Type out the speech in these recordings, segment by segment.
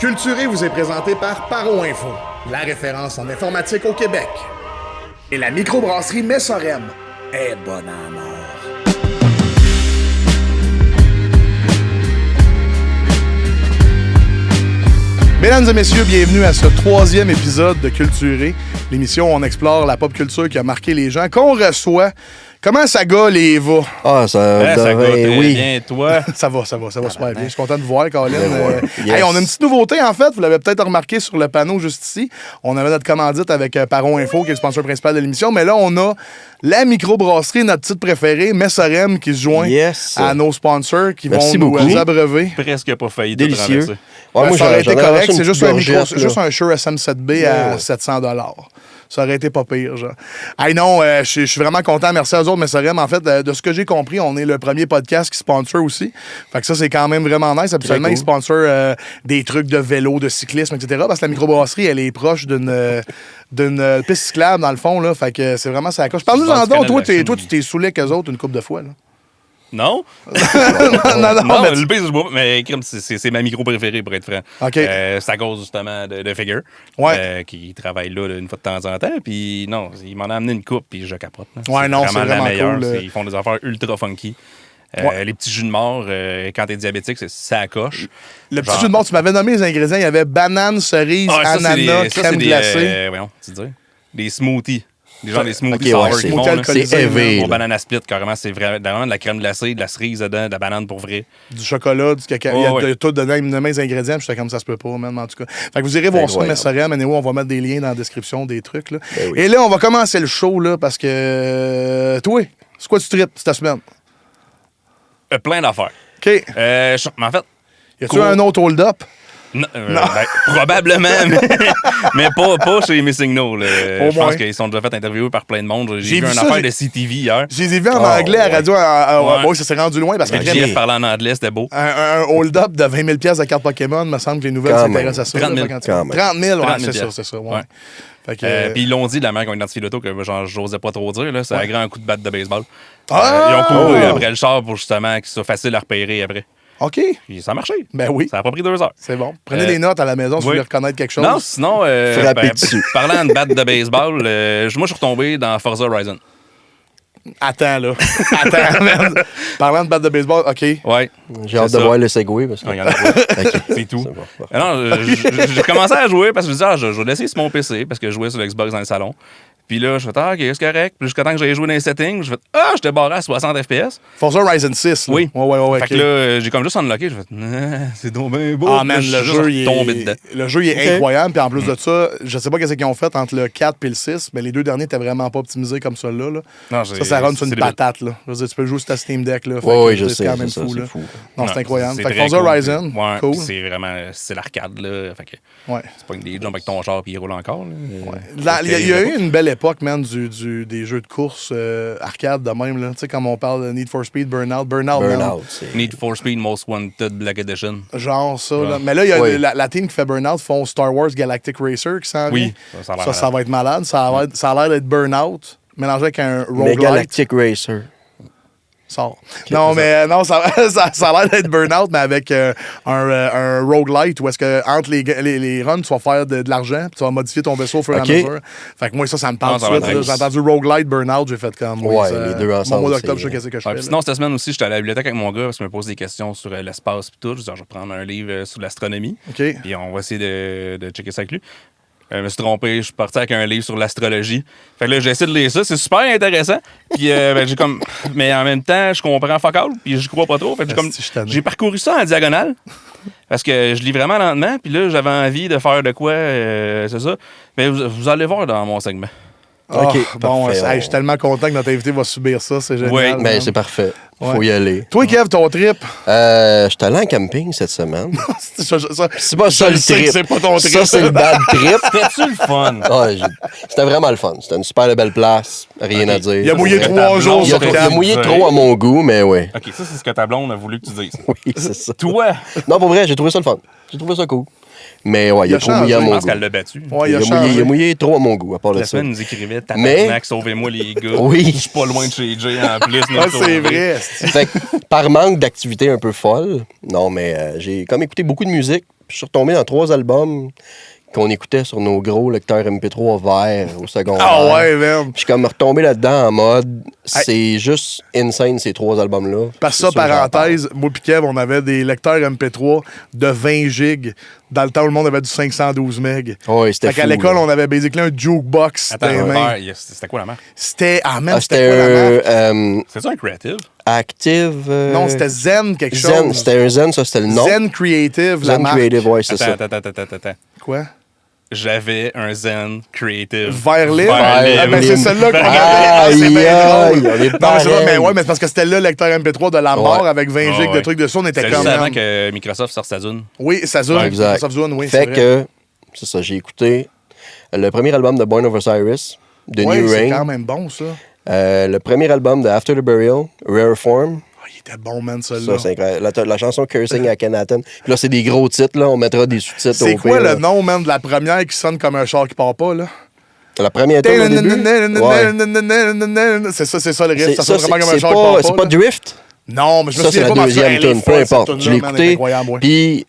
Culturé vous est présenté par Paro Info, la référence en informatique au Québec. Et la microbrasserie Messorem est bonne à mort. Mesdames et messieurs, bienvenue à ce 3e épisode de Culturé, l'émission où on explore la pop culture qui a marqué les gens, qu'on reçoit. Comment ça gars, les va? Ah, ça devrait, oui. Bien, toi. Ça va super bien. Je suis content de vous voir, Colin. Yes. Hey, on a une petite nouveauté, en fait. Vous l'avez peut-être remarqué sur le panneau juste ici. On avait notre commandite avec Paro Info, qui est le sponsor principal de l'émission. Mais là, on a la microbrasserie, notre titre préféré, Messorem, qui se joint à nos sponsors qui Merci vont beaucoup. nous abreuver. Presque pas failli. Délicieux. Tout Ouais, moi, ça aurait été correct. une C'est juste petite un micro, gorgette, c'est juste un Shure SM7B à 700 $. Ça aurait été pas pire, genre. Hey non, je suis vraiment content. Merci à eux autres, Messorem. En fait, de ce que j'ai compris, on est le premier podcast qui sponsor aussi. Fait que ça, c'est quand même vraiment nice. Habituellement, cool. ils sponsorent des trucs de vélo, de cyclisme, etc. Parce que la microbrasserie, elle est proche d'une piste cyclable, dans le fond, là. Fait que c'est vraiment ça. Parle-nous en donc. Toi, tu t'es saoulé avec eux autres une couple de fois, là. Non? non, le pire, je bois, mais crème, c'est ma micro préférée, pour être franc. OK. C'est à cause, justement, de Figure, qui travaille là une fois de temps en temps. Puis non, il m'en a amené une coupe, puis je capote. Là. Ouais, non, c'est vraiment la meilleure. cool. Ils font des affaires ultra funky. Les petits jus de mort, quand t'es diabétique, c'est ça coche. Le petit jus de mort, tu m'avais nommé les ingrédients. Il y avait banane, cerise, ananas, crème glacée. Voyons, tu dis? Des smoothies. Des smoothies okay, sour ouais, qui font, là. c'est heavy. Pour banana split, carrément, c'est vraiment de la crème glacée, de la cerise dedans, de la banane pour vrai. Du chocolat, du cacao. Il y a tout dedans. Il me nommait les ingrédients. Puis j'étais comme ça se peut pas, même, en tout cas. Fait que vous irez voir ça, Messorem. Anyway, on va mettre des liens dans la description des trucs. Là. Ben oui. Et là, on va commencer le show, là, parce que. Toi, c'est quoi tu tripes cette semaine? Plein d'affaires. OK. Mais en fait, Y a-tu un autre hold-up? non. Ben, probablement, mais pas chez Missing No. Je moins. pense qu'ils sont déjà fait interviewer par plein de monde. J'ai J'ai vu vu une ça, affaire de CTV hier. Je les ai vus en anglais à radio. Bon, ça s'est rendu loin parce que Jeff parlait en anglais, c'était beau. un hold-up de 20 000 pièces de carte Pokémon, me semble que les nouvelles Quand s'intéressent à ça. 30 000. Là, quand 30 000, ouais, 30 000 c'est ça. Ouais. Ouais. Fait que, Puis ils l'ont dit de la manière qu'on identifie l'auto, que genre, j'osais pas trop dire. Là, c'est un grand coup de batte de baseball. Ah! Ils ont couru après le char pour justement que ce soit facile à repérer après. OK. Puis ça a marché. Ben oui. Ça a pas pris 2 heures. C'est bon. Prenez des notes à la maison si vous voulez reconnaître quelque chose. Non, sinon, Frappez dessus. parlant de batte de baseball, moi, je suis retombé dans Forza Horizon. Attends, là. Attends, merde. Parlant de batte de baseball, OK. Ouais. J'ai hâte de voir le Segway. Parce que... Non, il y en a pas. OK. C'est tout. Bon. Non, j'ai commencé à jouer parce que je me disais, je vais laisser sur mon PC parce que je jouais sur l'Xbox dans le salon. Puis là, je fais, OK, c'est correct. Puis jusqu'à temps que j'aille jouer dans les settings, je fais, j'étais barré à 60 FPS. Forza Horizon 6. Là. Oui. Ouais. Fait que là, j'ai comme juste unlocké. Je fais, c'est donc bien beau. Ah, man, Puis là, le je suis jeu, juste tombé dedans. le jeu il est incroyable. Puis en plus de ça, je sais pas qu'est-ce qu'ils ont fait entre le 4 et le 6, mais les deux derniers étaient vraiment pas optimisés comme ça là. Non, Ça run sur une patate. Là. Je veux dire, tu peux jouer sur ta Steam Deck. Là. Oui, je sais. C'est quand même c'est fou. Là. fou. Non, c'est incroyable. C'est Fait que très Forza cool. Horizon, Ouais, cool. c'est vraiment, c'est l'arcade, là. Fait que Ouais. c'est pas que des jumps avec ton char puis il roule encore. Là. Il y a eu une belle époque, man, des jeux de course arcade de même. Là. Tu sais, comme on parle de Need for Speed, Burnout, man. Burnout, c'est... Need for Speed Most Wanted Black Edition. Genre ça. Ouais. Là. Mais là, il y a Oui. la team qui fait Burnout font Star Wars Galactic Racer qui s'en vient. Oui, ça a l'air Ça va être malade. Ça a l'air d'être Burnout mélangé avec un Mais roguelite. Galactic Racer. Sort. Non, mais non, ça a l'air d'être Burnout, mais avec un roguelite où est-ce que entre les runs, tu vas faire de l'argent, puis tu vas modifier ton vaisseau au fur et à mesure. Fait que moi, ça me parle ça tout de va suite. être J'ai entendu roguelite, Burnout, j'ai fait comme. Ouais, ça, les deux ensemble, Mon mois d'octobre, c'est- je sais qu'est-ce que je Ouais, fais. puis sinon, cette semaine aussi, j'étais à la bibliothèque avec mon gars parce qu'il me pose des questions sur l'espace et tout. Je dis, je vais prendre un livre sur l'astronomie. OK. Puis on va essayer de checker ça avec lui. Je me suis trompé, je suis parti avec un livre sur l'astrologie. Fait que là, j'ai essayé de lire ça, c'est super intéressant. Puis j'ai comme. Mais en même temps, je comprends fuck all, puis je crois pas trop. Fait que j'ai parcouru ça en diagonale. Parce que je lis vraiment lentement, puis là, j'avais envie de faire de quoi, c'est ça. Mais vous allez voir dans mon segment. OK, bon, parfait, je suis tellement content que notre invité va subir ça, c'est génial. Oui, Mais man. c'est parfait. Faut Ouais. y aller. Toi, Kev, ton trip. J'étais allé en camping cette semaine. C'est pas ça je le sais que trip. c'est pas ton trip. Ça, c'est le bad trip. C'était-tu le fun? C'était vraiment le fun. C'était une super belle place. Rien à dire. Il a mouillé C'est 3 jours Il a, sur il a 4. mouillé trop à mon goût, mais ouais. OK, ça, c'est ce que ta blonde a voulu que tu dises. Oui, c'est ça. Toi, Non, pour vrai, j'ai trouvé ça le fun. J'ai trouvé ça cool. Mais ouais, il a trop mouillé à changé, je mon pense goût. qu'elle l'a battu. Ouais, Il a mouillé trop à mon goût, à part de La ça. semaine, nous écrivait Mais- tabarnak, sauvez-moi les gars. Oui. Je suis pas loin de chez Jay en plus. Ouais, c'est vrai. Fait que, par manque d'activité un peu folle, non, mais j'ai comme écouté beaucoup de musique. Puis je suis retombé dans 3 albums qu'on écoutait sur nos gros lecteurs MP3 verts au secondaire. Ah ouais, même. Puis je suis comme retombé là-dedans en mode, c'est juste insane ces 3 albums-là. Parce que ça, parenthèse, moi pis Kev, on avait des lecteurs MP3 de 20 gigs. Dans le temps où le monde avait du 512 MB. Oui, c'était fou. Fait qu'à l'école, on avait basically un jukebox. Attends, c'était quoi la marque? C'était quoi la marque? C'était un Creative? Active. Non, c'était Zen quelque chose. Zen, c'était un Zen, ça, c'était le nom. Zen Creative, la Zen marque. Creative, ouais, c'est ça. Attends. Quoi? J'avais un Zen Creative. Vert Lime? Ah, ben c'est celle-là qu'on avait. C'est bien drôle. Mais ouais, mais c'est parce que c'était le lecteur MP3 de la mort avec 20 gigs de trucs dessus. On était comme... C'était avant que Microsoft sorte sa Zune. Oui, sa Zune. Microsoft Zune, oui, fait que, c'est ça, j'ai écouté le premier album de Born of Osiris, de New Rain. C'est quand même bon, ça. Le premier album de After the Burial, Rare Form. Il était bon, man, celui-là. Ça, c'est incroyable. La chanson Cursing Akhenaten. Puis là, c'est des gros titres, là. On mettra des sous-titres au pire. C'est quoi le nom, man, de la première qui sonne comme un char qui part pas, là? La première tune au début? C'est ça le riff. Ça sonne vraiment comme un char qui part pas. C'est pas Drift? Non, mais je me souviens pas. Ça, c'est la deuxième tune, peu importe. Je l'ai écouté. Puis,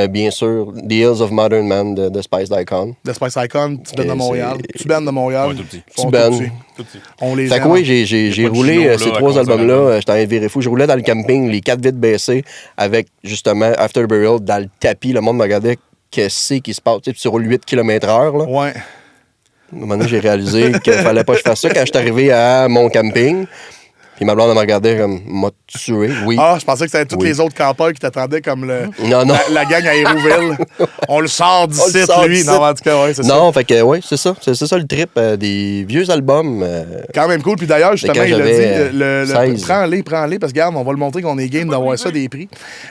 bien sûr, The Hills of Modern Man de Spice Icon. De Spice Icon, petit band de Montréal. Petit band de Montréal. Ouais, tout petit. Petit band. On les fait que oui, j'ai roulé ces 3 albums-là. J'étais un viré fou. Je roulais dans le camping, les 4 vitres baissées, avec justement After the Burial dans le tapis. Le monde me regardait, qu'est-ce qui se passe? Tu sais, tu roules 8 km/h. Ouais. À un moment donné, j'ai réalisé qu'il fallait pas que je fasse ça quand je suis arrivé à mon camping. Puis ma blonde elle me regardait comme m'a tué, oui. Ah, je pensais que c'était tous les autres campeurs qui t'attendaient comme non. La gang à Hérouville. On le sort d'ici, lui. Non, en tout cas, ouais, c'est ça. Non, fait que, ouais, c'est ça. C'est ça le trip des vieux albums. Quand même cool. Puis d'ailleurs, justement, il a dit, 16. prends-les, parce que, regarde, on va le montrer qu'on est game d'avoir ça, des prix.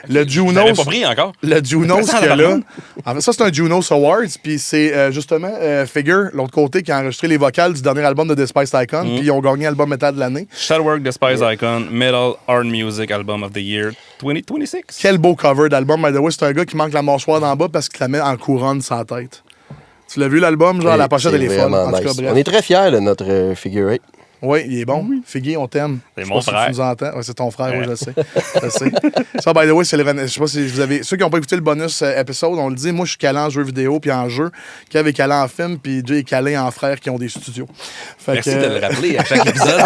Le Junos. Junos. Pas pris encore. Le Junos qu'il y a là. En fait, ça, c'est un Junos Awards. Puis c'est justement Figure, l'autre côté, qui a enregistré les vocales du dernier album de The Spice Icon. Puis ils ont gagné album métal de l'année. Shadowwork The Spice Icon, Metal Art Music Album of the Year 2026. Quel beau cover d'album. By the way, c'est un gars qui manque la mâchoire d'en bas parce qu'il la met en couronne sans tête. Tu l'as vu l'album? Genre, la pochette, elle est folle. En tout cas, bref. On est très fiers de notre figure 8. Oui, il est bon. Figgy, on t'aime. C'est mon frère. Si tu nous entends. Ouais, c'est ton frère, oui, je sais. Ça, by the way, c'est le. Je sais pas si vous avez. Ceux qui n'ont pas écouté le bonus épisode, on le dit, moi, je suis calé en jeu vidéo puis en jeu. Kev est calé en film, puis Jay est calé en frères qui ont des studios. Merci de le rappeler à chaque épisode.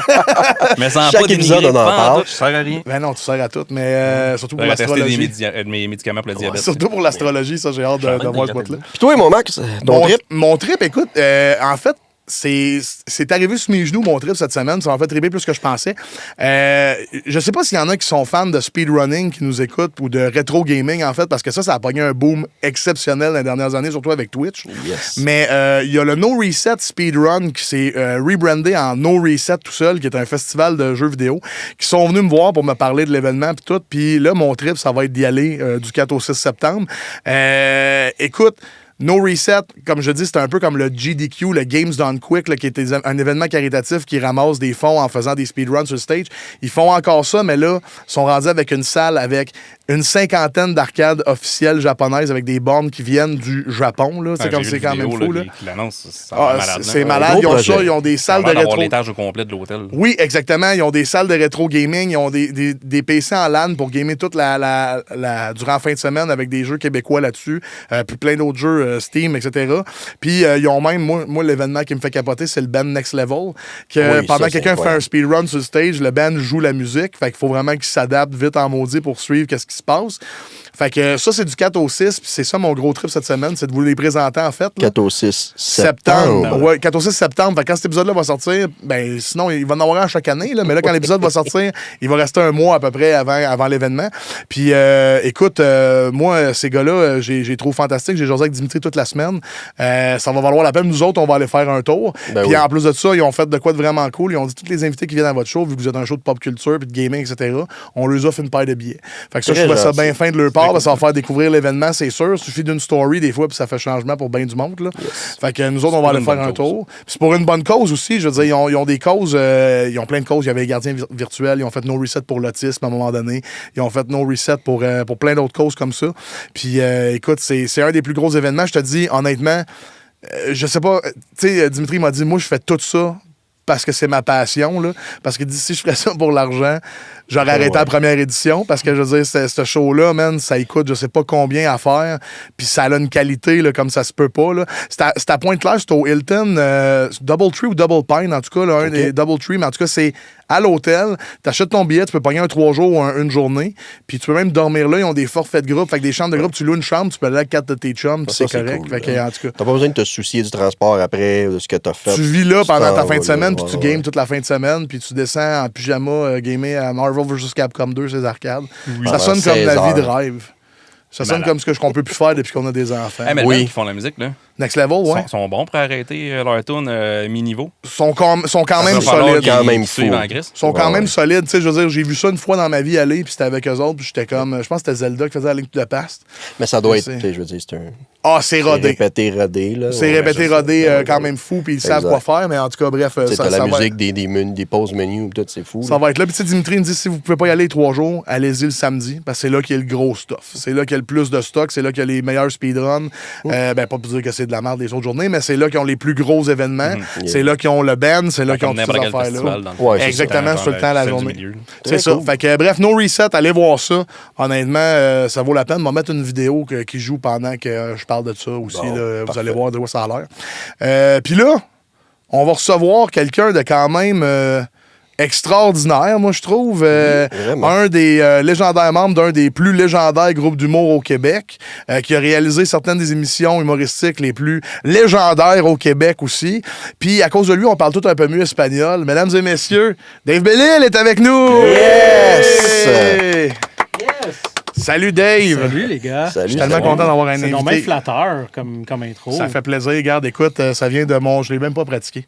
Mais sans chaque pas épisode, on en parle. Tu sers à rien. Ben non, tu sers à tout, mais surtout pour l'astrologie. Mes médicaments pour le diabète. Surtout pour l'astrologie, ça, j'ai hâte de voir ce bout-là. Puis toi, mon Max, ton trip? Mon trip, écoute, en fait, c'est arrivé sur mes genoux, mon trip, cette semaine. Ça m'a fait triper plus que je pensais. Je sais pas s'il y en a qui sont fans de speedrunning, qui nous écoutent, ou de rétro gaming, en fait, parce que ça a pogné un boom exceptionnel dans les dernières années, surtout avec Twitch. Yes. Mais il y a le No Reset Speedrun qui s'est rebrandé en No Reset tout seul, qui est un festival de jeux vidéo, qui sont venus me voir pour me parler de l'événement puis tout. Puis là, mon trip, ça va être d'y aller du 4 au 6 septembre. Écoute, No Reset, comme je dis, c'est un peu comme le GDQ, le Games Done Quick, là, qui est un événement caritatif qui ramasse des fonds en faisant des speedruns sur le stage. Ils font encore ça, mais là, ils sont rendus avec une salle avec une 50aine d'arcades officielles japonaises avec des bornes qui viennent du Japon. Là. C'est comme c'est quand même fou. C'est malade. Ils ont ça, ils ont des salles de rétro. L'étage au complet de l'hôtel. Oui, exactement. Ils ont des salles de rétro gaming. Ils ont des PC en LAN pour gamer toute durant la fin de semaine avec des jeux québécois là-dessus. Puis plein d'autres jeux Steam, etc. Puis ils ont même, moi l'événement qui me fait capoter, c'est le band Next Level. Que pendant que quelqu'un fait un speedrun sur le stage, le band joue la musique. Fait qu'il faut vraiment qu'il s'adapte vite en maudit pour suivre qu'est-ce qui se passe. Fait que ça, c'est du 4 au 6, puis c'est ça mon gros trip cette semaine, c'est de vous les présenter en fait. Là. 4 au 6 septembre. Ouais, 4 au 6 septembre. Fait que quand cet épisode-là va sortir, ben sinon, il va en avoir un chaque année, là, mais là, quand l'épisode va sortir, il va rester un mois à peu près avant l'événement. Puis écoute, moi, ces gars-là, j'ai trouvé fantastique. J'ai jasé avec Dimitri toute la semaine. Ça va valoir la peine. Nous autres, on va aller faire un tour. Puis en plus de ça, ils ont fait de quoi de vraiment cool. Ils ont dit tous les invités qui viennent à votre show, vu que vous êtes un show de pop culture puis de gaming, etc., on leur offre une paire de billets. Fait que ça, je trouvais ça bien fin de leur part. Ça va faire découvrir l'événement, c'est sûr. Il suffit d'une story des fois, puis ça fait changement pour bien du monde. Là. Yes. Fait que nous autres, on va aller faire un tour. Puis c'est pour une bonne cause aussi. Je veux dire, ils ont des causes. Ils ont plein de causes. Il y avait les gardiens virtuels. Ils ont fait No Reset pour l'autisme à un moment donné. Ils ont fait No Reset pour plein d'autres causes comme ça. Puis écoute, c'est un des plus gros événements. Je te dis, honnêtement, je sais pas. Tu sais, Dimitri m'a dit, moi, je fais tout ça parce que c'est ma passion, là. Parce que si je ferais ça pour l'argent, j'aurais arrêté la première édition. Parce que, je veux dire, ce show-là, man, ça coûte je sais pas combien à faire. Puis ça a une qualité, là, comme ça se peut pas, là. C'est à Pointe-Claire, c'est au Hilton, Double Tree ou Double Pine, en tout cas, là, un des Double Tree, mais en tout cas, c'est à l'hôtel. T'achètes ton billet, tu peux pogner un 3 jours ou une journée. Puis tu peux même dormir là. Ils ont des forfaits de groupe. Fait que des chambres de groupe, tu loues une chambre, tu peux aller avec 4 de tes chums, puis c'est correct. Cool, fait que, en tout cas, t'as pas besoin de te soucier du transport après, de ce que t'as fait. Tu vis là pendant ta fin de semaine, puis tu games toute la fin de semaine, puis tu descends en pyjama gamer à Marvel vs. Capcom 2, ces arcades. Oui. Ça sonne comme la vie de rêve. Ça sonne comme ce qu'on peut plus faire depuis qu'on a des enfants. Hey, mais oui. Qui font la musique, là. Next Level, ouais. Ils sont bons pour arrêter leur tune mi-niveau. Sont quand même solides. Ils sont quand même solides. Tu sais, je veux dire, j'ai vu ça une fois dans ma vie aller, puis c'était avec eux autres, puis j'étais comme. Je pense que c'était Zelda qui faisait la Link to the Past. Mais ça doit être, je veux dire, c'est un. Ah, c'est rodé. C'est répété, là. C'est répété, rodé, quand même fou, puis ils savent quoi faire, mais en tout cas, bref. T'as la musique, des pauses menus, tout, c'est fou. Ça va être là. Puis, tu sais, Dimitri me dit si vous pouvez pas y aller les 3 jours, allez-y le samedi, parce que c'est là qu'il y a le gros stuff. C'est là qu'il y a le plus de stock, c'est là qu'il y a les meilleurs speedruns. Pas pour dire que c'est de la merde les autres journées, mais c'est là qu'ils ont les plus gros événements. C'est là qu'ils ont le band, c'est là qu'ils ont toutes ces affaires-là. Exactement, c'est tout le temps la journée. C'est ça. Fait que, bref, No Reset, allez voir ça. Honnêtement, ça vaut la peine. On va mettre une vidéo qui joue pendant que je parle de ça aussi. Vous allez voir de quoi ça a l'air. Puis là, on va recevoir quelqu'un de quand même extraordinaire, moi, je trouve. Un des légendaires membres d'un des plus légendaires groupes d'humour au Québec, qui a réalisé certaines des émissions humoristiques les plus légendaires au Québec aussi. Puis, à cause de lui, on parle tout un peu mieux espagnol. Mesdames et messieurs, Dave Bellil est avec nous! Yes! Salut Dave! Salut les gars! Je suis tellement content d'avoir un invité. C'est même flatteur comme intro. Ça fait plaisir. Regarde, écoute, ça vient de je l'ai même pas pratiqué.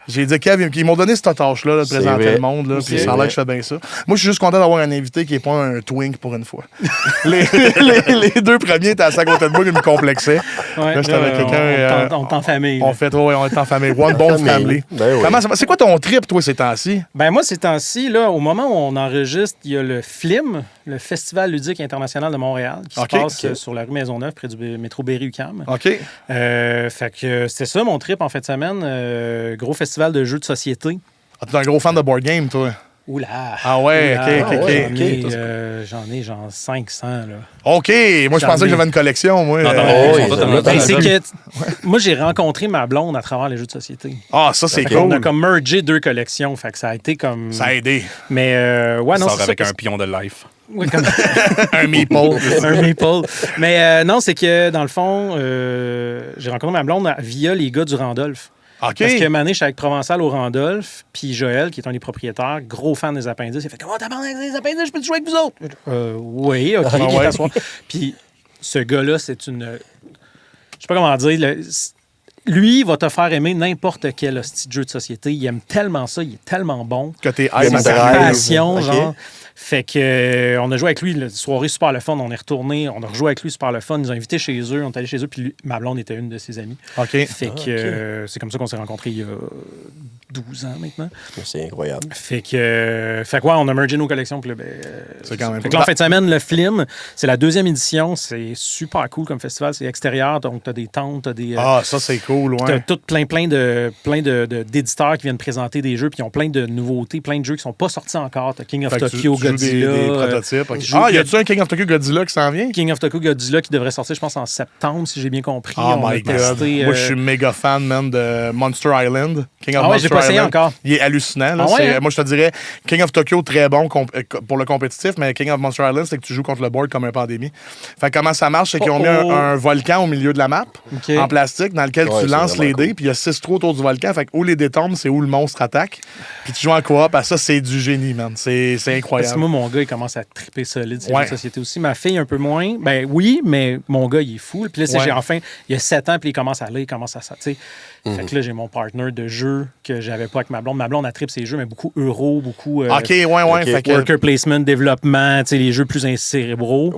J'ai dit, Kev, ils m'ont donné cette tâche-là de présenter le monde, là, puis ça a l'air que je fais bien ça. Moi, je suis juste content d'avoir un invité qui n'est pas un twink pour une fois. les 2 premiers étaient assis à côté de moi, ils me complexaient. Ouais, là, j'étais avec quelqu'un. On est en famille. On est en famille. One bone family. C'est quoi ton trip, toi, ces temps-ci? Ben moi, ces temps-ci, là, au moment où on enregistre, il y a le FLIM, le Festival ludique international de Montréal, qui se passe sur la rue Maisonneuve, près du métro Berry-UQAM. OK. Fait que c'était ça, mon trip, en fin de semaine. Gros festival de jeux de société. Ah, t'es un gros fan de board game, toi? Oula! Ah ouais, OK. J'en ai genre 500, là. OK! Moi, je pensais que j'avais une collection, moi. C'est que moi, j'ai rencontré ma blonde à travers les jeux de société. Ah, ça, c'est cool. On a comme mergé 2 collections, fait que ça a été comme... Ça a aidé. Mais, ouais, non, c'est avec un pion de life. Oui, comme... un meeple. Un meeple. Mais non, c'est que, dans le fond, j'ai rencontré ma blonde via les gars du Randolph. Okay. Parce que Mané, je suis avec Provençal au Randolph, puis Joël, qui est un des propropriétaires, gros fan des appendices, il fait « Comment t'as parlé des appendices? Je peux te jouer avec vous autres? » Oui, OK, t'asseoir. Puis ce gars-là, c'est une... Je sais pas comment dire... Lui, il va te faire aimer n'importe quel petit jeu de société. Il aime tellement ça, il est tellement bon. Que t'es passion, genre. Fait que on a joué avec lui, la soirée super le fun. On est retourné, on a rejoué avec lui super le fun. Ils nous ont invités chez eux, on est allé chez eux, puis lui, ma blonde était une de ses amies. OK. Fait que c'est comme ça qu'on s'est rencontrés il y a 12 ans maintenant. C'est incroyable. Fait que ouais, on a mergé nos collections. Puis là, c'est quand même cool. En fin de semaine, le FLIM, c'est la 2e édition. C'est super cool comme festival. C'est extérieur, donc t'as des tentes, t'as des... ça, c'est cool, ouais. T'as tout plein d'éditeurs qui viennent présenter des jeux, puis ils ont plein de nouveautés, plein de jeux qui sont pas sortis encore. T'as King of Tokyo, Godzilla. Des prototypes. Y a-tu un King of Tokyo Godzilla qui s'en vient? King of Tokyo Godzilla qui devrait sortir, je pense, en septembre, si j'ai bien compris. Oh my God. Moi, je suis méga fan, man, de Monster Island. King of Monster j'ai pas essayé Island. Encore. Il est hallucinant. Là. Moi, je te dirais, King of Tokyo, très bon pour le compétitif, mais King of Monster Island, c'est que tu joues contre le board comme un pandémie. Fait que comment ça marche, c'est qu'ils ont mis un volcan au milieu de la map, en plastique, dans lequel tu lances les dés, puis il y a 6 trous autour du volcan. Fait que où les dés tombent, c'est où le monstre attaque. Puis tu joues en coop. Ça, c'est du génie, man. C'est incroyable. Parce que moi, mon gars, il commence à triper solide sur la société aussi. Ma fille, un peu moins. Ben oui, mais mon gars, il est fou. Puis là, il y a 7 ans, puis il commence à lire, il commence à ça. Fait que là, j'ai mon partner de jeu que j'avais pas avec ma blonde. Ma blonde, elle tripe ses jeux, mais beaucoup euro, beaucoup Fait que... worker placement, développement, les jeux plus incérébraux.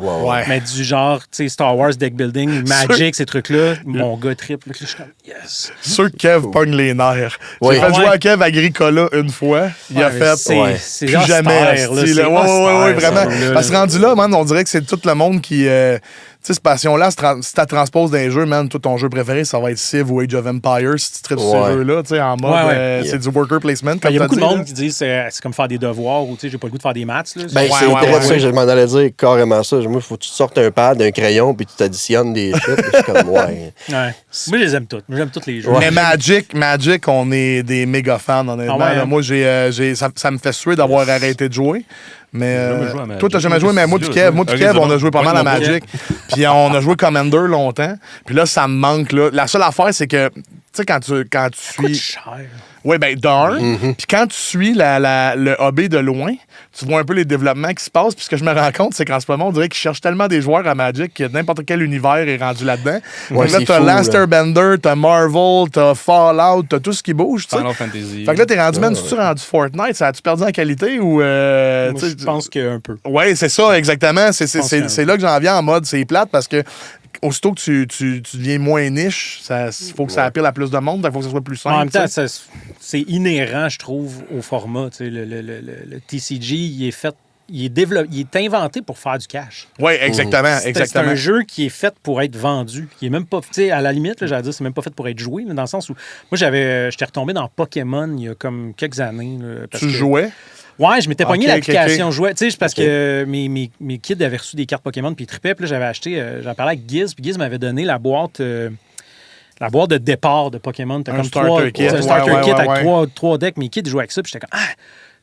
Mais du genre, Star Wars, deck building, Magic, ces trucs-là, mon gars tripe. Là, je suis comme, yes! Sûr que Kev pogne les nerfs. J'ai fait jouer à Kev Agricola une fois. Il a fait c'est plus jamais. Oui, vraiment. Parce que rendu là, man, on dirait que c'est tout le monde qui... cette passion-là, si tu la transposes dans les jeux, man, tout ton jeu préféré, ça va être Civ ou Age of Empires, si tu traites ces jeux-là, tu sais, en mode, c'est du worker placement. Il y a beaucoup de monde qui disent c'est comme faire des devoirs ou, tu sais, j'ai pas le goût de faire des maths. Là. Ben, c'est intéressant, je m'en allais dire carrément ça. Moi, il faut que tu sortes un pad, un crayon, puis tu t'additionnes des shit. Je suis comme, Moi, je les aime toutes. J'aime tous les jeux. Mais Magic, on est des méga fans, honnêtement. Moi, ça me fait suer d'avoir arrêté de jouer. Mais toi, t'as jamais joué, mais moi puis Kev, on a joué pas mal à Magic. Puis on a joué Commander longtemps. Puis là, ça me manque. Là. La seule affaire, c'est que, tu sais, quand tu suis... cher. Oui, bien, Puis quand tu suis le hobby de loin, tu vois un peu les développements qui se passent. Puis ce que je me rends compte, c'est qu'en ce moment, on dirait qu'ils cherchent tellement des joueurs à Magic que n'importe quel univers est rendu là-dedans. Donc là, t'as Last Airbender, t'as Marvel, t'as Fallout, t'as tout ce qui bouge. Final Fantasy. Fait que là, t'es rendu, même si tu es rendu Fortnite, ça a-tu perdu en qualité ou. Je pense qu'un peu. Oui, c'est ça, exactement. C'est là que j'en viens en mode, c'est plate parce que. Aussitôt que tu deviens moins niche, il faut que ça appelle à plus de monde, il faut que ça soit plus simple. En même temps, c'est inhérent, je trouve, au format. Le TCG, il est fait, il est inventé pour faire du cash. Oui, exactement. C'est un jeu qui est fait pour être vendu. Qui est même pas, à la limite, j'allais dire, c'est même pas fait pour être joué, mais dans le sens où moi, j'étais retombé dans Pokémon il y a comme quelques années. Tu jouais? Ouais, je m'étais pogné l'application jouet. Tu sais, parce que mes kids avaient reçu des cartes Pokémon, puis ils trippaient. Puis là, j'avais acheté, j'en parlais avec Giz, puis Giz m'avait donné la boîte de départ de Pokémon. T'as comme starter kit. Un starter kit avec trois decks. Mes kids jouaient avec ça, puis j'étais comme,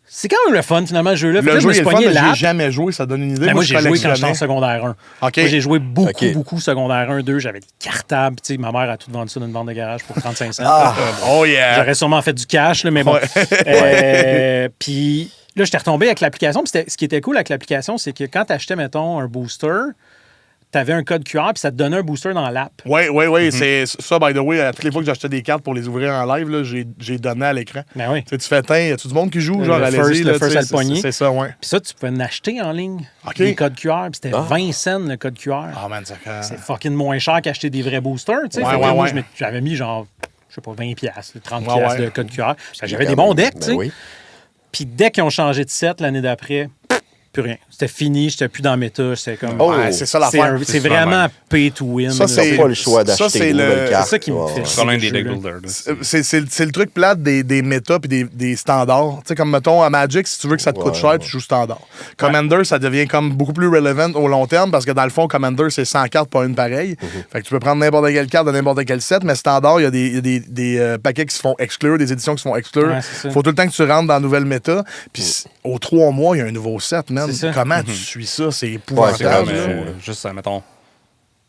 c'est quand même le fun, finalement, le jeu-là. Le jeu est le fun, mais j'ai jamais joué, ça donne une idée. Moi, j'ai joué quand j'étais en secondaire 1. Moi, j'ai joué beaucoup secondaire 1, 2. J'avais des cartables. Tu sais, ma mère a tout vendu ça dans une vente de garage pour 35 cents. Oh yeah! J'aurais sûrement fait du cash, là, mais bon. Puis là, j'étais retombé avec l'application. Puis ce qui était cool avec l'application, c'est que quand tu achetais, mettons, un booster, tu avais un code QR, puis ça te donnait un booster dans l'app. Oui. C'est ça, by the way, à toutes les fois que j'achetais des cartes pour les ouvrir en live, là, j'ai donné à l'écran. Ben oui. Tu fais, y a tout le monde qui joue, genre, allez-y. Le first à le poignet. C'est ça, ouais. Puis ça, tu pouvais en acheter en ligne. Des codes QR, puis c'était 20 cents le code QR. Ah, man, ça fait... C'est fucking moins cher qu'acheter des vrais boosters, tu sais. Moi, j'avais mis genre, je sais pas, 20$, 30$ de code QR. J'avais des bons decks, tu sais. Puis dès qu'ils ont changé de set l'année d'après, plus rien. C'était fini, j'étais plus dans le méta. C'était comme. C'est ça l'affaire. C'est vraiment pay to win. Ça, c'est pas le choix d'acheter une nouvelle carte. C'est ça qui me fait. C'est problème des deck builders. C'est le truc plate des méta et des standards. Tu sais, comme mettons à Magic, si tu veux que ça te coûte cher, tu joues standard. Commander, ça devient comme beaucoup plus relevant au long terme parce que dans le fond, Commander, c'est 100 cartes, pas une pareille. Fait que tu peux prendre n'importe quelle carte de n'importe quel set, mais standard, il y a des paquets qui se font exclure, des éditions qui se font exclure. Faut tout le temps que tu rentres dans la nouvelle méta. Puis aux 3 mois, il y a un nouveau set, man. Comment tu suis ça? C'est épouvantable. Juste, mettons,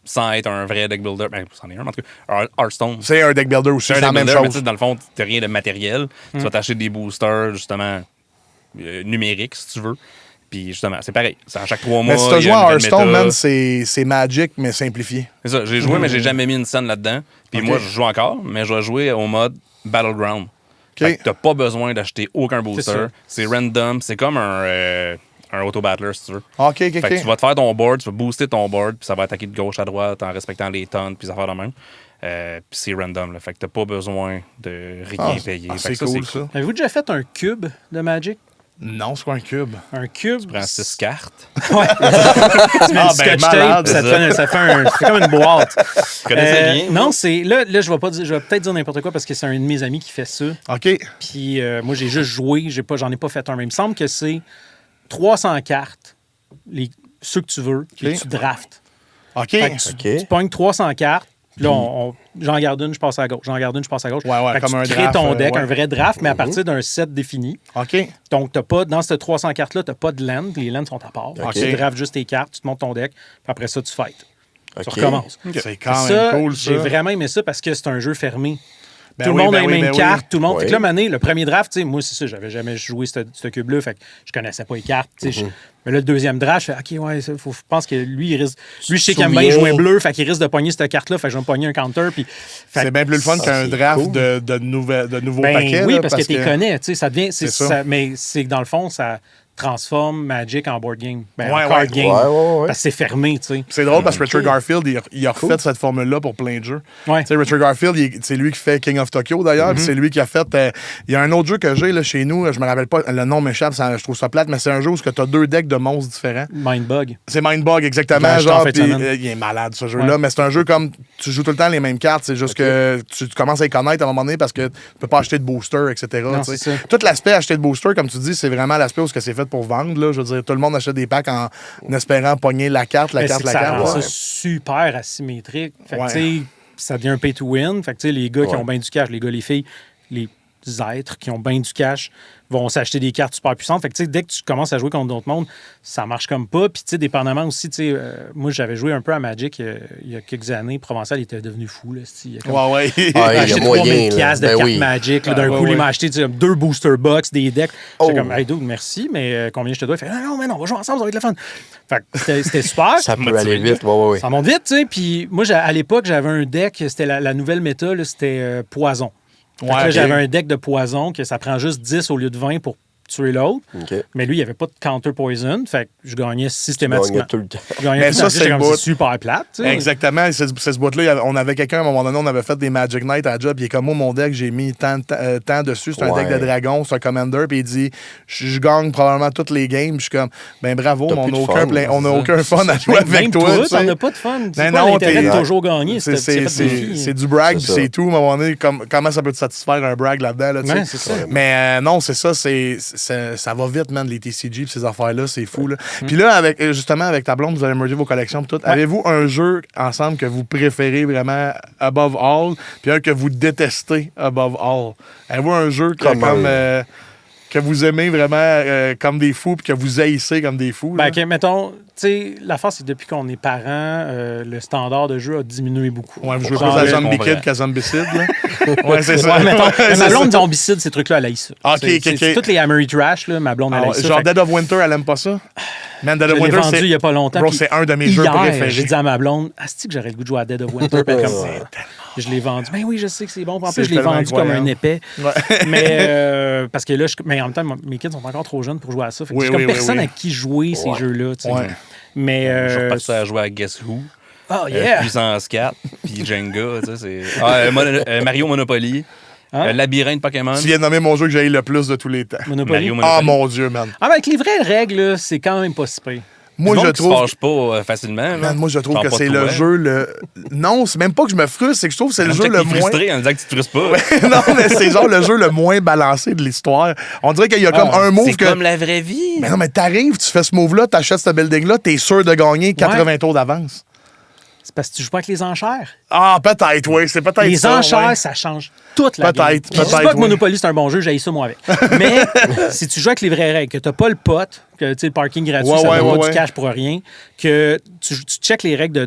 sans être un vrai deck builder, c'en est un, en tout cas, Hearthstone. C'est un deck builder aussi, c'est la même chose. Dans le fond, tu n'as rien de matériel. Tu vas t'acheter des boosters, justement, numériques, si tu veux. Puis, justement, c'est pareil. C'est à chaque 3 mois. Mais si tu as joué à Hearthstone, man, c'est Magic, mais simplifié. C'est ça. J'ai joué, mais j'ai jamais mis une scène là-dedans. Puis moi, je joue encore, mais je vais jouer au mode Battleground. Fait que t'as pas besoin d'acheter aucun booster. C'est random. C'est comme un auto-battler, si tu veux. Fait que tu vas te faire ton board, tu vas booster ton board, puis ça va attaquer de gauche à droite en respectant les tonnes, puis ça va de même. Puis c'est random, là. Fait que t'as pas besoin de rien payer. C'est cool, ça. Avez-vous déjà fait un cube de Magic? Non, c'est quoi un cube? Un cube. Tu prends 6 cartes. Ouais. Tu mets du scotch tape, ça fait comme une boîte. Tu connaissais bien? Non, c'est. Là, je vais peut-être dire n'importe quoi parce que c'est un de mes amis qui fait ça. OK. Puis moi, j'ai juste joué, j'en ai pas fait un. Mais il me semble que c'est 300 cartes, ceux que tu veux, que tu draftes. OK. Tu pognes 300 cartes. Là, j'en garde une, je passe à gauche. J'en garde une, je passe à gauche. Ouais, comme tu crées ton deck, un vrai draft, mais à partir d'un set défini. OK. Donc, dans ces 300 cartes-là, tu n'as pas de land. Les lands sont à part. Tu draftes juste tes cartes, tu te montes ton deck, puis après ça, tu fights. Tu recommences. C'est quand même cool, ça. J'ai vraiment aimé ça parce que c'est un jeu fermé. Tout le monde a aimé une carte, tout le monde. Fait que là, Mané, le premier draft, moi, c'est ça, j'avais jamais joué ce cube-là, fait que je connaissais pas les cartes. Mais là, le deuxième draft, je fais, OK, ouais, je pense que lui, il risque. Lui, je sais qu'il aime bien jouer bleu, fait qu'il risque de pogner cette carte-là, fait que je vais me pogner un counter. Puis, c'est bien plus le fun qu'un draft de nouveaux paquets. Oui, parce que tu les connais, ça devient. Mais c'est dans le fond, transforme Magic en board game. En card game. Ouais. Parce que c'est fermé, tu sais. C'est drôle parce que Richard Garfield, il a refait cette formule-là pour plein de jeux. Ouais. Tu sais, Richard Garfield, c'est lui qui fait King of Tokyo, d'ailleurs. Puis c'est lui qui a fait... il y a un autre jeu que j'ai là, chez nous, je me rappelle pas, le nom m'échappe, je trouve ça plate, mais c'est un jeu où tu as 2 decks de monstres différents. Mindbug. C'est Mindbug, exactement. Genre, puis, il est malade, ce jeu-là. Mais c'est un jeu comme... Tu joues tout le temps les mêmes cartes. C'est juste que tu commences à les connaître à un moment donné parce que tu peux pas acheter de booster, etc. Non, tout l'aspect acheter de booster, comme tu dis, c'est vraiment l'aspect où c'est fait pour vendre. Là. Je veux dire, tout le monde achète des packs en espérant pogner la carte. Ça rend ça super asymétrique. Fait que, tu sais, ça devient un pay to win. Fait que, tu sais, les gars qui ont bien du cash, les gars, les filles, les êtres qui ont bien du cash vont s'acheter des cartes super puissantes. Fait que, tu sais, dès que tu commences à jouer contre d'autres mondes, ça marche comme pas. Puis, tu sais, dépendamment aussi, tu sais, moi, j'avais joué un peu à Magic il y a quelques années. Provençal, il était devenu fou, là. Il a acheté 3000 piastres de cartes Magic. D'un coup, il m'a acheté 2 booster box, des decks. J'étais comme, hey, dude, merci, mais combien je te dois? Il fait, non, mais non, on va jouer ensemble, ça va être le fun. Fait que c'était super. Ça peut aller vite, Ça monte vite, tu sais. Puis, moi, à l'époque, j'avais un deck, c'était la nouvelle méta, c'était Poison. J'avais un deck de poison que ça prend juste 10 au lieu de 20 pour tuer l'autre. Mais lui, il n'y avait pas de counter poison. Fait que je gagnais systématiquement. Tout le temps. Mais ça, c'est super plate. T'sais. Exactement. C'est ce bout-là. On avait quelqu'un, à un moment donné, on avait fait des Magic Knight à la job. Il est comme, moi, mon deck, j'ai mis tant dessus. C'est un deck de dragon, c'est un commander. Puis il dit, je gagne probablement toutes les games. Je suis comme, ben bravo, mais on n'a aucun fun à jouer avec toi. On n'a pas de fun. C'est pas l'intérêt de toujours gagner. C'est du brag, c'est tout. À un moment donné, comment ça peut te satisfaire un brag là-dedans? Mais non, c'est ça. Ça va vite, man, les TCG et ces affaires-là, c'est fou. Là. Puis là, justement, avec ta blonde, vous allez merger vos collections et tout. Avez-vous un jeu ensemble que vous préférez vraiment above all, puis un que vous détestez above all? Avez-vous un jeu que vous aimez vraiment comme des fous, puis que vous haïssez comme des fous? Ben, mettons, tu sais, la force, c'est que depuis qu'on est parents, le standard de jeu a diminué beaucoup. Ouais, vous jouez plus à Zombie Kid qu'à Zombicide, là? Ouais, c'est ça. Ma blonde Zombicide, ces trucs-là, elle haït ça. OK. Toutes les Hammery Trash, là, ma blonde, elle haït ça. Genre Dead of Winter, elle aime pas ça? Man, Dead of Winter, vendu il y a pas longtemps. Bro, c'est un de mes jeux préférés. J'ai dit à ma blonde, asti que j'aurais le goût de jouer à Dead of Winter. Je l'ai vendu. Ben oui, je sais que c'est bon. En plus, je l'ai vendu comme un épais. Mais parce que là, mais en même temps, mes kids sont encore trop jeunes pour jouer à ça. Fait que j'ai comme personne à qui jouer ces jeux-là. Mais je repasse à jouer à Guess Who. Oh yeah! Puissance 4, puis Jenga, tu sais, c'est... Mario Monopoly. Labyrinthe Pokémon. Tu viens de nommer mon jeu que j'ai eu le plus de tous les temps. Monopoly. Ah, mon Dieu, man. Ah, ben avec les vraies règles, c'est quand même pas si pire. Moi, je trouve. Tu te fâches pas facilement. Man, moi, je trouve que c'est le jeu Non, c'est même pas que je me frustre, c'est que je trouve que c'est le jeu le moins. Frustré en disant que tu te frustres pas. Ouais, non, mais c'est genre le jeu le moins balancé de l'histoire. On dirait qu'il y a comme un move c'est comme la vraie vie. Mais non, mais t'arrives, tu fais ce move-là, t'achètes ce building-là, t'es sûr de gagner 80 tours d'avance. C'est parce que tu joues pas avec les enchères. Ah, peut-être, oui. C'est peut-être les ça. Enchères, ça change toute la game. Je dis pas que Monopoly, c'est un bon jeu, j'ai ça, moi, avec. Mais si tu joues avec les vraies règles, que t'as pas le pot, que le parking gratuit, ça donne pas du cash pour rien, que tu checkes les règles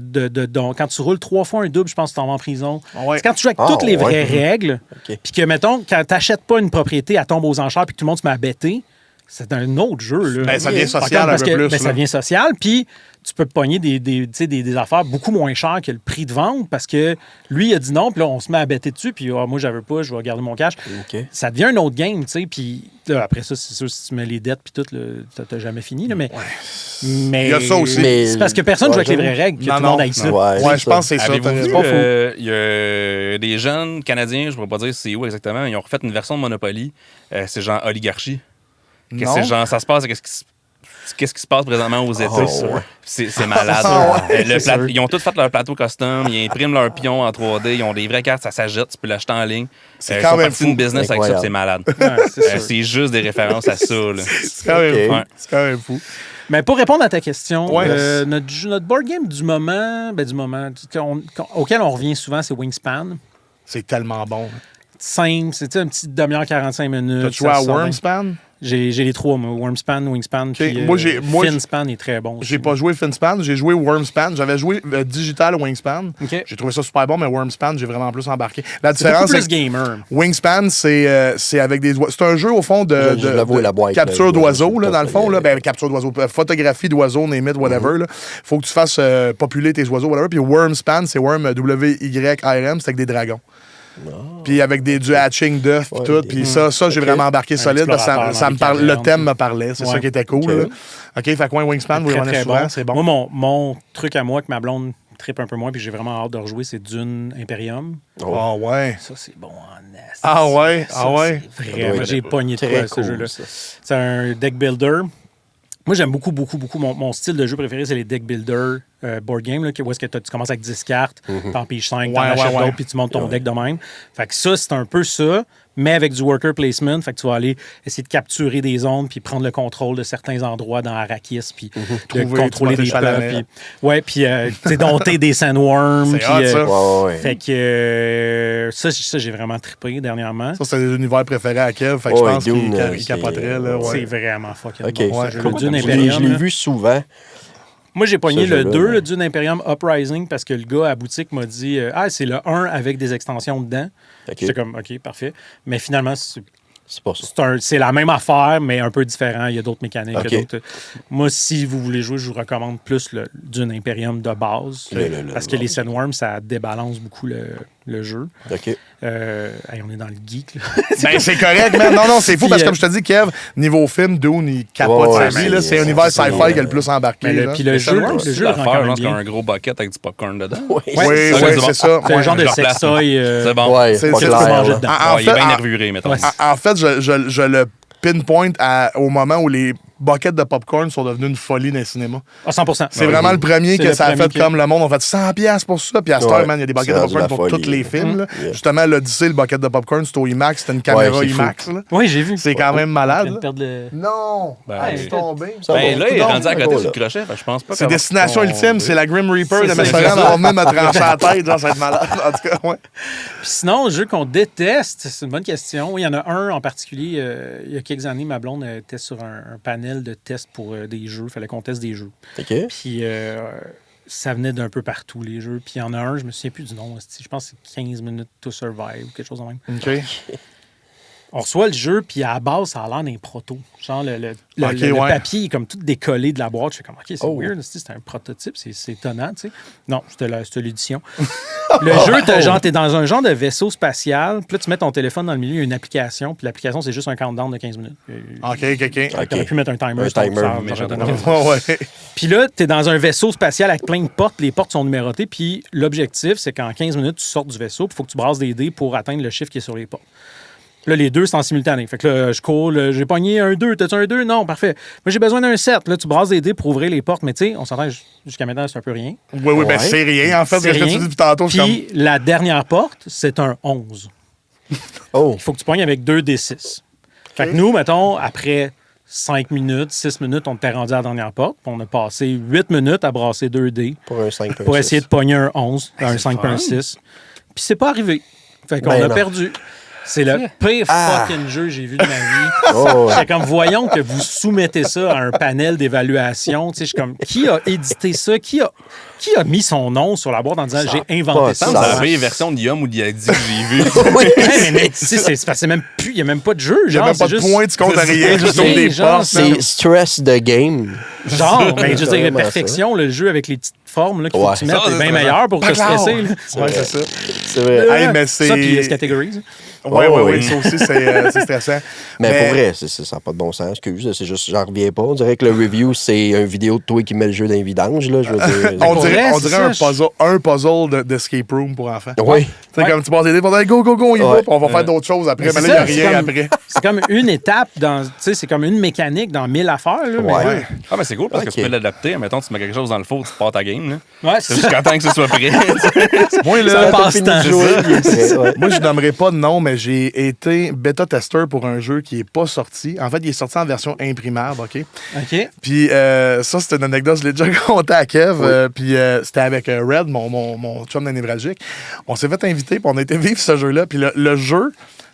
quand tu roules 3 fois un double, je pense que tu t'en vas en prison. C'est quand tu joues avec toutes les vraies règles, puis que, mettons, quand t'achètes pas une propriété, elle tombe aux enchères, puis que tout le monde se met à bêter, c'est un autre jeu. Là. Ben, ça devient social un peu plus. Ça devient social, puis tu peux pogner des affaires beaucoup moins chères que le prix de vente parce que lui, il a dit non, puis là, on se met à bêter dessus, puis moi, j'en veux pas, je vais garder mon cash. Ça devient un autre game, tu sais, puis après ça, c'est sûr, si tu mets les dettes, puis tout, t'as jamais fini, là, mais... Mais il y a ça aussi. C'est parce que personne joue avec les vraies règles, que tout le monde aille ça. Ouais, je pense que c'est ça. C'est pas fou. Il y a des jeunes Canadiens, je pourrais pas dire c'est où exactement, ils ont refait une version de Monopoly. C'est genre Oligarchie. C'est genre, ça se passe, qu'est-ce qui se passe présentement aux États? C'est malade. Ils ont tous fait leur plateau custom, ils impriment leurs pions en 3D, ils ont des vraies cartes, ça s'achète, tu peux l'acheter en ligne. C'est quand même fou. Une business avec ça, c'est malade. C'est juste des références à ça. C'est quand même fou. Mais pour répondre à ta question, notre board game du moment auquel on revient souvent, c'est Wingspan. C'est tellement bon. Simple, c'est un petit demi-heure, 45 minutes. T'as joué à Wormspan? J'ai les trois, moi. Wormspan, Wingspan, puis Finspan est très bon. J'ai pas joué Finspan, j'ai joué Wormspan. J'avais joué Digital Wingspan. J'ai trouvé ça super bon, mais Wormspan, j'ai vraiment plus embarqué. La différence, c'est gamer. Wingspan, c'est avec des oiseaux. C'est un jeu, au fond, de capture d'oiseaux, dans le fond. Capture d'oiseaux, photographie d'oiseaux, name it, whatever. Faut que tu fasses populer tes oiseaux, whatever. Puis Wormspan, c'est Worm, W-Y-R-M, c'est avec des dragons. Puis avec du hatching d'œufs et tout. Puis ça j'ai vraiment embarqué solide. Ça me parle, le thème me parlait. C'est ça qui était cool. Là. OK, fait quoi, Wingspan, vous revenez souvent, c'est bon. Moi, mon truc à moi que ma blonde trippe un peu moins, puis j'ai vraiment hâte de rejouer, c'est Dune Imperium. Ah ouais. Ça, c'est bon en est. Ah ouais, Vraiment, j'ai pogné de quoi, ce jeu-là. C'est un deck builder. Moi, j'aime beaucoup. Mon style de jeu préféré, c'est les deck builder board game, là, où est-ce que tu commences avec 10 cartes, t'en piges 5, t'en achètes d'autres, puis tu montes ton deck de même. Fait que ça, c'est un peu ça, mais avec du worker placement. Fait que tu vas aller essayer de capturer des zones, puis prendre le contrôle de certains endroits dans Arrakis, puis de contrôler des peuples. Puis dompter des sandworms. C'est hot, ça. Fait que ça, j'ai vraiment trippé dernièrement. Ça, c'est un des univers préférés à Kev. Fait que je pense qu'il capoterait. Là, c'est vraiment fucking bon. Le Dune Imperium. Je l'ai vu souvent. Moi, j'ai pogné le 2, le Dune Imperium Uprising, parce que le gars à la boutique m'a dit c'est le 1 avec des extensions dedans. J'étais comme, OK, parfait. Mais finalement, c'est pas ça. C'est la même affaire, mais un peu différent. Il y a d'autres mécaniques. Moi, si vous voulez jouer, je vous recommande plus le Dune Imperium de base. Parce que les Sandworms, ça débalance beaucoup le jeu. OK. On est dans le geek. Là. Ben, c'est correct, man. Non, c'est fou parce que, comme je te dis, Kev, niveau film, Dune, il capote sa vie. C'est un univers sci-fi qui a le plus embarqué. Puis le jeu, l'affaire, je pense qu'il y a un gros bucket avec du popcorn dedans. Oui, c'est ça. C'est un genre de sextoy. C'est bon. C'est pas clair. Il est bien nervuré, mettons. En fait, je le pinpoint au moment où les buckets de popcorn sont devenus une folie dans les cinémas. À 100%. C'est vraiment le premier que ça a fait comme le monde. On fait 100$ pour ça. Puis à cette heure, man, il y a des buckets de popcorn pour tous les films. Justement, l'Odyssée, le bucket de popcorn, c'était au IMAX. C'était une caméra IMAX. Là. Oui, j'ai vu. C'est quand même malade. Non! C'est tombé. Ben là, il est rendu à côté du crochet. Je pense pas. C'est Destination Ultime. C'est la Grim Reaper de Messerem. On va venir me trancher la tête. Genre, ça va être malade. En tout cas, ouais. Puis sinon, le jeu qu'on déteste, c'est une bonne question. Il y en a un en particulier. Il y a quelques années, ma blonde était sur un panel de tests pour des jeux. Il fallait qu'on teste des jeux. OK. Puis ça venait d'un peu partout, les jeux. Puis il y en a un, je me souviens plus du nom. Je pense que c'est 15 minutes to survive ou quelque chose de même. OK. On reçoit le jeu, puis à la base, ça a l'air d'un proto. Genre, le papier est comme tout décollé de la boîte. Je fais comme, OK, c'est weird. C'est un prototype. C'est étonnant, tu sais. Non, c'était l'édition. Le jeu, t'es dans un genre de vaisseau spatial. Puis là, tu mets ton téléphone dans le milieu, il y a une application. Puis l'application, c'est juste un countdown de 15 minutes. OK. T'aurais pu mettre un timer. Puis là, t'es dans un vaisseau spatial avec plein de portes. Les portes sont numérotées. Puis l'objectif, c'est qu'en 15 minutes, tu sortes du vaisseau. Puis il faut que tu brasses des dés pour atteindre le chiffre qui est sur les portes. Là, les deux, c'est en simultané. Fait que là, je cours, j'ai pogné un 2. T'as-tu un 2? Non, parfait. Moi, j'ai besoin d'un 7. Là, tu brasses des dés pour ouvrir les portes. Mais tu sais, on s'entend jusqu'à maintenant, c'est un peu rien. Oui, ben c'est rien, en fait. C'est ce que tu dis depuis tantôt. Puis la dernière porte, c'est un 11. Il faut que tu pognes avec 2 D6. Fait que nous, mettons, après 5 minutes, 6 minutes, on t'est rendu à la dernière porte. Puis on a passé 8 minutes à brasser 2 dés pour essayer de pogner un 11, un 5 un 6. Puis c'est pas arrivé. Fait qu'on a perdu. C'est le pire fucking jeu que j'ai vu de ma vie. C'est comme, voyons que vous soumettez ça à un panel d'évaluation. Tu sais, je suis comme, qui a édité ça? Qui a mis son nom sur la boîte en disant, j'ai inventé ça? C'est la vraie version de Yum ou d'Yadi que j'ai vu. Mais c'est même plus, il n'y a même pas de jeu. Il n'y a même pas de points, tu comptes à rien, juste sur des portes. C'est stress de game. Genre, mais je veux dire, perfection, le jeu avec les petites formes qu'il faut que tu mettes est bien meilleur pour te stresser. Oui, c'est ça. C'est vrai. Ça, puis catégorise. Oui, ça aussi, c'est stressant. Mais pour vrai, ça n'a pas de bon sens. Excuse, c'est juste, j'en reviens pas. On dirait que le review, c'est une vidéo de toi qui met le jeu dans les vidanges. Là, je veux dire. on dirait un puzzle d'escape room pour enfants. Oui. Tu sais, comme tu passes des dés, go, on y va, puis on va faire d'autres choses après. Mais là, il n'y a rien après. C'est comme une étape, c'est comme une mécanique dans 1000 affaires. Là, mais c'est cool parce que tu peux l'adapter. Mettons, tu mets quelque chose dans le four, tu pars ta game. Là. C'est jusqu'à temps que ce soit prêt. Moi, là, moi, je nommerai pas de nom, mais j'ai été bêta-testeur pour un jeu qui n'est pas sorti. En fait, il est sorti en version imprimable, OK? Puis ça, c'était une anecdote, je l'ai déjà conté à Kev. Puis c'était avec Red, mon chum de névralgique. On s'est fait inviter, puis on a été vivre ce jeu-là. Puis le jeu,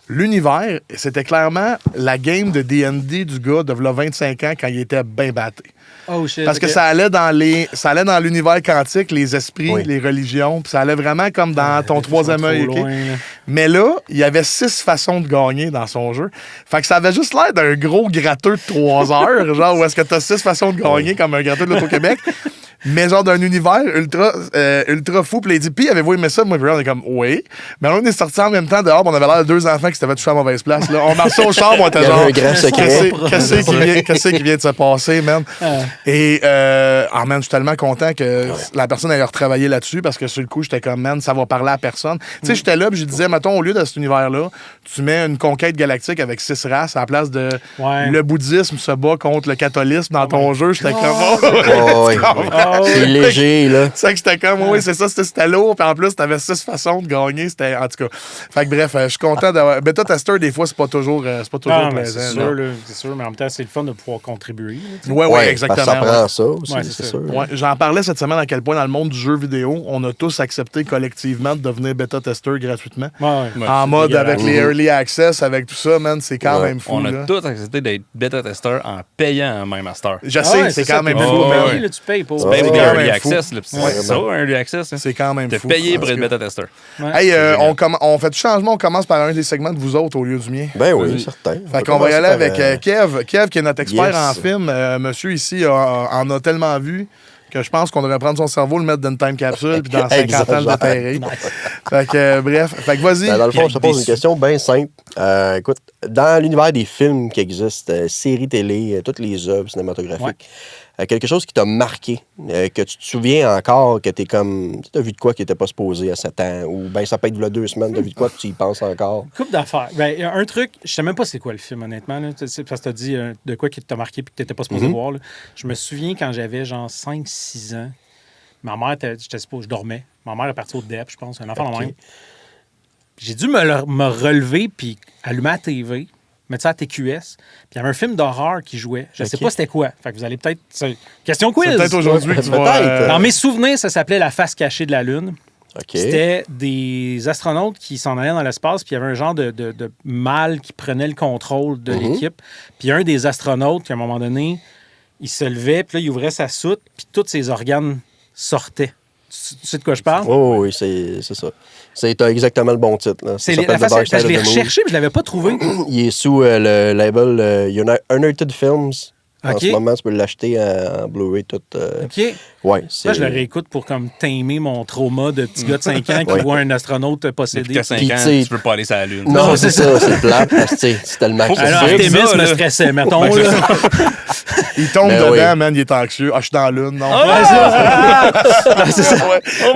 l'univers, c'était clairement la game de D&D du gars de 25 ans quand il était bien batté. Oh shit, parce que ça allait dans l'univers quantique, les esprits, les religions, puis ça allait vraiment comme dans ton troisième œil. Okay? Mais là, il y avait 6 façons de gagner dans son jeu. Fait que ça avait juste l'air d'un gros gratteux de 3 heures, genre où est-ce que t'as 6 façons de gagner comme un gratteux de l'Auto-Québec. mais genre d'un univers ultra fou. Puis il dit, puis avez-vous aimé ça? Moi, on est comme, oui. Mais on est sortis en même temps dehors, on avait l'air de deux enfants qui s'étaient fait toucher à la mauvaise place. Là. On marchait au char, on était genre, un grand secret. Qu'est-ce qui vient de se passer, man? Et, man, je suis tellement content que la personne ait retravaillé là-dessus parce que sur le coup, j'étais comme, man, ça va parler à personne. Tu sais, j'étais là, puis je disais, mettons, au lieu de cet univers-là, tu mets une conquête galactique avec 6 races à la place de le bouddhisme se bat contre le catholisme dans ton jeu. J'étais comme, c'est léger, là. C'est que j'étais comme, oui, c'est ça, c'était lourd. Puis en plus, t'avais 6 façons de gagner. C'était, en tout cas. Fait que bref, je suis content d'avoir. Bêta tester, des fois, c'est pas toujours plaisant. C'est sûr, mais en même temps, c'est le fun de pouvoir contribuer. Oui, exactement. Ça prend ça aussi, c'est sûr. Ouais, j'en parlais cette semaine à quel point dans le monde du jeu vidéo, on a tous accepté collectivement de devenir bêta-testeur gratuitement. En mode avec les early access, avec tout ça, man, c'est quand même fou. On a là. tous accepté d'être bêta-testeur en payant un même master. Je sais, c'est quand même fou. Tu payes pour. Tu payes pour quand early même access. C'est ça, un early access. C'est quand même T'es fou. payé pour être bêta-testeur. Hey, on fait du changement, on commence par un des segments de vous autres au lieu du mien. Ben oui, certain. Fait qu'on va y aller avec Kev. Kev, qui est notre expert en film. Monsieur ici en a tellement vu que je pense qu'on devrait prendre son cerveau, le mettre dans une time capsule, puis dans 50 ans, le déterrer. Fait que, bref. Fait que vas-y. Dans le fond, je te pose une question bien simple. Écoute, dans l'univers des films qui existent, séries télé, toutes les œuvres cinématographiques, quelque chose qui t'a marqué, que tu te souviens encore, que t'es comme... Tu as vu de quoi qui n'était pas supposé à 7 ans, ou bien ça peut être 2 semaines, t'as vu de quoi que tu y penses encore? Couple d'affaires. Ben, un truc, je sais même pas c'est quoi le film, honnêtement. Là. Parce que t'as dit de quoi qui t'a marqué et que t'étais pas supposé voir. Là. Je me souviens quand j'avais genre 5-6 ans, ma mère, je dormais. Ma mère est partie au DEP, je pense, un enfant de même. J'ai dû me relever puis allumer la TV, mettre ça à TQS. Puis il y avait un film d'horreur qui jouait. Je sais pas c'était quoi. Fait que vous allez peut-être... Question quiz! C'est peut-être aujourd'hui que tu vas... Dans mes souvenirs, ça s'appelait La face cachée de la Lune. Okay. C'était des astronautes qui s'en allaient dans l'espace, puis il y avait un genre de mâle qui prenait le contrôle de l'équipe. Puis un des astronautes, à un moment donné, il se levait, puis là, il ouvrait sa soute, puis tous ses organes sortaient. Tu sais de quoi je parle? Oh oui, c'est ça. T'as exactement le bon titre. Là. C'est la face, je l'ai recherché, mais je ne l'avais pas trouvé. Il est sous le label United Films. En ce moment, tu peux l'acheter en Blu-ray tout. OK. Ouais, là, je le réécoute pour comme tamer mon trauma de petit gars de 5 ans qui voit un astronaute possédé. Depuis 5 ans, tu peux pas aller sur la Lune. Non, c'est ça, c'est plate. Parce que c'est tellement... Alors, Artemis me stressait, mettons. Il tombe dedans, man, il est anxieux. Ah, je suis dans la Lune, non? C'est ça.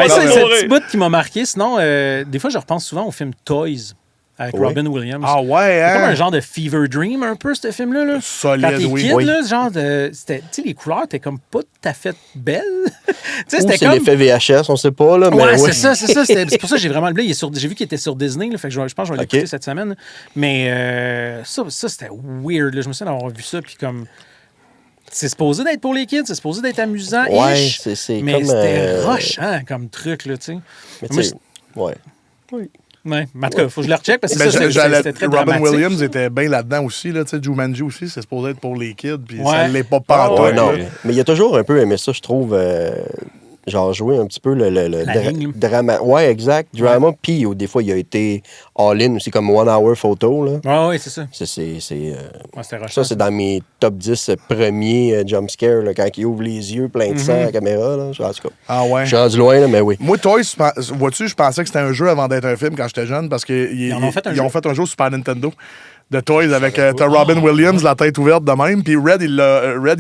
C'est ce petit bout qui m'a marqué. Sinon, des fois, je repense souvent au film Toys. Avec Robin Williams. Ah ouais, hein? C'est comme un genre de fever dream, un peu, ce film-là. Là. Solide, quand t'es kid, là, genre de... Tu sais, les couleurs, t'es comme pas tout à fait belles. C'est comme... l'effet VHS, on sait pas, là, mais c'est ça. C'est pour ça que j'ai vraiment... Là, j'ai vu qu'il était sur Disney, là, fait que je pense que je vais l'écouter cette semaine. Mais ça, c'était weird, là. Je me souviens d'avoir vu ça, puis comme... C'est supposé d'être pour les kids, c'est supposé d'être amusant, mais comme, c'était rushant comme truc, là, tu sais. Mais tu sais, oui. Ouais. En tout cas, il faut que je le recheck parce que c'était très Robin dramatique. Williams était bien là-dedans aussi. Là, Jumanji aussi, c'est supposé être pour les kids. Puis ça ne l'est pas pantoute. Non. Mais il a toujours un peu aimé ça, je trouve. Genre jouer un petit peu le drama. Ouais, exact. Drama. Puis des fois, il a été all-in aussi, comme One Hour Photo. Là. Oui, c'est ça. Ça, c'est dans mes top 10 premiers jumpscares, quand il ouvre les yeux plein de sang à la caméra. Là. En tout cas, je suis rendu loin, là, mais oui. Moi, Toys, vois-tu, je pensais que c'était un jeu avant d'être un film quand j'étais jeune parce qu'ils ont fait un jeu Super Nintendo. De Toys avec t'as Robin Williams, la tête ouverte de même. Puis Red, il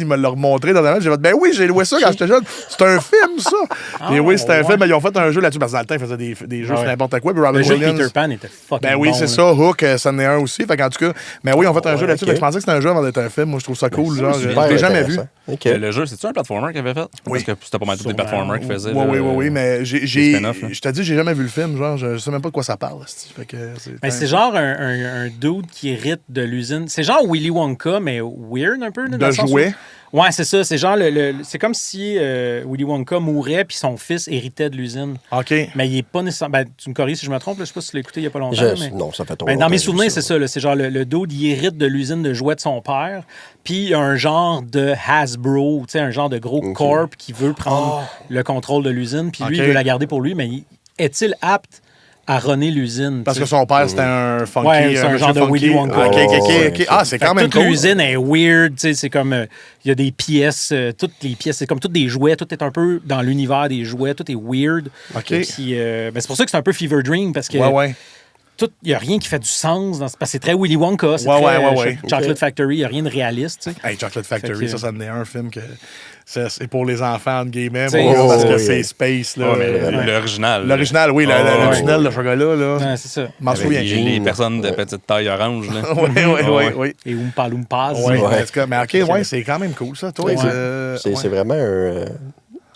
me l'a remontré dans la main. J'ai fait, ben oui, j'ai loué ça quand j'étais jeune. C'est un film, ça. Et oui, c'était un film. Mais ils ont fait un jeu là-dessus. Parce que dans le temps, ils faisaient des jeux sur n'importe quoi. Puis Robin Williams. Le jeu de Peter Pan était fucking ben oui, bon, c'est ça. Hook, ça en est un aussi. Fait qu'en tout cas, mais oui, ils ont fait un jeu là-dessus. Je pensais que c'était un jeu avant d'être un film. Moi, je trouve ça cool. Genre, je l'ai jamais vu. Le jeu, c'est-tu un platformer qu'il avait fait? Oui. Parce que c'était pas mal tous des platformers qu'il faisait. Oui. Mais je t'ai dit, j'ai jamais vu le film. Genre, je sais même pas de quoi ça parle. C'est genre un dude qui hérite de l'usine. C'est genre Willy Wonka, mais weird un peu. De jouer. Ouais, c'est ça. C'est genre c'est comme si Willy Wonka mourait puis son fils héritait de l'usine. OK. Mais il est pas nécessairement. Ben, tu me corriges si je me trompe, là, je sais pas si tu l'as écouté il y a pas longtemps. Non, ça fait trop longtemps. Dans mes souvenirs, c'est ça. Là, c'est genre le dude, il hérite de l'usine de jouets de son père. Puis un genre de Hasbro, tu sais, un genre de gros corp qui veut prendre le contrôle de l'usine. Puis lui, il veut la garder pour lui, mais est-il apte à runner l'usine. Parce que son père, c'était un funky. Ouais, c'est un genre de Willy Wonka. OK. Ah, c'est quand même toute cool. l'usine est weird. C'est comme... Il y a des pièces, toutes les pièces, c'est comme toutes des jouets. Tout est un peu dans l'univers des jouets. Tout est weird. OK. Puis, c'est pour ça que c'est un peu Fever Dream, parce que... Ouais. Il n'y a rien qui fait du sens. Parce que c'est très Willy Wonka. C'est Ouais. Chocolate Factory. Il n'y a rien de réaliste. Hey, Chocolate Factory, ça en est un film que c'est pour les enfants, entre guillemets, Oh, parce que c'est space. Là, l'original. L'original, oui, le tunnel de chocolat. Là. Ouais, c'est ça. M'en souviens. Les personnes de petite taille orange. Là. Oui. Et Oompa Loompas. Ouais. Mais OK, c'est quand même cool, ça. Toi, c'est vraiment un...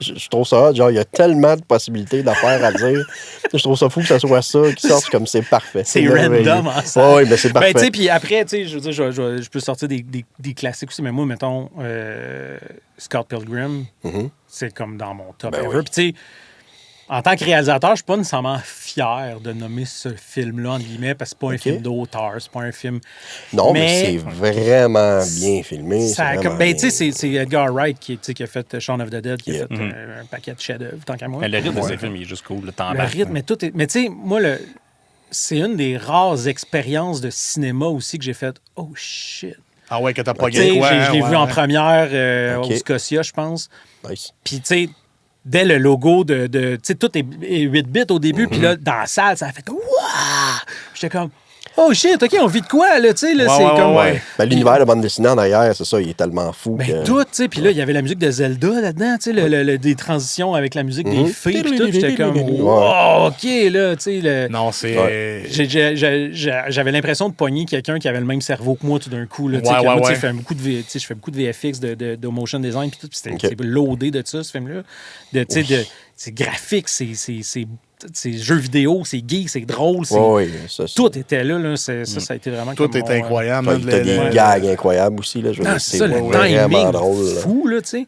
Je trouve ça hot, genre, il y a tellement de possibilités d'affaires à dire. Je trouve ça fou que ça soit ça qui sorte comme c'est parfait. C'est random, hein, ça. Oui, mais c'est parfait. Ben, tu sais, puis après, tu sais, je veux dire, je peux sortir des classiques aussi, mais moi, mettons, Scott Pilgrim, c'est comme dans mon top ever. Puis, tu sais, en tant que réalisateur, je suis pas nécessairement fier de nommer ce film-là, entre guillemets, parce que c'est pas un film d'auteur, c'est pas un film... Non, mais c'est vraiment bien filmé. Tu sais, c'est Edgar Wright qui a fait Shaun of the Dead, qui a fait un paquet de chefs-d'œuvre, tant qu'à moi. Mais le rythme de ce film, il est juste cool. Le rythme, mais tout est... Mais tu sais, moi, c'est une des rares expériences de cinéma aussi que j'ai fait « Oh, shit! » Ah ouais, que t'as pas gagné quoi. Je l'ai vu en première au Scotia, je pense. Nice. Puis, tu sais, dès le logo tu sais, tout est 8 bits au début, puis là, dans la salle, ça a fait « Waouh! » J'étais comme « Oh shit, OK, on vit de quoi, là? » Tu sais, là, c'est comme... Ben, l'univers de bande dessinée en arrière, c'est ça, il est tellement fou. Ben, tout, tu sais. Puis là, il y avait la musique de Zelda là-dedans, tu sais, des transitions avec la musique des fées, puis tout. J'étais comme, wow, OK, là, tu sais. Non, c'est... J'avais l'impression de pogner quelqu'un qui avait le même cerveau que moi tout d'un coup, là. Tu sais, je fais beaucoup de VFX, de motion design, puis tout. Puis c'était loadé de ça, ce film-là. C'est graphique, c'est jeux vidéo, c'est geek, c'est drôle. Tout était là. Ça a été vraiment tout est incroyable. T'as des gags incroyables aussi. Là, c'est vraiment drôle. C'est fou, là, tu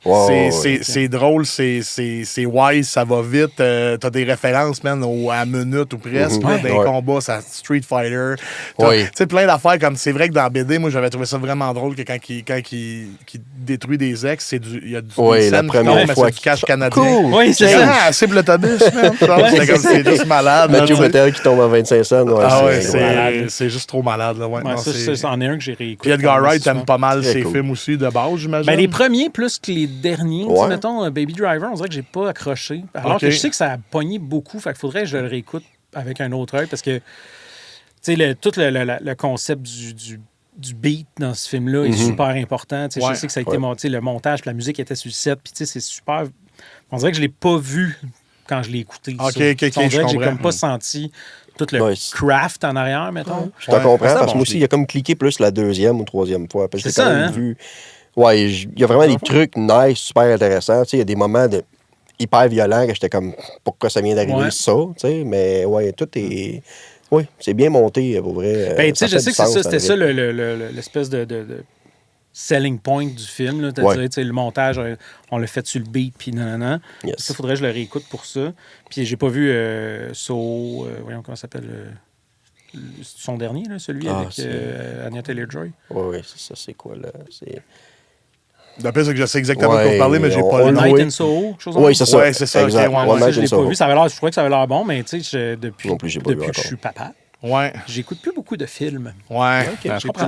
sais. C'est drôle, c'est wise, ça va vite. T'as des références, man, à minute ou presque. Des combats, ça Street Fighter. Tu sais, plein d'affaires comme... C'est vrai que dans BD, moi, j'avais trouvé ça vraiment drôle que quand il détruit des ex, il y a du scène qui tombe, mais c'est du cash canadien. Oui, c'est ça. C'est l'autobus, man. C'est juste malade. Mathieu Bottel qui tombe à 25 cents. C'est juste trop malade. Là, c'en est un que j'ai réécouté. Puis Edgar Wright aime pas mal ses films aussi de base, j'imagine. Ben, les premiers plus que les derniers. Mettons, Baby Driver, on dirait que j'ai pas accroché. Alors que je sais que ça a pogné beaucoup. Fait qu'il faudrait que je le réécoute avec un autre œil parce que tout le concept du beat dans ce film-là est super important. Je sais que ça a été monté, le montage, puis la musique était sur le set. Puis c'est super. On dirait que je l'ai pas vu quand je l'ai écouté. On dirait que j'ai comme pas senti tout le craft en arrière, mettons. Je te comprends, parce que moi aussi, il a comme cliqué plus la deuxième ou troisième fois. Parce que j'ai quand même vu... Ouais, il y a vraiment des trucs nice, super intéressants. Il y a des moments hyper violents que j'étais comme, pourquoi ça vient d'arriver ça? Mais ouais, tout est... Oui, c'est bien monté, pour vrai. Ben, tu sais, je sais que c'était ça l'espèce de selling point du film. Là, le montage, on l'a fait sur le beat, puis nanana. Ça, faudrait que je le réécoute pour ça. Puis j'ai pas vu voyons comment ça s'appelle, son dernier, là, celui avec Anya Taylor-Joy. Oui, c'est ça, c'est quoi, là? D'après ça que je sais exactement de quoi vous parlez, mais j'ai pas le nom. Night in Soho, quelque chose comme ça. Oui, c'est ça. Ouais, c'est ça. Exact. Je l'ai pas vu. Je trouvais que ça avait l'air bon, mais tu sais, depuis que je suis papa, j'écoute plus beaucoup de films. Ouais.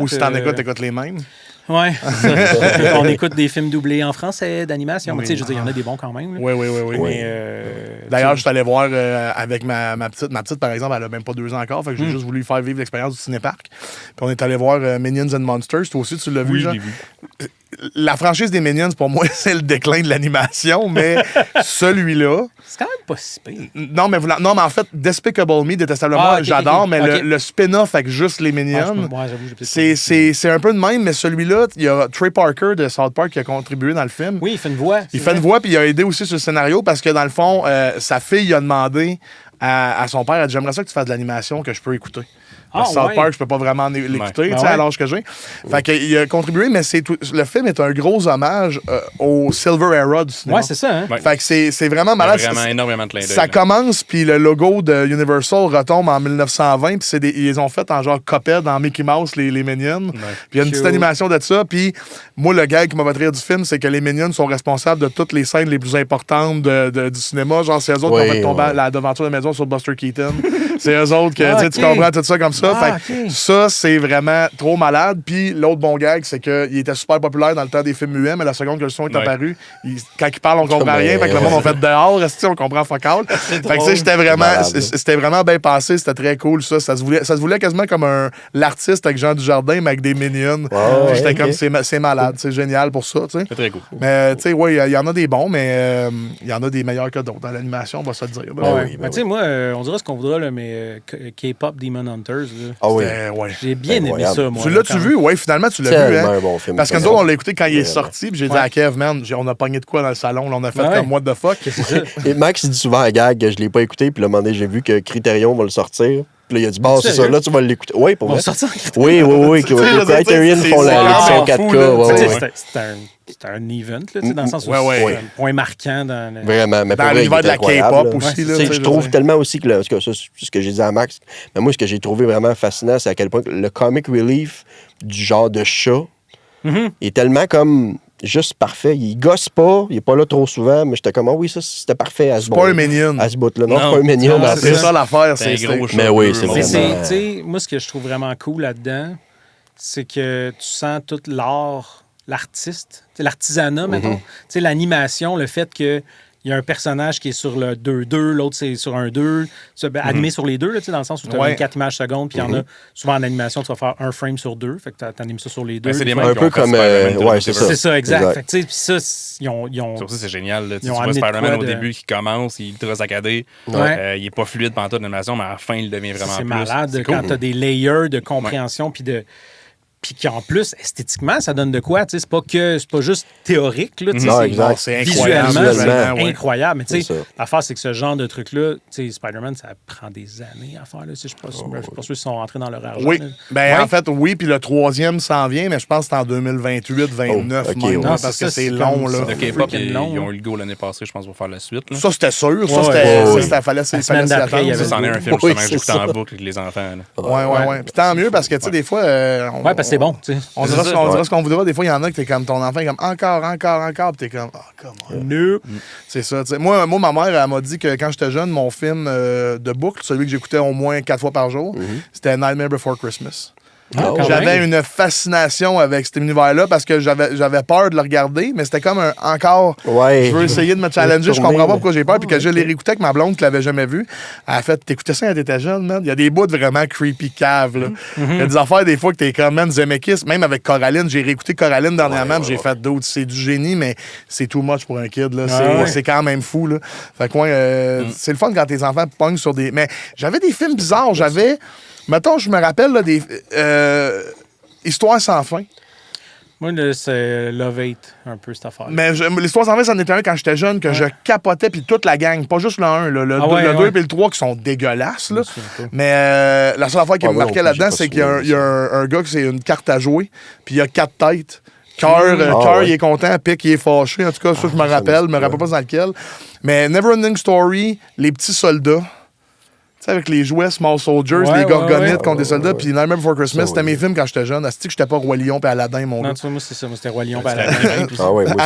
Ou si t'en écoutes les mêmes. Ouais. On écoute des films doublés en français, d'animation. Mais tu sais, je veux dire, il y en a des bons quand même. Oui. D'ailleurs, je suis allé voir avec ma petite. Ma petite, par exemple, elle a même pas 2 ans encore. Fait que j'ai juste voulu faire vivre l'expérience du cinéparc. Puis on est allé voir Minions and Monsters. Toi aussi, tu l'as vu, Jean? Oui, je l'ai vu. La franchise des Minions, pour moi, c'est le déclin de l'animation, mais celui-là... C'est quand même pas si pire. Non, mais en fait, Despicable Me, Détestablement, j'adore, mais le spin-off avec juste les Minions, c'est un peu de même, mais celui-là, il y a Trey Parker de South Park qui a contribué dans le film. Oui, il fait une voix. Il fait une voix, puis il a aidé aussi sur le scénario, parce que dans le fond, sa fille a demandé à son père, elle a dit, j'aimerais ça que tu fasses de l'animation que je peux écouter. South Park, je peux pas vraiment l'écouter à l'âge que j'ai. Fait qu'il a contribué, mais le film est un gros hommage au Silver Era du cinéma. Ouais, c'est ça. Hein? Fait que c'est vraiment malade. Vraiment énormément de clin d'œil. Ça commence, puis le logo de Universal retombe en 1920, puis ils ont fait en genre Cuphead, dans Mickey Mouse, les Minions. Puis il y a une petite animation de ça, puis moi, le gag qui m'a fait rire du film, c'est que les Minions sont responsables de toutes les scènes les plus importantes du cinéma. Genre, c'est eux autres qui ont fait tomber la devanture de la maison maison sur Buster Keaton. C'est eux autres que tu comprends tout ça comme ça. Ça, c'est vraiment trop malade. Puis l'autre bon gag, c'est qu'il était super populaire dans le temps des films muets, mais la seconde que le son est apparu, quand il parle, on comprend rien. Fait que le monde, on fait dehors, on comprend fuck all. Fait que c'était vraiment bien passé. C'était très cool, ça. Ça se voulait quasiment comme l'artiste avec Jean Dujardin, mais avec des minions. J'étais comme, c'est malade. C'est génial pour ça, tu sais. C'est très cool. Mais, tu sais, oui, il y en a des bons, mais il y en a des meilleurs que d'autres. Dans l'animation, on va se le dire. Tu sais, moi, on dirait ce qu'on voudra, là, mais K-pop Demon Hunters, j'ai bien aimé ça, moi. Tu l'as-tu vu? Oui, finalement, tu l'as vu. Hein? Un bon film, parce que nous autres, on l'a écouté quand il est sorti, puis j'ai dit à Kev, man, on a pogné de quoi dans le salon, là, on a fait comme what the fuck. Et Max, il dit souvent à Gag que je l'ai pas écouté, puis le moment donné, j'ai vu que Criterion va le sortir. Puis là, il a dit, bon, c'est ça, là, tu vas l'écouter. Oui, pour vrai. Oui. Criterion font l'édition 4K. C'était un event, là, dans le sens où c'est un point marquant dans vraiment, mais dans l'univers de la K-pop aussi. Je trouve tellement aussi que, ça, c'est ce que j'ai dit à Max, mais moi, ce que j'ai trouvé vraiment fascinant, c'est à quel point le comic relief du genre de chat est tellement comme juste parfait. Il gosse pas, il est pas là trop souvent, mais j'étais comme, oui, ça, c'était parfait à ce bout. C'est pas un minion. À ce bout-là. Non, c'est pas un minion. C'est ça l'affaire. C'est un gros chat. Mais oui, c'est vraiment... Moi, ce que je trouve vraiment cool là-dedans, c'est que tu sens tout l'artiste, l'artisanat, mettons. Tu sais, l'animation, le fait que il y a un personnage qui est sur le 2-2, l'autre c'est sur un 2, animé sur les deux, là, dans le sens où tu as 24 images secondes, puis il y en a souvent en animation, tu vas faire un frame sur 2, fait que tu animes ça sur les deux. C'est des un peu comme. c'est ça. C'est ça, exact. Fait que, puis ça, ils ont ça aussi, c'est génial. Là. Tu vois Spider-Man au début qui commence, il est ultra saccadé. Il est pas fluide pendant toute l'animation, mais à la fin, il devient vraiment c'est plus. Malade c'est quand tu as des layers de compréhension, puis qu'en plus, esthétiquement, ça donne de quoi? C'est pas juste théorique. Là, c'est visuellement, c'est incroyable. Mais l'affaire, c'est que ce genre de truc-là, Spider-Man, ça prend des années à faire. Là, je ne suis pas sûr qu'ils sont rentrés dans leur argent. Oui, en fait, oui. Puis le troisième s'en vient, mais je pense que c'est en 2028-29 parce que c'est long. Là. Le K-pop, ils ont eu le go l'année passée, je pense, pour faire la suite. Là. Ça, c'était sûr. Ça, fallait s'y attendre. Ça, c'en est un film justement que j'écoute en boucle avec les enfants. Oui. Puis tant mieux, parce que, tu sais, des fois... Oui, parce que c'est bon, tu sais. On dira ce qu'on voudra. Des fois, il y en a que t'es comme ton enfant, comme encore, puis t'es comme, comment? Nope. C'est ça. T'sais. Moi, ma mère, elle m'a dit que quand j'étais jeune, mon film de boucle, celui que j'écoutais au moins 4 fois par jour, c'était Nightmare Before Christmas. J'avais une fascination avec cet univers-là parce que j'avais peur de le regarder, mais c'était comme je veux essayer de me challenger, je comprends pas pourquoi j'ai peur, puis que je l'ai réécouté avec ma blonde qui l'avait jamais vu. Elle a fait, t'écoutais ça quand t'étais jeune, man? Il y a des bouts vraiment creepy cave, là. Il y a des affaires des fois que t'es comme, man, Zemeckis, même avec Coraline, j'ai réécouté Coraline dernièrement, j'ai fait d'autres, c'est du génie, mais c'est too much pour un kid, là. C'est quand même fou, là. Fait que, c'est le fun quand tes enfants pognent sur des... Mais j'avais des films bizarres, mettons, je me rappelle là, des Histoires sans fin. Moi, c'est Love Hate, un peu, cette affaire. Mais l'Histoire sans fin, c'en était un quand j'étais jeune, que je capotais, puis toute la gang, pas juste le 1, le 2 et le 3 qui sont dégueulasses. Là. Mais la seule affaire qui me marquait là-dedans, c'est qu'il y a un gars qui c'est une carte à jouer, puis il y a 4 têtes. Cœur, il est content, Pic, il est fâché. En tout cas, ça, je me rappelle. Je me rappelle pas dans lequel. Mais Neverending Story, Les Petits Soldats, avec les jouets Small Soldiers, les gorgonites contre des soldats, puis Nightmare Before Christmas, c'était mes films quand j'étais jeune. Est-ce que j'étais pas Roi Lion puis Aladdin, mon gars? Non, moi, c'est ça. Moi, c'était Roi Lion puis Aladdin. Ah ouais, moi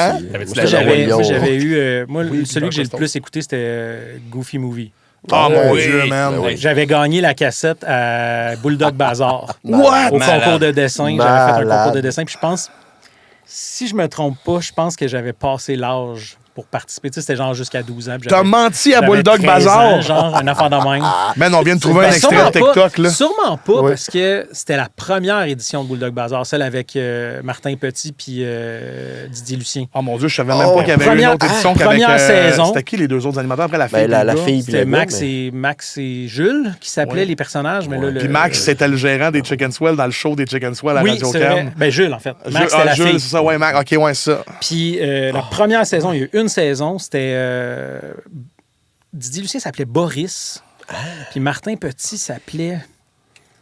aussi. J'avais eu... celui que j'ai le plus écouté, c'était Goofy Movie. Oh mon Dieu, man. J'avais gagné la cassette à Bulldog Bazaar. What? Au concours de dessin. J'avais fait un concours de dessin, puis je pense... Si je me trompe pas, je pense que j'avais passé l'âge pour participer. Tu sais, c'était genre jusqu'à 12 ans. T'as menti à Bulldog Bazaar? Genre, un enfant de même. Man, on vient de trouver un extrait de TikTok, là. Sûrement pas, parce que c'était la première édition de Bulldog Bazaar, celle avec Martin Petit puis Didier Lucien. Oh mon Dieu, je savais même pas qu'il y avait une autre édition qu'avec... Première saison. C'était qui les deux autres animateurs après la fille? La fille c'était Max et Jules qui s'appelaient les personnages. Mais là, puis Max, c'était le gérant des Chicken Swell dans le show des Chicken Swell à Radio Cam. Ben Jules, en fait. Max, c'était la fille. C'est ça, ouais, Max. OK, ouais, c'est ça. Puis la première saison, il y a eu une saison, c'était... Didier Lucien s'appelait Boris. Puis Martin Petit s'appelait...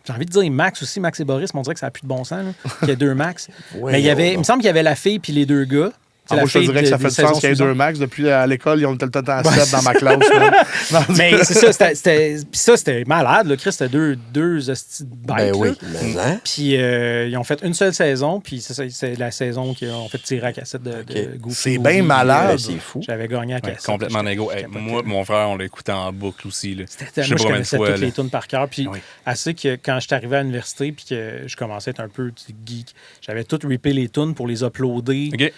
J'ai envie de dire Max aussi, Max et Boris, mais on dirait que ça n'a plus de bon sens. Il y a 2 Max. Mais il me semble qu'il y avait la fille puis les 2 gars. Moi, je te dirais que ça fait du sens qu'il y ait 2 max. Depuis à l'école, ils ont tout le temps à 7 dans ma classe. Mais c'est ça, c'était malade. Là. Chris, c'était deux hosties de bêtes. Ben oui, Puis ils ont fait une seule saison, puis c'est la saison qu'ils ont fait tirer à cassette de Goofy. C'est bien malade. C'est fou. J'avais gagné à cassette. Complètement négo. Moi, mon frère, on l'écoutait en boucle aussi. Là. Moi, je connaissais toutes les tunes par cœur. Puis assez que quand je suis arrivé à l'université, puis que je commençais à être un peu geek, j'avais tout ripé les tunes pour les uploader. OK.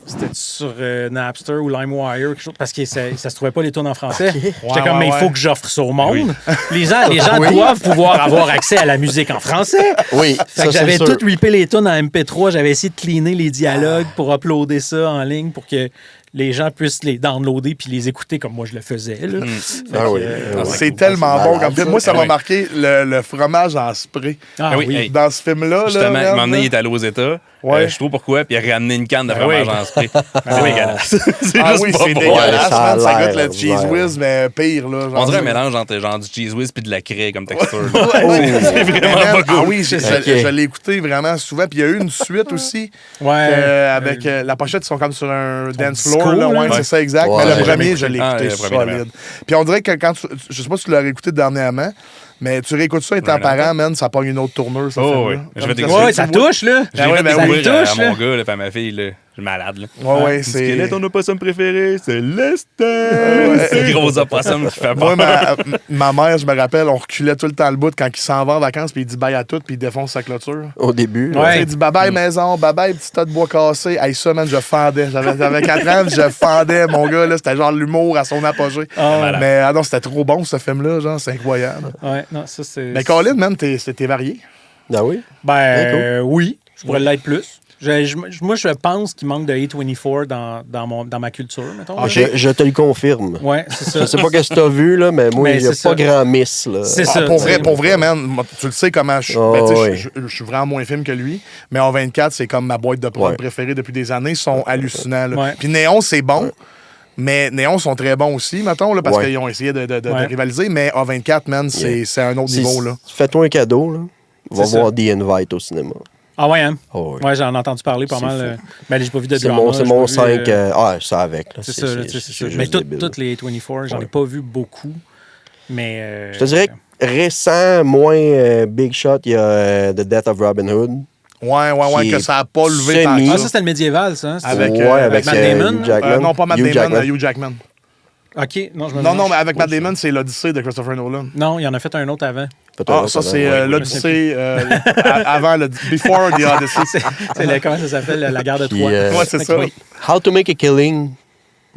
C'était sur Napster ou LimeWire, quelque chose, parce que ça se trouvait pas les tunes en français. J'étais comme, mais il faut que j'offre ça au monde. Les gens doivent pouvoir avoir accès à la musique en français. Oui, fait que j'avais tout ripé les tunes en MP3. J'avais essayé de cleaner les dialogues pour uploader ça en ligne pour que les gens puissent les downloader puis les écouter comme moi je le faisais. Là. C'est tellement bon. Comme moi, ça m'a marqué le fromage en spray. Oui. Dans ce film-là. Justement, un moment donné, il est allé aux États. Je sais pas pourquoi, puis il a ramené une canne de fromage en spray. C'est dégueulasse. C'est dégueulasse. Ça goûte le cheese whiz, mais pire. Là, on dirait un mélange entre du cheese whiz et de la craie comme texture. C'est vraiment pas cool. Ah oui, je l'ai écouté vraiment souvent. Puis il y a eu une suite aussi avec la pochette, ils sont comme sur un dance floor. C'est ça, exact. Mais le premier, je l'ai écouté solide. Puis on dirait que quand je sais pas si tu l'as réécouté dernièrement, mais tu réécoutes ça étant parent, man, ça pogne une autre tournure. Ça touche, là. J'ai fait découvrir à mon gars, à ma fille, là. Je suis malade, là. C'est... Quel est ton opossum préféré? C'est Lester! C'est le gros opossum qui fait peur. Moi, ma mère, je me rappelle, on reculait tout le temps le bout quand il s'en va en vacances, puis il dit bye à tout, puis il défonce sa clôture. Au début. Il dit bye-bye maison, bye-bye petit tas de bois cassé. Hey, ça, man, je fendais. J'avais 4 ans, je fendais, mon gars, là. C'était genre l'humour à son apogée. Mais non, c'était trop bon, ce film-là, genre, c'est incroyable. Non, ça, c'est... Mais Colin, man, t'es varié. Ah oui? Oui, je pourrais l'être plus. Moi, je pense qu'il manque de A24 dans ma culture, mettons. Je te le confirme. Ouais, c'est ça. Je sais pas ce que tu as vu, là, mais moi, il n'y a pas grand miss. Là. C'est ça. Pour vrai, man, tu le sais comment je suis vraiment moins film que lui, mais en 24, c'est comme ma boîte de prod préférée depuis des années. Ils sont hallucinants. Là. Puis Néon, c'est bon. Mais Néon sont très bons aussi, mettons, là, parce qu'ils ont essayé de rivaliser. Mais A24, man, c'est un autre niveau. Là. Fais-toi un cadeau. Là. Va voir The Invite au cinéma. Ah ouais, hein? Oh, oui. Ouais, j'en ai entendu parler pas mal. Mais j'ai pas vu de C'est drama. C'est mon 5. Ça avec. Là. C'est ça. Mais toutes les 24, j'en ai pas vu beaucoup. Mais. Je te dirais que récent, moins Big Shot, il y a The Death of Robin Hood. Ouais, que ça n'a pas levé tant que ça. Ça, c'était le médiéval, ça. Avec Matt Damon. Non, pas Matt Damon, Hugh Jackman. OK. Non, mais avec Matt Damon, c'est l'Odyssée de Christopher Nolan. Non, il en a fait un autre avant. Ça, c'est l'Odyssée avant le Before the Odyssey. C'est comment ça s'appelle? La guerre de Troie. Ouais, c'est ça. How to Make a Killing.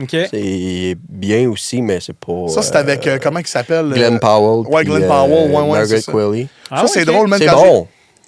OK. C'est bien aussi, mais c'est pas... Ça, c'est avec, comment il s'appelle? Glenn Powell. Ouais, Glenn Powell. Margaret Qualley. Ça, c'est drôle, même. C'est bon.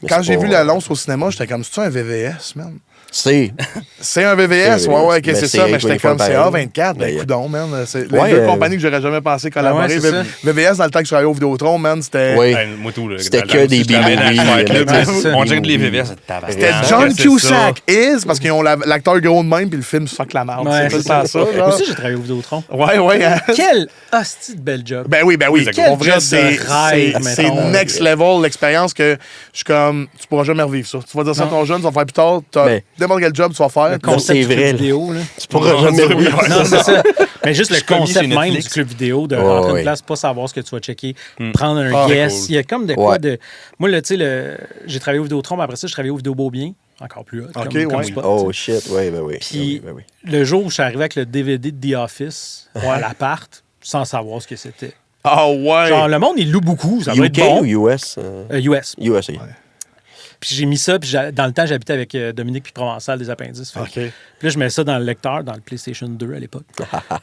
Quand j'ai vu l'annonce au cinéma, j'étais comme, c'est-tu un VVS, man? C'est un VVS, ouais, c'est ça, mais j'étais comme, c'est A24, ben coudonc, man. C'est les deux compagnies que j'aurais jamais pensé collaborer. VVS, dans le temps que je travaillais au Vidéotron, man, c'était... Moi, tout, c'était que des B-movies. On dirait que les VVS, c'était John Cusack parce qu'ils ont l'acteur gros de même, puis le film fuck la merde. C'est tout le temps ça. Moi aussi, j'ai travaillé au Vidéotron. Ouais. Quel hostie de bel job. Ben oui. En vrai, c'est next level, l'expérience que je suis comme, tu pourras jamais revivre ça. Tu vas dire ça à ton jeune, tu vas faire plus tard, n'importe quel job tu vas faire. Le concept du club vidéo, là. Tu pourras jamais revivre. Non, c'est ça. Mais juste le concept même du club vidéo, de rentrer une place, pas savoir ce que tu vas checker, prendre un guess. Il y a comme de quoi de... Moi, là, tu sais, j'ai travaillé au Vidéotron, mais après ça, je travaillais au Vidéo Beaubien. Encore plus hot. Comme spot, oh shit, oui. Puis le jour où je suis arrivé avec le DVD de The Office à l'appart, sans savoir ce que c'était. Ah ouais! Genre, le monde, il loue beaucoup. Ça doit être bon. ou US? US. USA. Puis j'ai mis ça, puis dans le temps, j'habitais avec Dominique puis Provençal des Appendices. Puis là, je mets ça dans le lecteur, dans le PlayStation 2 à l'époque.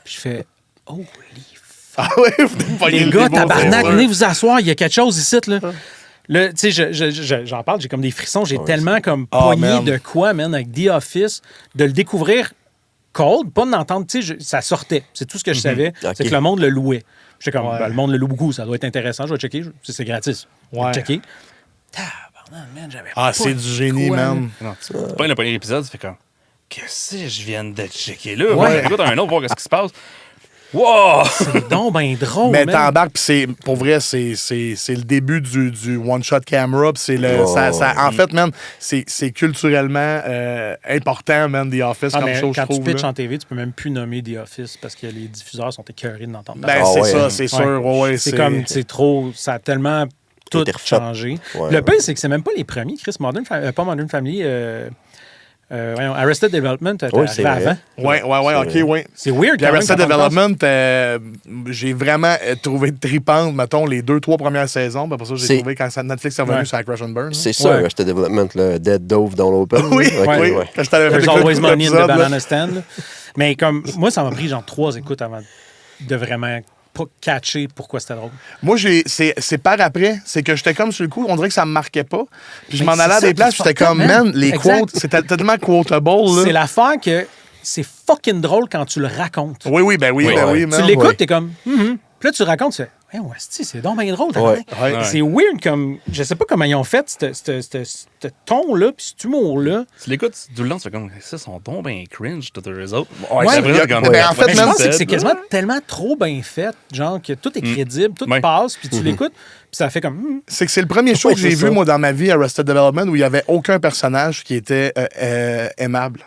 Puis je fais « Holy fuck! » Ah ouais, les gars, tabarnak, venez vous asseoir, il y a quelque chose ici, là. Là, tu sais, j'en parle, j'ai comme des frissons. J'ai tellement comme pogné de quoi, man, avec The Office, de le découvrir cold, pas de l'entendre. Tu sais, ça sortait. C'est tout ce que je savais. C'est que le monde le louait. J'étais comme, le monde le loue beaucoup, ça doit être intéressant. Je vais checker. C'est gratis. Je vais checker. C'est du génie, man. Tu prends le premier épisode, tu fais comme, qu'est-ce que je viens de checker là? Écoute un autre, voir ce qui se passe. Wow! C'est donc bien drôle, Mais man. t'embarques, puis pour vrai, c'est le début du one-shot camera, puis c'est le... en fait, man, c'est culturellement important, man, The Office, comme chose, je trouve. Quand tu pitches en TV, tu peux même plus nommer The Office parce que les diffuseurs sont écœurés de l'entendre. Ben, c'est ça, c'est sûr. Ouais, c'est comme, c'est trop... Ça a tellement tout changé. Ouais, le pire, c'est que c'est même pas les premiers, Chris. Pas Modern Family... Arrested Development, c'est avant. Ouais, OK, ouais. C'est weird. Puis Arrested Development, j'ai vraiment trouvé tripante, mettons, les 2-3 premières saisons. Puis après ça, j'ai trouvé quand Netflix est revenu sur Crash and Burn. C'est ça, Arrested Development, là, Dead Dove Don't Open. Oui, oui. Quand je t'avais fait There's Always Money in the Banana Stand. Mais comme, moi, ça m'a pris genre 3 écoutes avant de vraiment pas catcher pourquoi c'était drôle. Moi, c'est par après. C'est que j'étais comme sur le coup, on dirait que ça me marquait pas. Puis je m'en allais à des places, j'étais comme, man, les quotes, c'était tellement quotable. C'est l'affaire que c'est fucking drôle quand tu le racontes. Oui, man. Tu l'écoutes, t'es comme, Puis là, tu racontes, tu fais, c'est donc bien drôle. C'est weird comme, je sais pas comment ils ont fait ce ton-là, puis cet humour-là. Tu l'écoutes tout le long, tu fais comme, ça, sont donc bien cringe, tous les autres. En fait, je pense que c'est quasiment tellement trop bien fait, genre que tout est crédible, tout passe, puis tu l'écoutes, puis ça fait comme... C'est que c'est le premier show que j'ai vu, moi, dans ma vie, Arrested Development, où il y avait aucun personnage qui était aimable.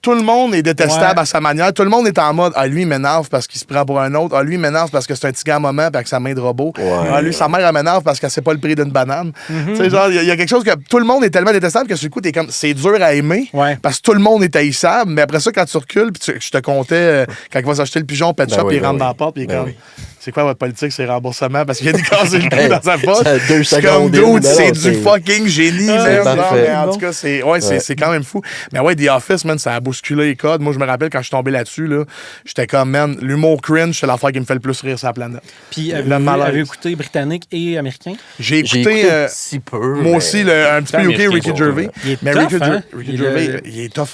Tout le monde est détestable à sa manière. Tout le monde est en mode, lui, il m'énerve parce qu'il se prend pour un autre. Lui, il m'énerve parce que c'est un petit gars à moment avec sa main de robot. Lui, sa mère, elle m'énerve parce qu'elle sait pas le prix d'une banane. Tu sais, genre, il y a quelque chose que tout le monde est tellement détestable que sur le coup, t'es comme, c'est dur à aimer parce que tout le monde est haïssable. Mais après ça, quand tu recules, puis je te comptais, quand il va s'acheter le pigeon au pet shop, il rentre dans la porte, puis il est comme. C'est quoi votre politique? C'est remboursement parce qu'il y a des cases le cul dans sa poche. C'est comme d'autres, c'est du fucking génie, man. Mais en tout cas, c'est quand même fou. Mais ouais, The Office, man, ça a bousculé les codes. Moi, je me rappelle quand je suis tombé là-dessus, là, j'étais comme, man, l'humour cringe, c'est l'affaire qui me fait le plus rire sur la planète. Puis, avez-vous écouté britannique et américain? J'ai écouté un petit peu. Moi aussi, un petit peu UK, Ricky Gervais. Mais Ricky Gervais, il est tough.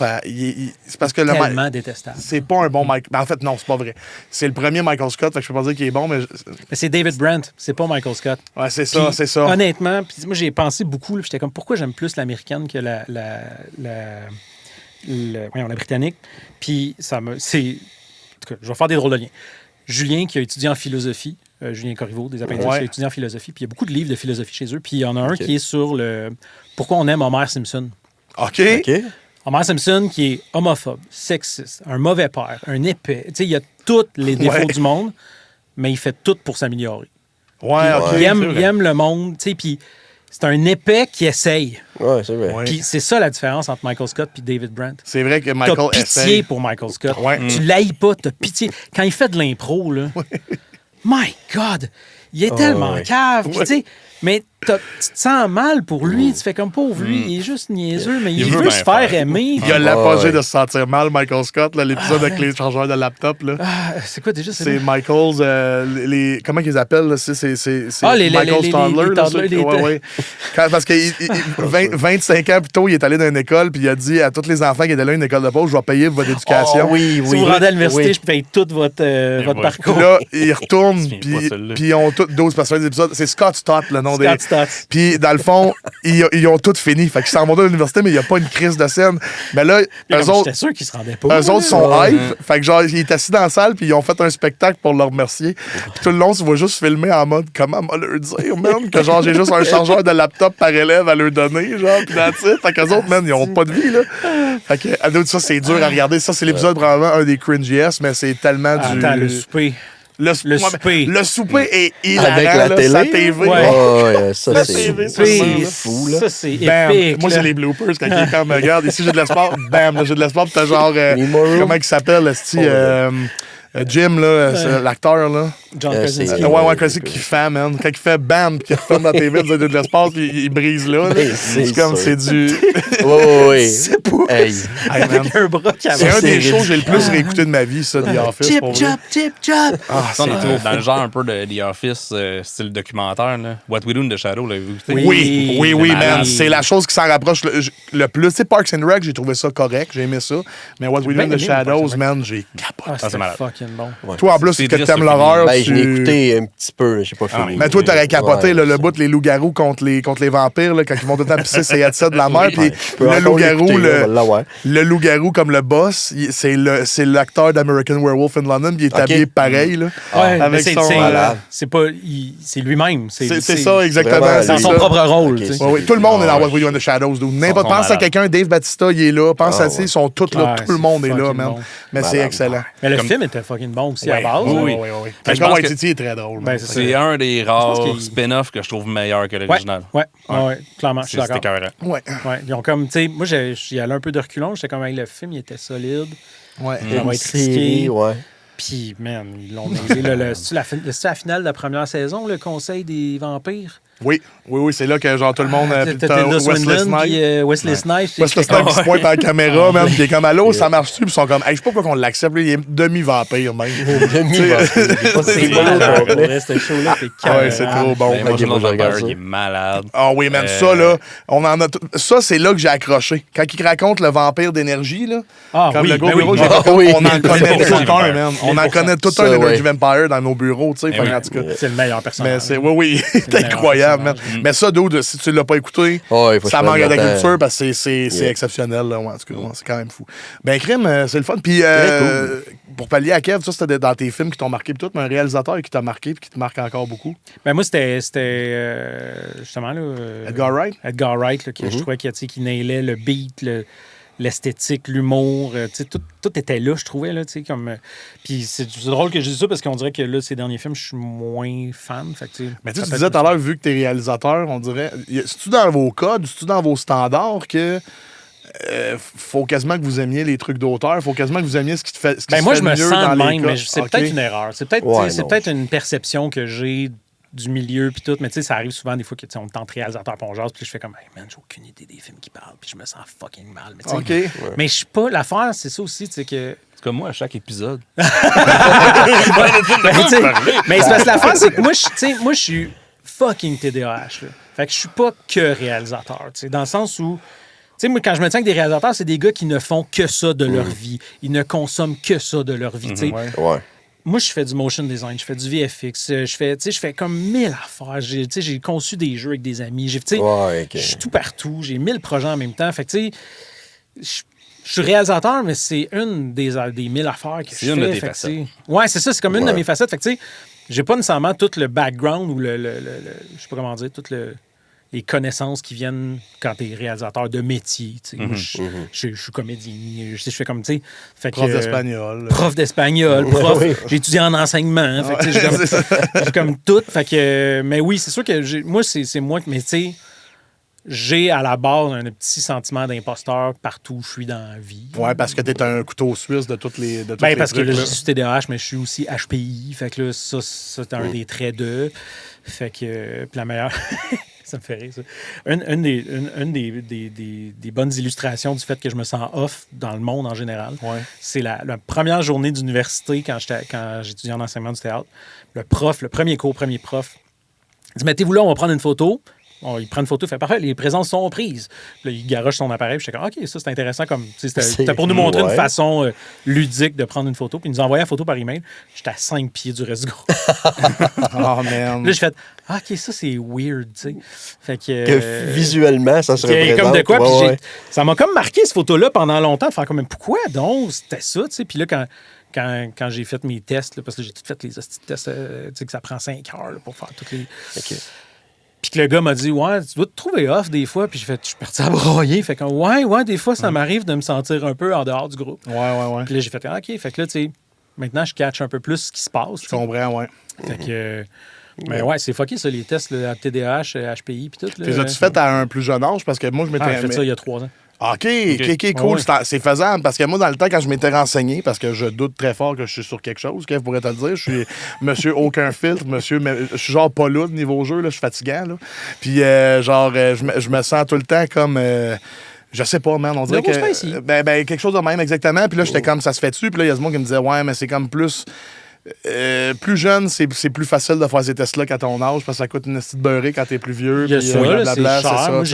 C'est parce que tellement détestable. C'est pas un bon Mike. En fait, non, c'est pas vrai. C'est le premier Michael Scott, fait que je peux pas dire qu'il est bon, mais c'est David Brandt, c'est pas Michael Scott. Ouais, c'est ça, c'est ça. Honnêtement, puis moi j'ai pensé beaucoup, j'étais comme pourquoi j'aime plus l'américaine que la britannique. Puis ça me c'est en tout cas, je vais faire des drôles de liens. Julien qui a étudié en philosophie, Julien Corriveau des Appendices, qui a étudié en philosophie, puis il y a beaucoup de livres de philosophie chez eux, puis il y en a un qui est sur le pourquoi on aime Homer Simpson. OK. Homer Simpson qui est homophobe, sexiste, un mauvais père, un épais. Tu sais, il y a tous les défauts du monde. Mais il fait tout pour s'améliorer. Il aime le monde, tu sais, puis c'est un épais qui essaye. Ouais, c'est vrai. Puis c'est ça la différence entre Michael Scott et David Brandt. C'est vrai que Michael t'as pitié essaye. pour Michael Scott. Tu l'haïs pas, t'as pitié. Quand il fait de l'impro, là, my God, il est tellement cave. Tu sais, mais tu te sens mal pour lui. Tu fais comme pauvre lui, il est juste niaiseux, mais il veut se faire aimer. Il a l'apogée de se sentir mal, Michael Scott, l'épisode avec les chargeurs de laptop. Là. C'est quoi déjà? C'est Michael's... comment ils appellent? Là? C'est Michael's Toddler. Parce que 25 ans plus tôt, il est allé dans une école puis il a dit à tous les enfants qui étaient là, une école de pauvre, je vais payer votre éducation. Si vous rendez à l'université, je paye tout votre parcours. Là, ils retournent puis ils ont tous 12 personnages d'épisodes. C'est Scott Stott, le nom des... Puis, dans le fond, ils ont tout fini. Fait qu'ils s'en vont à l'université, mais il n'y a pas une crise de scène. Mais là, eux autres... J'étais sûr qu'ils se rendaient pas. Eux autres sont hype. Fait que genre, il est assis dans la salle, puis ils ont fait un spectacle pour le remercier. Puis tout le long, tu vois juste filmer en mode, comment m'a leur dire, man? Que genre, j'ai juste un chargeur de laptop par élève à leur donner, genre, puis dans le titre. Fait qu'eux autres, man, ils ont pas de vie, là. Fait que, ça, c'est dur à regarder. Ça, c'est l'épisode probablement un des cringiest, mais c'est tellement du... Attends, le souper. Le souper. Le souper est hilarant. Avec la télé. Sa TV. Ça, c'est fou, là. Ça, c'est épique. Moi, c'est les bloopers. Quand quelqu'un me regarde, ici, j'ai de l'espoir. Bam, là, j'ai de l'espoir. Puis t'as genre... comment il s'appelle, Jim, là, l'acteur, là. John Krasinski. Krasinski qui fait, man. Quand il fait bam, puis il retourne dans la TV, il a de l'espace, puis il brise là. C'est comme, c'est du... Oui. C'est pas... Avec un bras qui avance. C'est un des shows que j'ai le plus réécouté de ma vie, ça, The Office. Chip, chop. On est dans le genre un peu de The Office, style documentaire, là. What We Do in the Shadow, l'avez-vous écouté? Oui, man. C'est la chose qui s'en rapproche le plus. Tu sais, Parks and Rec, j'ai trouvé ça correct, j'ai aimé ça. Mais What We Do in the Shadows, man, j'ai capoté. C'est malade. fucking bon. Ouais. Toi, en plus, C'est que triste, t'aimes ce l'horreur. Ben, je l'ai écouté un petit peu, j'ai pas fini. Mais toi, t'aurais capoté le bout, les loups-garous contre les vampires, là, quand ils vont tout le temps pisser ces headsets de la mer. Puis le loup-garou, le loup-garou comme le boss, c'est l'acteur d'American Werewolf in London, puis il est habillé pareil. Là, avec c'est lui-même. C'est ça, exactement. Dans son propre rôle. Tout le monde est dans What We Do in the Shadows. Pense à quelqu'un, Dave Bautista, il est là. Pense à ils sont tous là. Tout le monde est là, man. Mais c'est excellent. Mais le film était fucking bon aussi à base. Oui. Taika Waititi est très drôle. C'est un des rares spin-offs que je trouve meilleur que l'original. Ouais, clairement, je suis d'accord. C'était écœurant. Ouais. Ils ont comme, tu sais, moi, j'y allais un peu de reculons. J'étais comme, le film, il était solide. Ouais. Ça va être risqué. Ouais. Puis, man, ils l'ont nailé. C'est la finale de la première saison, le Conseil des vampires? Oui, c'est là que genre tout le monde... T'as Wesley Snipes. Wesley Snipes qui se pointe dans la caméra, même, puis il est comme « Allô, ça marche-tu? » Puis ils sont comme « Hey, je sais pas pourquoi on l'accepte, il est demi-vampire, même. » C'était chaud, là, ouais, c'est trop bon. Il est malade. Ah oui, man, ça, là, on en a... Ça, c'est là que j'ai accroché. Quand il raconte le vampire d'énergie, là, comme le gros bureau, on en connaît tout un, man. On en connaît tout un d'Energy Vampire dans nos bureaux, tu sais, en tout cas. C'est le meilleur personnage. Oui, c'est incroyable. Mais ça, Dude, si tu ne l'as pas écouté, ça manque de culture parce que c'est exceptionnel. Là, en tout cas, c'est quand même fou. Ben, Crime, c'est le fun. Puis, pour pallier à Kev, ça, c'était dans tes films qui t'ont marqué, tout, mais un réalisateur qui t'a marqué et qui te marque encore beaucoup. Ben, moi, c'était justement là, Edgar Wright. Edgar Wright, là, je trouvais qu'il nailait le beat, l'esthétique, l'humour, tout était là, je trouvais. Là, comme, puis c'est drôle que je dise ça parce qu'on dirait que là, ces derniers films, je suis moins fan. Fait que, mais tu disais tout à l'heure, vu que tu es réalisateur, on dirait, c'est-tu dans vos codes, c'est-tu dans vos standards que faut quasiment que vous aimiez les trucs d'auteur, faut quasiment que vous aimiez ce qui te fait, moi, je me sens de même, mais c'est peut-être une erreur. C'est peut-être une perception que j'ai du milieu puis tout, mais tu sais, ça arrive souvent des fois que on tente réalisateur puis on jase, puis je fais comme hey man, j'ai aucune idée des films qui parlent, puis je me sens fucking mal. Mais, mais je suis pas. L'affaire, c'est ça aussi, tu sais que. C'est comme moi à chaque épisode. Mais c'est parce que l'affaire, c'est que moi, je suis fucking TDAH. Là. Fait que je suis pas que réalisateur, tu sais, dans le sens où. Tu sais, moi, quand je me tiens avec des réalisateurs, c'est des gars qui ne font que ça de leur vie. Ils ne consomment que ça de leur vie, tu sais. Moi, je fais du motion design, je fais du VFX, je fais comme 1000 affaires. J'ai conçu des jeux avec des amis. Je suis tout partout. J'ai 1000 projets en même temps. Fait que, tu sais, je suis réalisateur, mais c'est une des 1000 affaires que je fais. C'est une de tes facettes. Ouais, c'est ça. C'est comme une de mes facettes. Fait que, tu sais, j'ai pas nécessairement tout le background ou je sais pas comment dire, les connaissances qui viennent quand tu es réalisateur de métier. Moi, je suis comédien. Je fais comme, tu sais... Prof d'espagnol. Prof d'espagnol. J'ai étudié en enseignement. Fait que, j'ai comme tout. Fait que, mais oui, c'est sûr que moi, c'est moi. Mais tu sais, j'ai à la base un petit sentiment d'imposteur partout où je suis dans la vie. Ouais, parce que tu es un couteau suisse de toutes les parce que là, je suis TDAH, mais je suis aussi HPI. Fait que là, ça, c'est un des traits de... Fait que... Puis la meilleure... Ça me fait rire, ça. Une des bonnes illustrations du fait que je me sens off dans le monde en général, c'est la première journée d'université quand j'étudiais en enseignement du théâtre. Le premier prof, il dit « Mettez-vous là, on va prendre une photo. » Il prend une photo, il fait « Parfait, les présences sont prises. » Là, il garoche son appareil, puis j'étais comme « OK, ça, c'est intéressant. » C'était pour nous montrer une façon ludique de prendre une photo. Puis il nous a envoyé la photo par email. J'étais à 5 pieds du reste du groupe. Oh, man. Là, j'ai fait « OK, ça, c'est weird. » Fait que visuellement, ça se représente. Comme de quoi, puis ça m'a comme marqué, cette photo-là, pendant longtemps, de faire comme « Pourquoi donc? C'était ça. » Puis là, quand j'ai fait mes tests, là, parce que j'ai tout fait les tests, que ça prend 5 heures là, pour faire toutes les... Puis que le gars m'a dit « Ouais, tu dois te trouver off des fois. » Puis je suis parti à broyer. Fait que ouais, des fois, ça m'arrive de me sentir un peu en dehors du groupe. Ouais. Puis là, j'ai fait « OK. » Fait que là, tu sais, maintenant, je catch un peu plus ce qui se passe. Je comprends, ouais. Fait que... Mais ouais, c'est fucké, ça, les tests, là, TDAH, HPI, puis tout. Les as-tu fait à un plus jeune âge? Parce que moi, je m'étais... J'ai fait ça il y a 3 ans. OK, cool. C'est faisable. Parce que moi, dans le temps, quand je m'étais renseigné, parce que je doute très fort que je suis sur quelque chose, Kev pourrait te le dire, je suis monsieur aucun filtre, je suis genre pas là de niveau jeu, là, je suis fatigant. Là. Puis, je me sens tout le temps comme... je sais pas, man. On dirait que... Ben, quelque chose de même, exactement. Puis là, j'étais comme, ça se fait dessus. Puis là, il y a ce monde qui me disait, ouais, mais c'est comme plus... plus jeune, c'est plus facile de faire ces tests-là qu'à ton âge parce que ça coûte une petite beurrée quand t'es plus vieux. Il y a ça, blablabla, c'est cher. Ça, moi,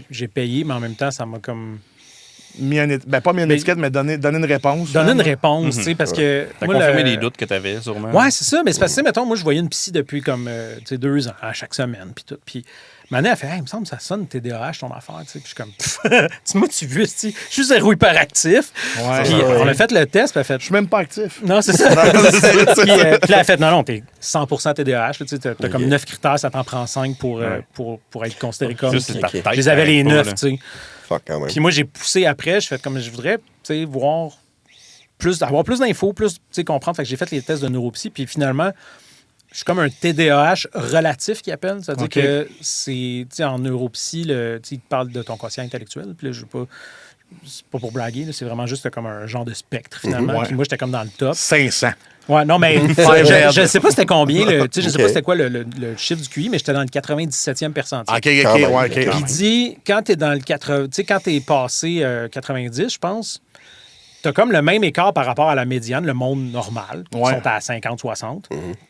j'ai payé, mais en même temps, ça m'a comme... pas mis une étiquette, mais donner une réponse. Donner une réponse, tu sais, parce que... T'as confirmé les doutes que t'avais, sûrement. Ouais, c'est ça, mais c'est parce que, mettons, moi, je voyais une psy depuis comme 2 ans, à chaque semaine, puis tout. Puis Mané a fait, hey, il me semble que ça sonne TDAH, ton affaire, tu sais. Puis je suis comme, moi, tu veux, je suis zéro hyperactif. Ouais, puis on a fait le test, puis elle a fait, je suis même pas actif. non, c'est ça. Puis là, elle a fait, non, t'es 100% TDAH, tu sais, t'as comme 9 critères, ça t'en prend 5 pour être considéré comme. Juste ta tête, Je les avais les 9, tu sais. Fuck, quand même. Puis moi, j'ai poussé après, je fais comme je voudrais, tu sais, avoir plus d'infos, plus, tu sais, comprendre. Fait que j'ai fait les tests de neuropsy, puis finalement, je suis comme un TDAH relatif qu'ils appellent. C'est-à-dire que c'est, tu sais, en neuropsy, ils te parlent de ton quotient intellectuel. Puis là, je veux pas. C'est pas pour blaguer, là, c'est vraiment juste comme un genre de spectre, finalement. Puis moi, j'étais comme dans le top. 500. Ouais, non, mais je sais pas c'était combien, tu sais, je sais pas c'était quoi le chiffre du QI, mais j'étais dans le 97e percentile. OK, ouais, OK. Il dit, quand t'es dans le 80, tu sais, quand t'es passé 90, je pense, t'as comme le même écart par rapport à la médiane, le monde normal, qui sont à 50-60,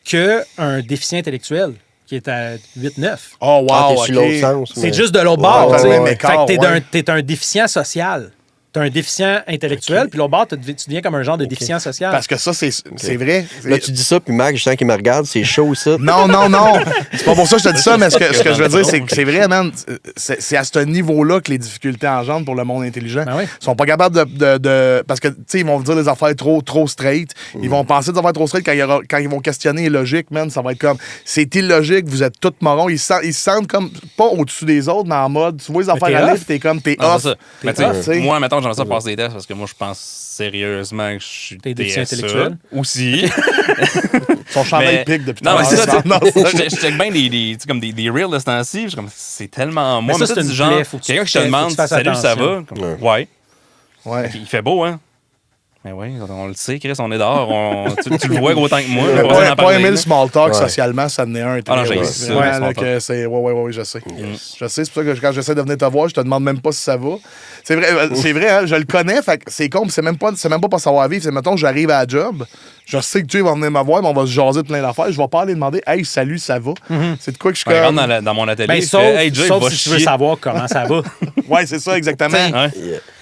qu'un déficient intellectuel qui est à 8-9. Oh, wow, t'es sur l'autre sens. C'est juste de l'autre bord. t'as tu sais. le même écart, Fait que t'es un déficient social. T'as un déficient intellectuel, puis l'autre bord, tu deviens comme un genre de déficient social. Parce que ça, c'est vrai. Là, tu dis ça, puis Mac, je sens qu'il me regarde, c'est chaud, ça. Non. C'est pas pour ça que je te dis ça, mais ce que je veux dire, c'est que c'est vrai, man. C'est à ce niveau-là que les difficultés engendrent pour le monde intelligent. Ben oui. Ils sont pas capables de parce que, tu sais, ils vont dire des affaires trop straight. Ils vont penser des affaires trop straight quand ils vont questionner les logiques, man. Ça va être comme, c'est illogique, vous êtes tous morons. Ils se sentent comme, pas au-dessus des autres, mais en mode, tu vois les affaires aller, puis t'es Non, off. c'est ça. Mais tu sais, moi, mettons, j'aimerais ça passer des tests parce que moi, je pense sérieusement que je suis T'es déficient DSA intellectuel? Aussi. Son chandail Mais- pique depuis Non, mais c'est ça. Non, Je check bien tu sais, comme des reels de ce temps-ci. Je suis comme, c'est tellement moi. ça, Mais c'est ça, une du genre, plaie, faut que tu quelqu'un qui te fasses- faut que demande, tu fasses salut, ça va? attention. Comme, ouais. Ouais. Il fait beau, hein? Mais oui, on le sait, Chris, on est dehors. Tu le vois autant que moi. Mais on va en pas parler, aimer le là. small talk Ouais. socialement, ça en est un. Ah non, j'ai Ouais, ça, vraiment, le là, small que c'est. Ouais, je sais. Je sais, c'est pour ça que quand j'essaie de venir te voir, je te demande même pas si ça va. C'est vrai, hein, je le connais, fait que c'est con, c'est même pas pour savoir vivre. C'est mettons, j'arrive à la job, je sais que tu vas venir me voir, mais on va se jaser de plein d'affaires. Je vais pas aller demander, hey, salut, ça va. C'est de quoi que je suis Je comme. rentre dans mon atelier. Ben, je fais, hey, Jay, sauf va si tu veux chier. savoir comment ça va. Ouais, c'est ça, exactement. Ouais.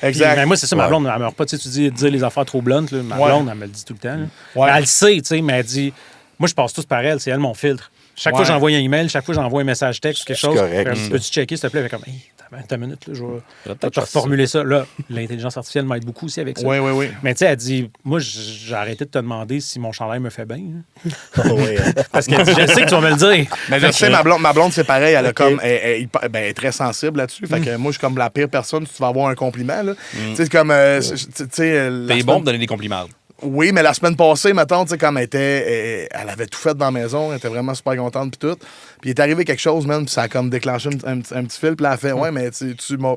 Exact. Ben, moi, c'est ça, ma blonde, elle meurt pas. Tu sais, tu dis dire les affaires trop blondes. Là. Ma Ouais. blonde, elle me le dit tout le temps. là. Ouais. Elle le sait, tu sais, mais elle dit moi, je passe tous par elle. C'est elle mon filtre. Chaque fois que j'envoie un email, chaque fois que j'envoie un message texte ou quelque chose, correct. peux-tu checker, s'il te plaît? Elle fait comme, hey, t'as une minute, là, je vais peut-être te faire ça. reformuler ça. Là, l'intelligence artificielle m'aide beaucoup aussi avec ça. Oui. Mais tu sais, elle dit, moi, j'ai arrêté de te demander si mon chandail me fait bien. là. Ouais. Parce qu'elle dit, je sais que tu vas me le dire. Mais je sais, ma blonde, c'est pareil. Elle a comme, elle est très sensible là-dessus. Fait que moi, je suis comme la pire personne si tu vas avoir un compliment. Là. Tu sais, comme. Tu sais, la T'es bon pour donner des compliments. Oui, mais la semaine passée, mettons, tu sais, comme elle avait tout fait dans la maison, elle était vraiment super contente, puis tout. Puis il est arrivé quelque chose, même, puis ça a comme déclenché un petit fil, puis là, elle a fait, ouais, mais tu m'as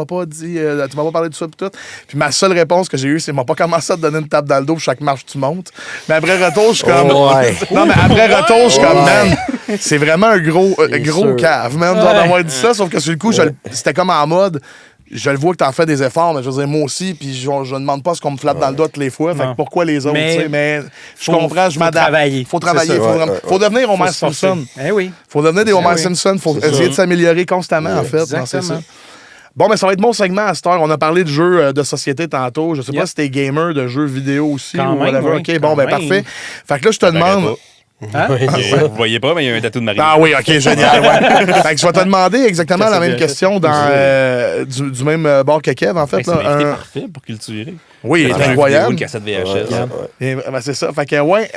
pas dit, tu m'as pas parlé de ça, puis tout. Puis ma seule réponse que j'ai eue, c'est, m'a pas commencé à te donner une tape dans le dos pour chaque marche que tu montes. Mais après retour, je suis comme. Ouais. Non, mais après retour, je suis comme, Ouais. man, c'est vraiment un gros sûr. cave, man, genre, d'avoir dit ça, sauf que sur le coup, c'était comme en mode. Je le vois que t'en fais des efforts, mais je veux dire, moi aussi, puis je ne demande pas ce qu'on me flatte dans le doigt toutes les fois. Fait que pourquoi les autres, Mais tu sais, mais je faut- comprends, je faut m'adapte. travailler. Faut travailler. C'est ça. Faut devenir Homer se forcer. Simpson. Eh oui. Faut devenir des Homer oui. Simpson. Faut C'est essayer ça. de s'améliorer constamment, en fait. Non, c'est Exactement. ça. Bon, mais ça va être mon segment à cette heure. On a parlé de jeux de société tantôt. Je sais pas Yep. si t'es gamer de jeux vidéo aussi Quand ou même, whatever. oui, OK, bon, quand ben même. parfait. Fait que là, je te demande. Hein? Vous voyez pas, mais il y a un tatou de Marie. Ah oui, OK, génial. Ouais. Fait que je vais te demander exactement Ça, la c'est même bien question dans, du même bord que Kev, en fait. C'est là. l'invité Un- parfait pour cultiver. Oui, il est Un jeu vidéo, incroyable. une cassette VHS. Ouais. Et, ben, c'est ça. Fait que, ouais,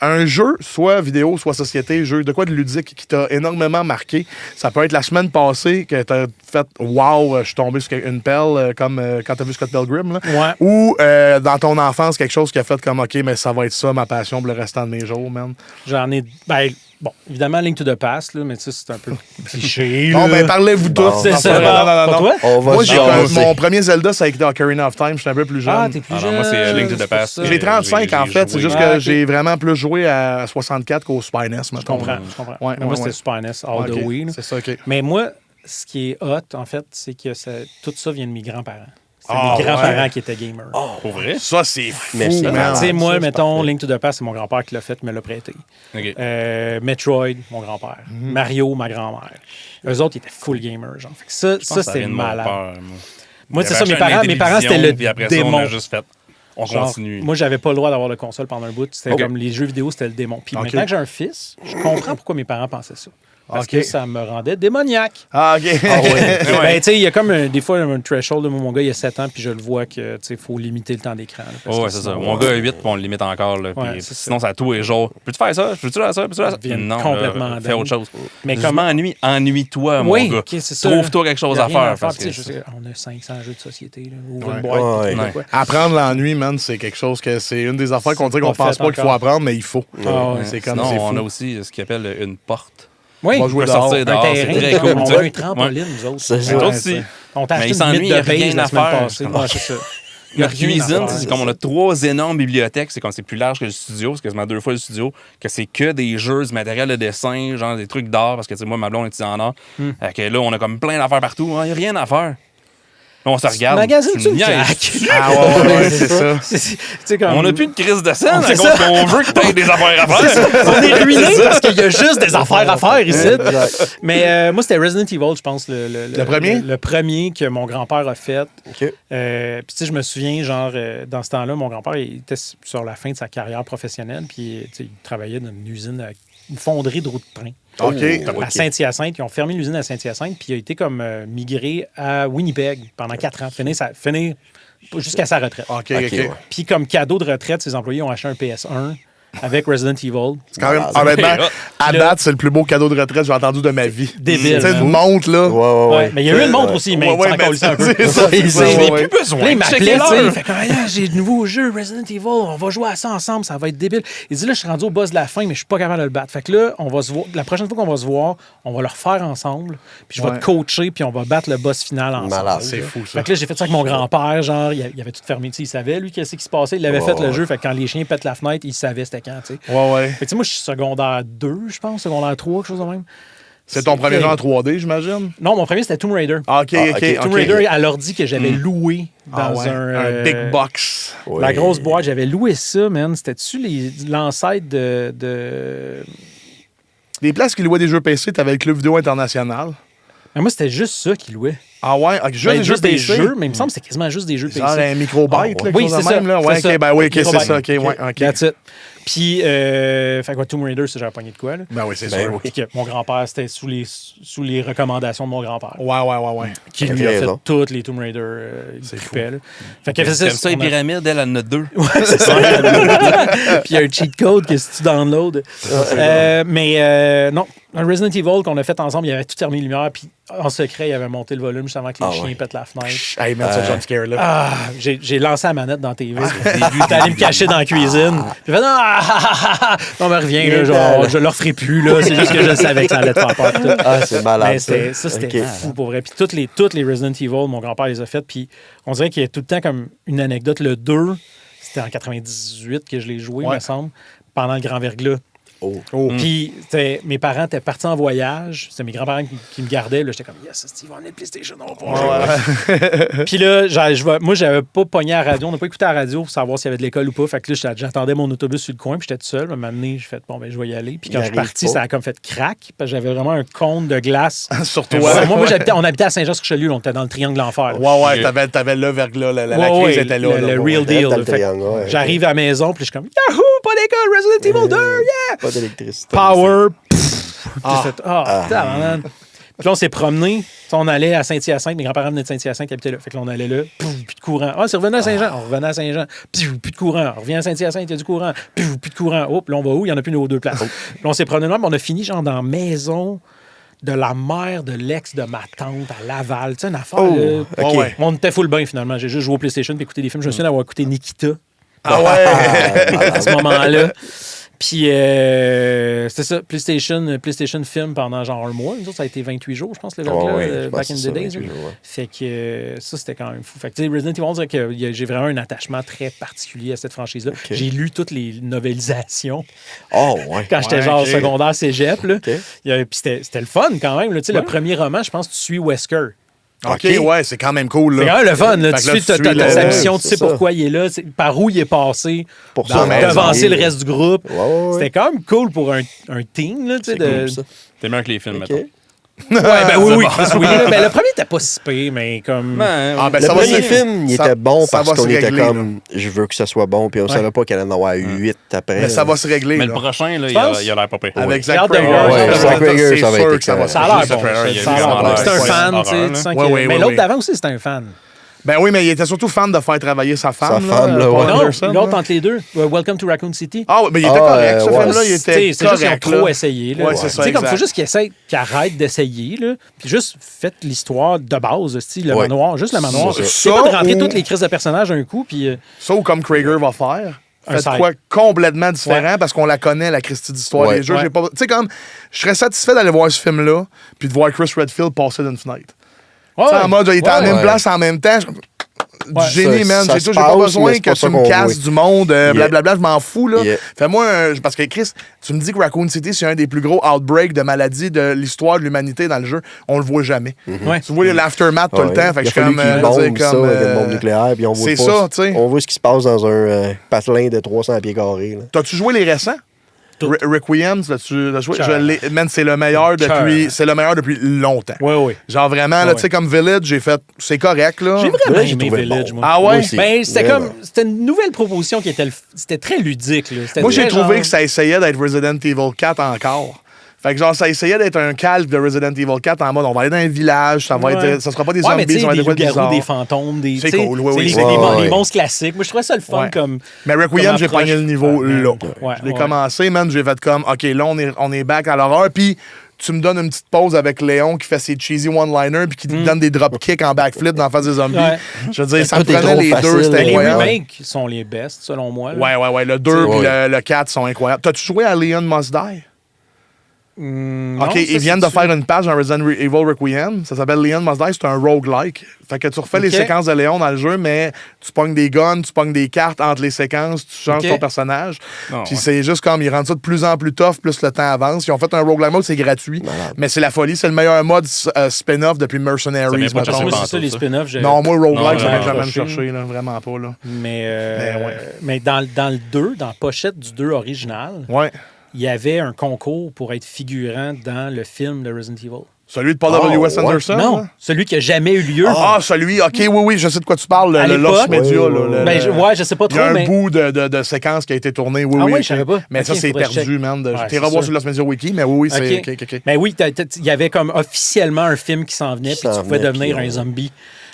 un jeu, soit vidéo, soit société, jeu, de quoi de ludique qui t'a énormément marqué. Ça peut être la semaine passée que t'as fait « Wow, je suis tombé sur une perle », comme quand t'as vu Scott Pilgrim. Là. Ouais. Ou dans ton enfance, quelque chose qui a fait comme « OK, mais ça va être ça, ma passion pour le restant de mes jours, man. J'en ai. Ben, bon, évidemment, Link to the Past, là, mais ça, c'est un peu cliché. » Bon, là. ben, parlez-vous tous. Bon. C'est ça. Non. Pour toi? On va Moi, se j'ai jaser. mon premier Zelda, ça a été Ocarina of Time. Je suis un peu plus jeune. Ah, t'es plus Ah non, jeune. moi, c'est Link to the c'est Past. pour ça. J'ai 35 en j'ai fait, c'est joué. juste Ah, que ok. j'ai vraiment plus joué à 64 qu'au Super NES, Je mettons. comprends, je comprends. Ouais, Mais moi, ouais, c'était ouais. Super NES, all Ok, the way. là. c'est ça, OK. Mais moi, ce qui est hot, en fait, c'est que tout ça vient de mes grands-parents. C'est Ah, mes grands-parents ouais. qui étaient gamers. Pour vrai? Ça, c'est fou, Merci. man. Tu sais, moi, ça, c'est mettons, parfait. Link to the Past, c'est mon grand-père qui l'a fait, me l'a prêté. OK. Metroid, mon grand-père. Mario, ma grand-mère. Eux autres, ils étaient full gamers. Genre. Fait que ça Je pense que c'était vient de mon malade. père, moi. Moi, c'est ça, mes parents c'était le puis après démon. Ça, on a juste fait. On continue. Moi, j'avais pas le droit d'avoir de console pendant un bout. C'était comme les jeux vidéo, c'était le démon. Puis maintenant que j'ai un fils, je comprends pourquoi mes parents pensaient ça. Parce que ça me rendait démoniaque. Ah, OK. Ben, tu sais, il y a comme des fois un threshold. Mon gars, il a 7 ans, puis je le vois que il faut limiter le temps d'écran. Ouais, c'est ça. Mon gars a 8, puis on le limite encore. Là, sinon, ça a tous les jours. Peux-tu faire ça? Peux-tu faire ça? Peux-tu faire ça? Non, complètement fais autre chose. Mais je m'ennuie. Ennuie-toi, mon gars. Trouve-toi quelque chose à faire. Parce que on a 500 jeux de société. Ouvre une boîte. Apprendre l'ennui, man, c'est quelque chose que c'est une des affaires qu'on dit qu'on pense pas qu'il faut apprendre, mais il faut. C'est comme ça. On a aussi ce qu'on appelle une porte. Oui, on va jouer dehors. Un terrain, c'est très cool. On a un trampoline, nous autres. C'est ça aussi. On t'a acheté une mythe de base la semaine passée. C'est ça. Notre cuisine, c'est comme on a 3 énormes bibliothèques, c'est comme c'est plus large que le studio, c'est quasiment 2 fois le studio, que c'est que des jeux, du matériel de dessin, genre des trucs d'art, parce que tu sais, moi, ma blonde est en art. Que là, on a comme plein d'affaires partout. Il n'y a rien à faire. On se regarde. Magazine-tu Jack? Ah ouais, c'est ça. Comme... On n'a plus de crise de scène à cause qu'on veut que tu aies des affaires à faire. On est ruiné parce qu'il y a juste des affaires à faire ici. Mais moi, c'était Resident Evil, je pense. Le premier? Le premier que mon grand-père a fait. Puis tu sais, je me souviens, genre, dans ce temps-là, mon grand-père, il était sur la fin de sa carrière professionnelle. Puis il travaillait dans une usine, une fonderie de roues de train. À Saint-Hyacinthe. Ils ont fermé l'usine à Saint-Hyacinthe, puis il a été comme migré à Winnipeg pendant 4 ans. Finir jusqu'à sa retraite. Puis comme cadeau de retraite, ses employés ont acheté un PS1 avec Resident Evil. C'est quand même, honnêtement, à date, c'est le plus beau cadeau de retraite que j'ai entendu de ma vie. Débile. Tu sais, une montre, là. Ouais. Mais il y a eu une montre aussi, mais il un peu. Je n'ai plus besoin. Là, il m'appelait, tu sais. Il fait comme, j'ai de nouveau jeu, Resident Evil, on va jouer à ça ensemble, ça va être débile. Il dit, là, je suis rendu au boss de la fin, mais je suis pas capable de le battre. Fait que là, on va se voir. La prochaine fois qu'on va se voir, on va le refaire ensemble, puis je vais te coacher, puis on va battre le boss final ensemble. Malade, c'est fou, ça. Fait que là, j'ai fait ça avec mon grand-père, genre, il avait tout fermé, tu sais, il savait, lui, qu'est-ce qui se passait. Il avait fait le jeu, fait que quand les chiens pètent la fenêtre, il savait c'était quand, tu sais. Fait que moi, je suis secondaire 2, je pense, secondaire 3, quelque chose de même. C'est ton premier jeu en 3D, j'imagine? Non, mon premier, c'était Tomb Raider. Tomb Raider à l'ordi que j'avais loué dans un big box. La grosse boîte, j'avais loué ça, man. C'était-tu l'ancêtre de... Les places qui louaient des jeux PC, t'avais le Club Vidéo International. Mais moi, c'était juste ça qui louait. Ah ouais? Juste des jeux, mais il me semble que c'était quasiment juste des jeux PC. Genre un microbyte, oui, c'est ça. C'est ça. OK. That's it. Puis, fait quoi, Tomb Raider, j'avais pogné de quoi, là? Ben oui, c'est sûr. Puis que mon grand-père, c'était sous les recommandations de mon grand-père. Ouais. Qui lui a fait toutes les Tomb Raider. Il trippait, là. Fait qu'il faisait ça, les pyramides, elle en a 2. Ouais, c'est ça. Puis il y a un cheat code que si tu downloads. Non, un Resident Evil qu'on a fait ensemble, il avait tout terminé les lumières, puis en secret, il avait monté le volume juste avant que les chiens pètent la fenêtre. Hey, man, ce jump scare là. J'ai lancé la manette dans la TV. J'étais allé me cacher dans la cuisine. J'ai fait non, mais reviens, là, genre, je le referai plus, là. C'est juste que je savais que ça allait te faire peur. Tout. C'est malade. Mais c'était fou, pour vrai. Puis toutes les Resident Evil, mon grand-père les a faites. Puis on dirait qu'il y a tout le temps comme une anecdote. Le 2, c'était en 98 que je l'ai joué, il me semble, pendant le Grand Verglas. Puis mes parents étaient partis en voyage. C'était mes grands-parents qui me gardaient. J'étais comme, yes, Steve, on est PlayStation, on va jouer. Puis là, moi, j'avais pas pogné à la radio. On n'a pas écouté à la radio pour savoir s'il y avait de l'école ou pas. Fait que là, j'attendais mon autobus sur le coin. Puis j'étais tout seul. À un moment donné, j'ai fait, bon, ben, je vais y aller. Puis quand je suis parti, ça a comme fait crack. Parce que j'avais vraiment un cône de glace. Sur toi. Moi, on habitait à Saint-Jean-sur-Richelieu. On était dans le triangle de l'enfer. Ouais, t'avais le verglas. La crise était là. Le real deal. J'arrive à la maison. Puis je suis comme, yahoo, pas d'école, Resident Evil 2, yeah! Pas d'électricité. Power. Puis là, on s'est promené. On allait à Saint-Hyacinthe. Mes grands-parents venaient de Saint-Hyacinthe qui habitaient là. Fait que là, on allait là. Plus de courant. C'est revenu à Saint-Jean. On revenait à Saint-Jean. Plus de courant. On revient à Saint-Hyacinthe, il y a du courant. Plus de courant. Oh, puis là, on va où? Il n'y en a plus nos 2 places. Puis là, on s'est promené là. On a fini genre dans la maison de la mère de l'ex de ma tante à Laval. Tu sais, une affaire. On était full bain finalement. J'ai juste joué au PlayStation et écouté des films. Je me souviens d'avoir écouté Nikita. Ah ouais! À ce moment-là. Puis, c'était ça, PlayStation Film pendant genre un mois. Nous autres, ça a été 28 jours, je pense, le back in the days. Fait que ça, c'était quand même fou. Fait que Resident Evil, on dirait que j'ai vraiment un attachement très particulier à cette franchise-là. J'ai lu toutes les novelisations. Quand j'étais genre secondaire cégep. Puis c'était le fun quand même. Le premier roman, je pense que tu suis Wesker. OK, c'est quand même cool. C'est quand même le fun. Là. Tu as sa mission, tu sais pourquoi il est là, par où il est passé, pour devancer le reste du groupe. C'était quand même cool pour un teen. Là, c'est cool, ça. T'es meilleur que les films, mettons. Ouais, ben oui. Ben, le premier était pas si pire, mais comme. Le premier film, il était bon parce qu'on était comme, je veux que ça soit bon, puis on savait pas qu'il allait en avoir 8 après. Mais ça va se régler. Mais le prochain, là, il a l'air pas pire. Avec Zach Zach Crager, ça va être excellent. Ça a l'air bon. C'est un fan, tu sais. Mais l'autre d'avant aussi, c'était un fan. Ben oui, mais il était surtout fan de faire travailler sa femme. Non, l'autre entre les deux. Welcome to Raccoon City. Ah, mais il était correct, ce film-là. Il était correct. C'est juste qu'ils ont trop essayé. Ouais, c'est ça. Il faut juste qu'ils essayent, qu'ils arrêtent d'essayer. Puis juste faites l'histoire de base, le manoir. Juste le manoir. C'est pas de rentrer toutes les crises de personnages d'un coup. Ça ou comme Crager va faire. Faites quoi complètement différent parce qu'on la connaît, la Christie d'histoire des jeux. Tu sais, comme, je serais satisfait d'aller voir ce film-là puis de voir Chris Redfield passer d'une fenêtre. En mode, il était en même place en même temps. Du génie, man. J'ai pas besoin que tu me casses du monde, blablabla, je m'en fous, là. Fais-moi parce que, Chris, tu me dis que Raccoon City, c'est un des plus gros outbreaks de maladies de l'histoire de l'humanité dans le jeu. On le voit jamais. Tu vois l'aftermath tout le temps. Fait que je suis comme. Une bombe nucléaire, puis on voit. C'est ça, tu sais. On voit ce qui se passe dans un patelin de 300 pieds carrés. T'as-tu joué les récents? Requiem, man, c'est le meilleur depuis longtemps. Oui. Genre vraiment, là, tu sais, comme Village, j'ai fait, c'est correct, là. J'ai vraiment aimé Village, moi. Ah ouais? Ben, c'était une nouvelle proposition qui c'était très ludique, là. Moi, j'ai trouvé que ça essayait d'être Resident Evil 4 encore. Fait que genre, ça essayait d'être un calque de Resident Evil 4 en mode, on va aller dans un village, ça sera pas des zombies, ça va être des loups-garous, des fantômes, c'est cool, les monstres classiques. Moi, je trouvais ça le fun comme. Mais Requiem, j'ai pogné le niveau là. Je l'ai commencé, man, j'ai fait comme, OK, là, on est back à l'horreur, puis tu me donnes une petite pause avec Léon qui fait ses cheesy one-liners puis qui te donne des dropkicks en backflip dans la face des zombies. Je veux dire, ça me prenait les deux, c'était incroyable. Les remakes sont les best, selon moi. Ouais. Le 2 puis le 4 sont incroyables. T'as-tu joué à Leon Must Die? OK, ils viennent de faire une page dans Resident Evil Requiem. Ça s'appelle Leon Must Die. C'est un roguelike. Fait que tu refais les séquences de Léon dans le jeu, mais tu pognes des guns, tu pognes des cartes entre les séquences, tu changes ton personnage. Puis c'est juste comme ils rendent ça de plus en plus tough, plus le temps avance. Ils ont fait un roguelike mode, c'est gratuit. Mais c'est la folie. C'est le meilleur mode spin-off depuis Mercenaries. C'est ça, les spin-offs. Non, moi, roguelike, ça m'a jamais me chercher. Là, vraiment pas. Là. Mais dans le 2, dans la pochette du 2 original, il y avait un concours pour être figurant dans le film de Resident Evil. Celui de Paul W.S. Anderson? Non, celui qui n'a jamais eu lieu. Celui, OK, oui, je sais de quoi tu parles, le Lost Media. Je sais pas trop, il y a un bout de séquence qui a été tourné, oui, je savais pas. Mais ça, c'est perdu, man. T'es revoir sur Lost Media Wiki, mais oui, c'est... OK. Mais oui, il y avait comme officiellement un film qui s'en venait, puis tu pouvais devenir un zombie.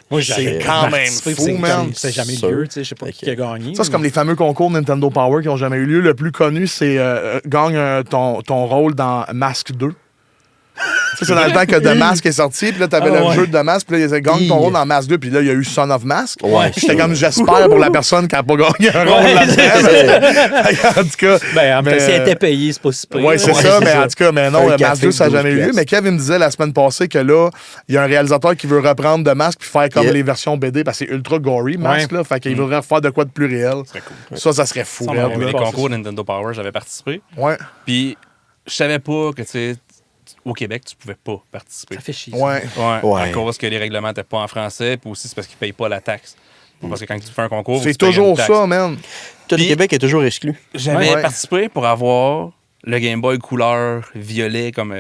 Moi, c'est quand même fou, man. Ça n'a jamais eu lieu, tu sais, je sais pas qui a gagné. Ça, c'est comme les fameux concours Nintendo Power qui n'ont jamais eu lieu. Le plus connu, c'est gagne ton rôle dans Mask 2. C'est dans le temps que The Mask est sorti, puis là, t'avais le jeu de The Mask, puis là, il gagne ton rôle dans Mask 2, puis là, il y a eu Son of Mask. J'étais comme, j'espère pour la personne qui n'a pas gagné un rôle là-dedans. En tout cas. Si elle était payée, c'est pas si pire. Oui, c'est ça, mais en tout cas, mais non, Mask 2, ça n'a jamais eu lieu. Mais Kev, il me disait la semaine passée que là, il y a un réalisateur qui veut reprendre The Mask puis faire comme les versions BD, parce que c'est ultra gory, Mask, là. Fait qu'il voudrait faire de quoi de plus réel. Ça serait fou. Les concours Nintendo Power, j'avais participé. Ouais. Puis, je savais pas que, tu sais, au Québec, tu pouvais pas participer. Ça fait chier. Ouais. À cause que les règlements n'étaient pas en français, puis aussi c'est parce qu'ils payent pas la taxe. Parce que quand tu fais un concours, c'est toujours ça, man. Tout le Québec est toujours exclu. J'avais participé pour avoir le Game Boy couleur violet comme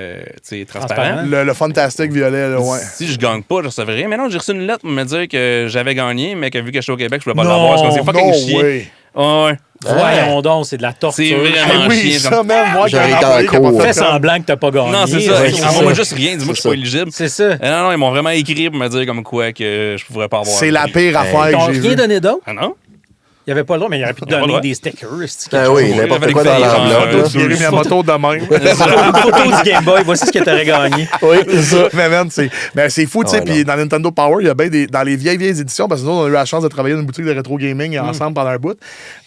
transparent. Le fantastique violet, là, ouais. Si je gagne pas, je recevrais rien. Mais non, j'ai reçu une lettre pour me dire que j'avais gagné, mais que vu que je suis au Québec, je pouvais pas l'avoir. C'est fucking chier. Ouais. Voyons donc, c'est de la torture. C'est vraiment chier. Ça, même, moi, j'aurais été en cours. Fais semblant que t'as pas gagné. Non, c'est ça. Envoie-moi juste rien. Dis-moi que je suis pas éligible. C'est ça. Non, ils m'ont vraiment écrit pour me dire comme quoi que je pourrais pas avoir. C'est la pire affaire que j'ai vue. Ils t'ont rien donné d'autre? Ah non? Il n'y avait pas le droit, mais il aurait pu te donner des stickers. Oui, n'importe quoi dans l'enveloppe. Il a mis ma moto de même. Une photo du Game Boy, voici ce que tu aurais gagné. Oui, c'est ça. Mais man, c'est fou, tu sais. Puis dans Nintendo Power, il y a bien dans les vieilles éditions, parce que nous, on a eu la chance de travailler dans une boutique de rétro gaming ensemble pendant un bout.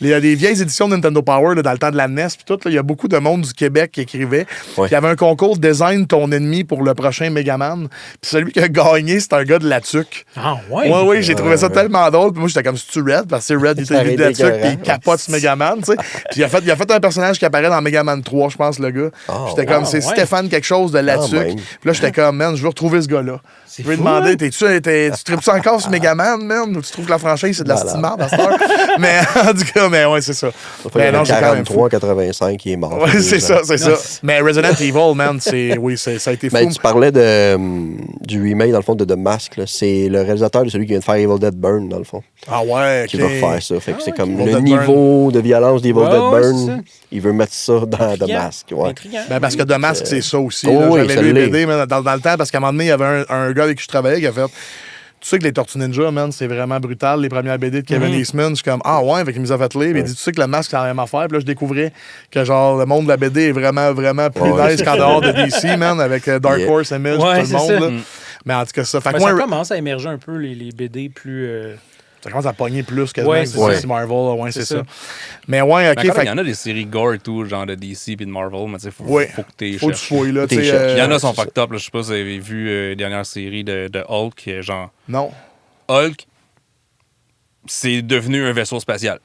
Il y a des vieilles éditions de Nintendo Power là, dans le temps de la NES, puis tout. Il y a beaucoup de monde du Québec qui écrivait. Puis il y avait un concours Design ton ennemi pour le prochain Megaman. Puis celui qui a gagné, c'est un gars de la TUC. Ah ouais? Oui, j'ai trouvé ça tellement drôle. Puis moi, j'étais comme, c'est-tu Red? Parce que Red, il était médiatique, puis il capote sur Megaman, tu sais. Puis il a fait un personnage qui apparaît dans Megaman 3, je pense, le gars. J'étais comme, c'est Stéphane quelque chose de là-dessus. Puis là, j'étais comme, man, je veux retrouver ce gars-là. Je vais demander, tu tripes-tu encore sur Megaman, man, ou tu trouves que la franchise, c'est de la stimade à cette heure? Mais en tout cas, mais ouais, c'est ça. Mais non, 43-85, il est mort. Ouais, c'est ça. Mais Resident Evil, man, ça a été fou. Ben, tu parlais du remake, dans le fond, de The Mask. Là. C'est le réalisateur de celui qui vient de faire Evil Dead Burn, dans le fond. Ah ouais, qui va faire ça. Fait que c'est comme le niveau de violence d'Evil Dead Burn. Il veut mettre ça dans The Mask. Ouais. Ben, parce que The Mask, c'est ça aussi. Oui, j'avais lu les BD dans le temps, parce qu'à un moment donné, il y avait un gars avec qui je travaillais qui a fait... Tu sais que les Tortues Ninja, man, c'est vraiment brutal. Les premières BD de Kevin Eastman, je suis comme, ah ouais, fait qu'il nous a fait lire. Il dit, tu sais que le masque, c'est la même affaire. Puis là, je découvrais que, genre, le monde de la BD est vraiment, vraiment plus nice qu'en dehors de DC, man, avec Dark Horse, Image, tout le monde. Là. Mais en tout cas, ça. Fait ça commence à émerger un peu les BD plus. Ça commence à pogner plus que c'est Marvel. Ouais, c'est ça. Mais ouais, OK. Il y en a des séries gore et tout, genre de DC puis de Marvel, mais tu sais, faut que tu cherches. Faut que tu fouilles, là. Il y en a qui sont fucked up. Je sais pas si vous avez vu les dernières séries de Hulk, genre. Non. Hulk, c'est devenu un vaisseau spatial.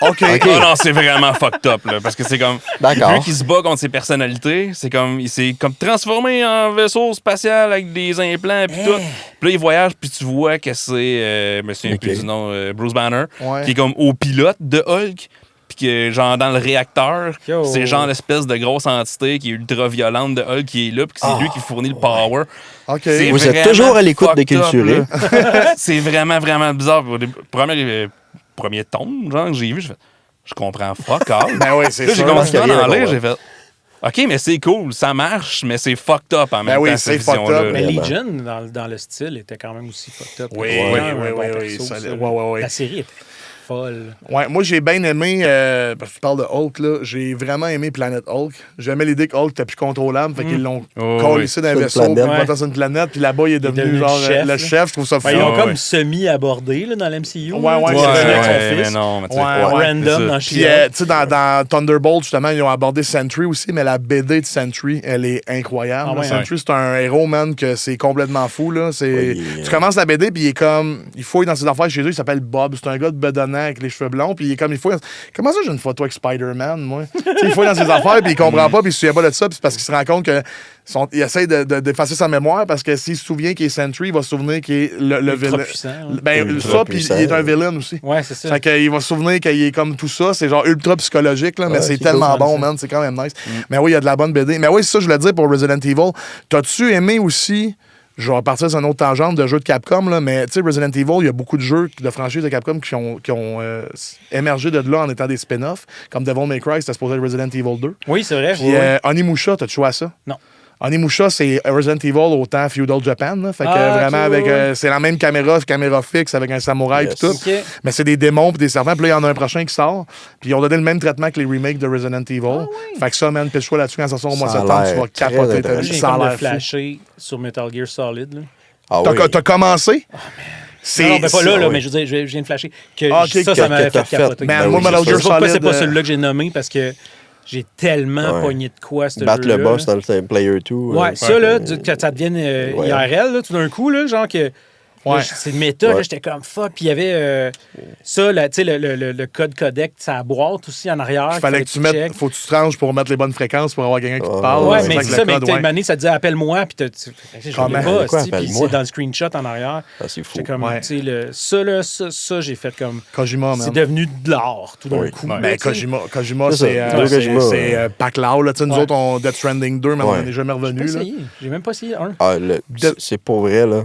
OK. Oh non, c'est vraiment fucked up, là, parce que c'est comme... Vu qu'il se bat contre ses personnalités, c'est comme... Il s'est comme transformé en vaisseau spatial avec des implants puis tout. Puis là, il voyage, puis tu vois que c'est... je me souviens plus du nom, Bruce Banner, qui est comme au pilote de Hulk. Puis que, genre, dans le réacteur, c'est genre l'espèce de grosse entité qui est ultra violente de Hulk qui est là, puis que c'est lui qui fournit le power. Okay. Vous êtes toujours à l'écoute de Culturé. C'est vraiment, vraiment bizarre. Premier tome, genre, que j'ai vu, je comprends fuck all. Ben oui, c'est ça. Là, j'ai commencé à en lire, j'ai fait... OK, mais c'est cool, ça marche, mais c'est fucked up en même temps. Oui, c'est fucked up. Mais Legion, dans le style, était quand même aussi fucked up. Oui. La série était folle. Ouais, moi, j'ai bien aimé, parce que tu parles de Hulk, là, j'ai vraiment aimé Planet Hulk. J'aimais l'idée que Hulk était plus contrôlable, fait qu'ils l'ont collé ici dans un vaisseau, puis mettre sur une planète, puis là-bas, il est devenu genre le chef. Je trouve ça fou. Ils ont comme semi-abordé là, dans l'MCU. Mais non, mais random dans Puis, tu sais, dans Thunderbolt, justement, ils ont abordé Sentry aussi, mais la BD de Sentry, elle est incroyable. Sentry, c'est un héros, man, que c'est complètement fou, là. Tu commences la BD, puis il fouille dans ses affaires chez eux, il s'appelle Bob. C'est un gars de bedonnant avec les cheveux blonds, puis il est comme, il fouille. Comment ça, j'ai une photo avec Spider-Man, moi? Il fouille dans ses affaires, puis il comprend pas, puis il se souvient pas de ça, puis c'est parce qu'il se rend compte que il essaie d'effacer sa mémoire, parce que s'il se souvient qu'il est Sentry, il va se souvenir qu'il est le villain. Ben, ça, puis il est un villain aussi. Ouais, c'est ça. Fait qu'il va se souvenir qu'il est comme tout ça. C'est genre ultra psychologique, là, mais c'est tellement bon, man. C'est quand même nice. Mais oui, il y a de la bonne BD. Mais oui, c'est ça, je voulais dire pour Resident Evil. T'as-tu aimé aussi... Je vais repartir sur une autre tangente de jeux de Capcom, là, mais tu sais, Resident Evil, il y a beaucoup de jeux de franchises de Capcom qui ont émergé de là en étant des spin-offs, comme Devil May Cry, c'était supposé être Resident Evil 2. Oui, c'est vrai. Puis Onimusha, t'as-tu joué à ça? Non. Onimusha, c'est Resident Evil au temps Feudal Japan. Là. Fait que vraiment, avec c'est la même caméra fixe avec un samouraï et tout. Okay. Mais c'est des démons et des serpents. Puis là, il y en a un prochain qui sort. Puis ils ont donné le même traitement que les remakes de Resident Evil. Fait que ça, man, pitch-toi là-dessus quand ça sort au mois de septembre, tu vas capoter ta vie. Ça a l'air flashé sur Metal Gear Solid. Là. T'as commencé? Non, ben pas là, mais je veux dire, je viens de flasher. Ça m'avait fait capoter. Moi, Metal Gear Solid... C'est pas celui-là que j'ai nommé parce que j'ai tellement pogné de quoi, ce jeu-là. Battre le boss dans le Player 2. Ouais, ça, là, que ça devienne IRL, là, tout d'un coup, là, genre que... Ouais. C'est méta, là, j'étais comme fuck. Puis il y avait ça, tu sais, le code codec, sa boîte aussi en arrière. Il fallait que tu mettes, faut que tu te ranges pour mettre les bonnes fréquences pour avoir quelqu'un qui te parle. Ouais, mais c'est ça, mais une année, ça te disait appelle-moi, puis je ne pas, puis c'est dans le screenshot en arrière. Ah, c'est fou. J'étais comme, tu sais, ça, j'ai fait comme. Kojima, c'est devenu de l'art, tout d'un coup. Mais Kojima, c'est Paclao, là. Nous autres, on Death Stranding 2, mais on n'est jamais revenu. J'ai même pas essayé un. C'est pas vrai, là.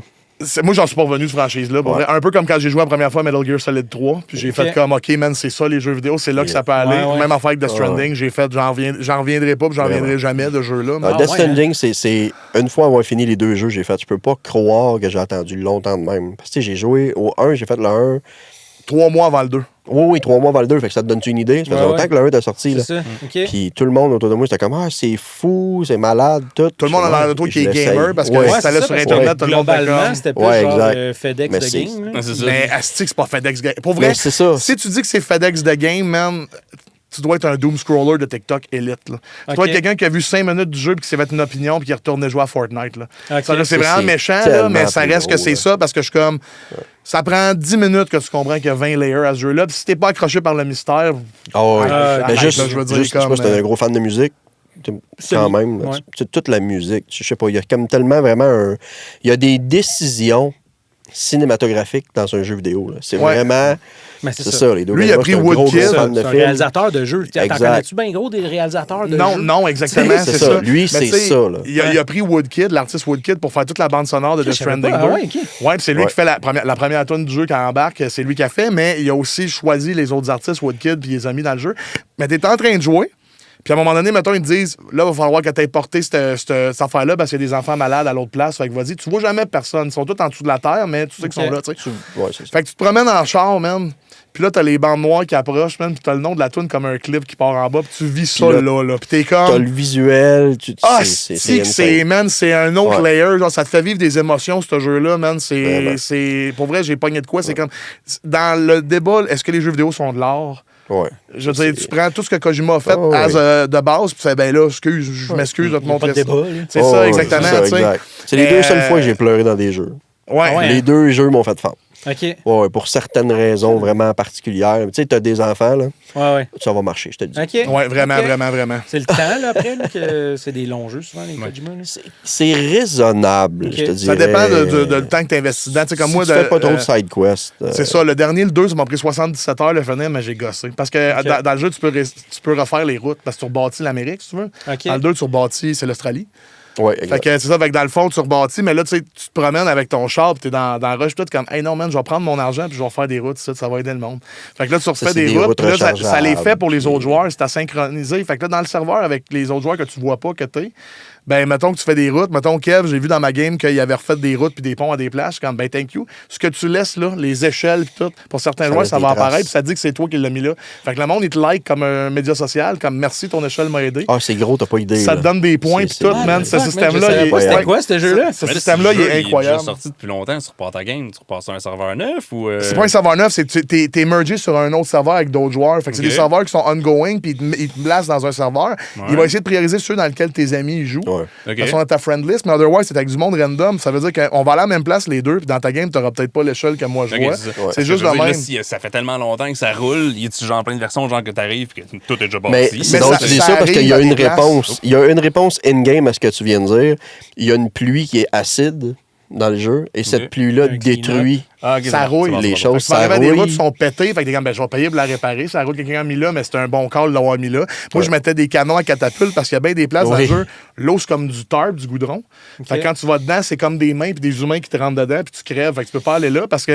Moi, j'en suis pas revenu de franchise-là. Un peu comme quand j'ai joué la première fois à Metal Gear Solid 3. Puis j'ai fait comme, OK, man, c'est ça les jeux vidéo, c'est là que ça peut aller. Même affaire avec Death Stranding, j'ai fait, j'en reviendrai pas, puis j'en reviendrai jamais de jeu-là. Death Stranding, c'est une fois avoir fini les deux jeux, j'ai fait, je peux pas croire que j'ai attendu longtemps de même. Parce que j'ai joué au 1, j'ai fait le 1. 3 mois avant le 2. Oui, 3 mois avant le 2, fait que ça te donne-tu une idée? Ça faisait longtemps que le 1 était sorti. Là. Puis tout le monde autour de moi, c'était comme, c'est fou, c'est malade, tout. Tout le monde a l'air de toi qui est gamer, parce que ça allait sur Internet, tout le monde globalement, c'était plus genre FedEx de game. Mais Asti, c'est pas FedEx de game. Pour vrai, si tu dis que c'est FedEx de game, man, tu dois être un doom scroller de TikTok élite. Là. Tu dois être quelqu'un qui a vu 5 minutes du jeu puis qui s'est fait une opinion puis qui est retourné jouer à Fortnite. Là. Ça, là, c'est vraiment méchant, là, mais ça reste que c'est ça parce que je suis comme. Ça prend 10 minutes que tu comprends qu'il y a 20 layers à ce jeu-là. Puis si t'es pas accroché par le mystère. Mais juste, je sais pas si t'es un gros fan de musique. Quand même. Ouais. Toute la musique. Je sais pas, il y a comme tellement vraiment il y a des décisions cinématographique dans un jeu vidéo. Là. C'est vraiment... Mais c'est ça, les deux. Lui, il a pris Woodkid. C'est un réalisateur de jeux. T'en connais-tu bien gros des réalisateurs de jeux? Non, exactement, c'est ça. Lui, c'est ça. Là. Il a pris Woodkid, l'artiste Woodkid, pour faire toute la bande sonore de Death Stranding 2. Ouais, c'est lui qui fait la première tune du jeu quand il embarque, c'est lui qui a fait, mais il a aussi choisi les autres artistes, Woodkid, puis il les a mis dans le jeu. Mais t'es en train de jouer, puis à un moment donné, mettons, ils te disent, là, il va falloir que tu aies porté cette affaire-là parce qu'il y a des enfants malades à l'autre place. Fait que vas-y, tu vois jamais personne. Ils sont tous en dessous de la terre, mais tu sais qu'ils sont là, tu sais. Ouais, c'est ça. Fait que tu te promènes en char, man. Puis là, t'as les bandes noires qui approchent, man. Puis t'as le nom de la tune comme un clip qui part en bas. Puis tu vis ça, là. Puis t'es comme. T'as le visuel. C'est un autre layer. Genre, ça te fait vivre des émotions, ce jeu-là, man. C'est. Pour vrai, j'ai pogné de quoi. C'est comme. Dans le débat, est-ce que les jeux vidéo sont de l'art? Ouais. Je veux dire, tu prends tout ce que Kojima a fait de base, puis tu fais, ben là, je m'excuse de te montrer ça. C'est ça, exactement. C'est les deux seules fois que j'ai pleuré dans des jeux. Ouais. Les deux jeux m'ont fait femme. OK. Ouais, pour certaines raisons vraiment particulières. Tu sais, t'as des enfants, là. Ouais. Ça va marcher, je te dis. OK. Ouais, vraiment. C'est le temps, là, après, là, que c'est des longs jeux, souvent, les Kojima. C'est raisonnable, je te dirais. Ça dépend de le temps que tu investis dedans. Tu sais, comme moi, tu fais pas trop de side quest. C'est ça. Le dernier, le 2, ça m'a pris 77 heures le finir, mais j'ai gossé. Parce que dans le jeu, tu peux refaire les routes. Parce que tu rebâtis l'Amérique, si tu veux. Dans le 2, tu rebâtis, c'est l'Australie. Ouais, fait que c'est ça, fait que dans le fond, tu rebâtis, mais là, tu sais, tu te promènes avec ton char, puis t'es dans la rush, puis t'es comme, hey non, man, je vais prendre mon argent, puis je vais faire des routes, ça va aider le monde. Fait que là, tu refais des routes, puis là, ça les fait pour les autres joueurs, c'est à synchroniser. Fait que là, dans le serveur, avec les autres joueurs que tu vois pas que t'es, ben, mettons que tu fais des routes. Mettons, Kev, j'ai vu dans ma game qu'il avait refait des routes puis des ponts à des plages. Comme, ben, thank you. Ce que tu laisses là, les échelles puis tout, pour certains joueurs, ça va apparaître puis ça dit que c'est toi qui l'as mis là. Fait que le monde, il te like comme un média social, comme merci, ton échelle m'a aidé. Ah, c'est gros, t'as pas idée. Ça te donne des points puis tout, man. Ce système-là, c'était quoi, ce jeu-là? Ce système-là, il est incroyable. Il est sorti depuis longtemps. Tu repars ta game, tu repars sur un serveur neuf ou. C'est pas un serveur neuf, c'est t'es mergé sur un autre serveur avec d'autres joueurs. Fait que c'est des serveurs qui sont ongoing puis ils te placent dans un serveur. Il va essayer de prioriser ceux dans lesquels tes amis jouent. Friend list, mais otherwise, c'est avec du monde random. Ça veut dire qu'on va aller à la même place les deux, puis dans ta game, t'auras peut-être pas l'échelle que moi je vois. C'est juste le même. Là, ça fait tellement longtemps que ça roule, il y a genre plein de versions, genre que t'arrives, que tout est déjà mais parti. Mais donc, tu dis ça parce qu'il y a une réponse. Il y a une réponse in-game à ce que tu viens de dire. Il y a une pluie qui est acide dans le jeu, et cette pluie-là détruit. Ça rouille. Les choses, ça rouille. Des routes sont pétées, fait que t'es comme, ben, je vais payer pour la réparer. Ça roule, quelqu'un a mis là, mais c'est un bon call de l'avoir mis là. Moi, je mettais des canons à catapulte parce qu'il y a bien des places dans le jeu. L'eau, c'est comme du tarp, du goudron. Fait que quand tu vas dedans, c'est comme des mains puis des humains qui te rentrent dedans puis tu crèves. Fait que tu peux pas aller là parce que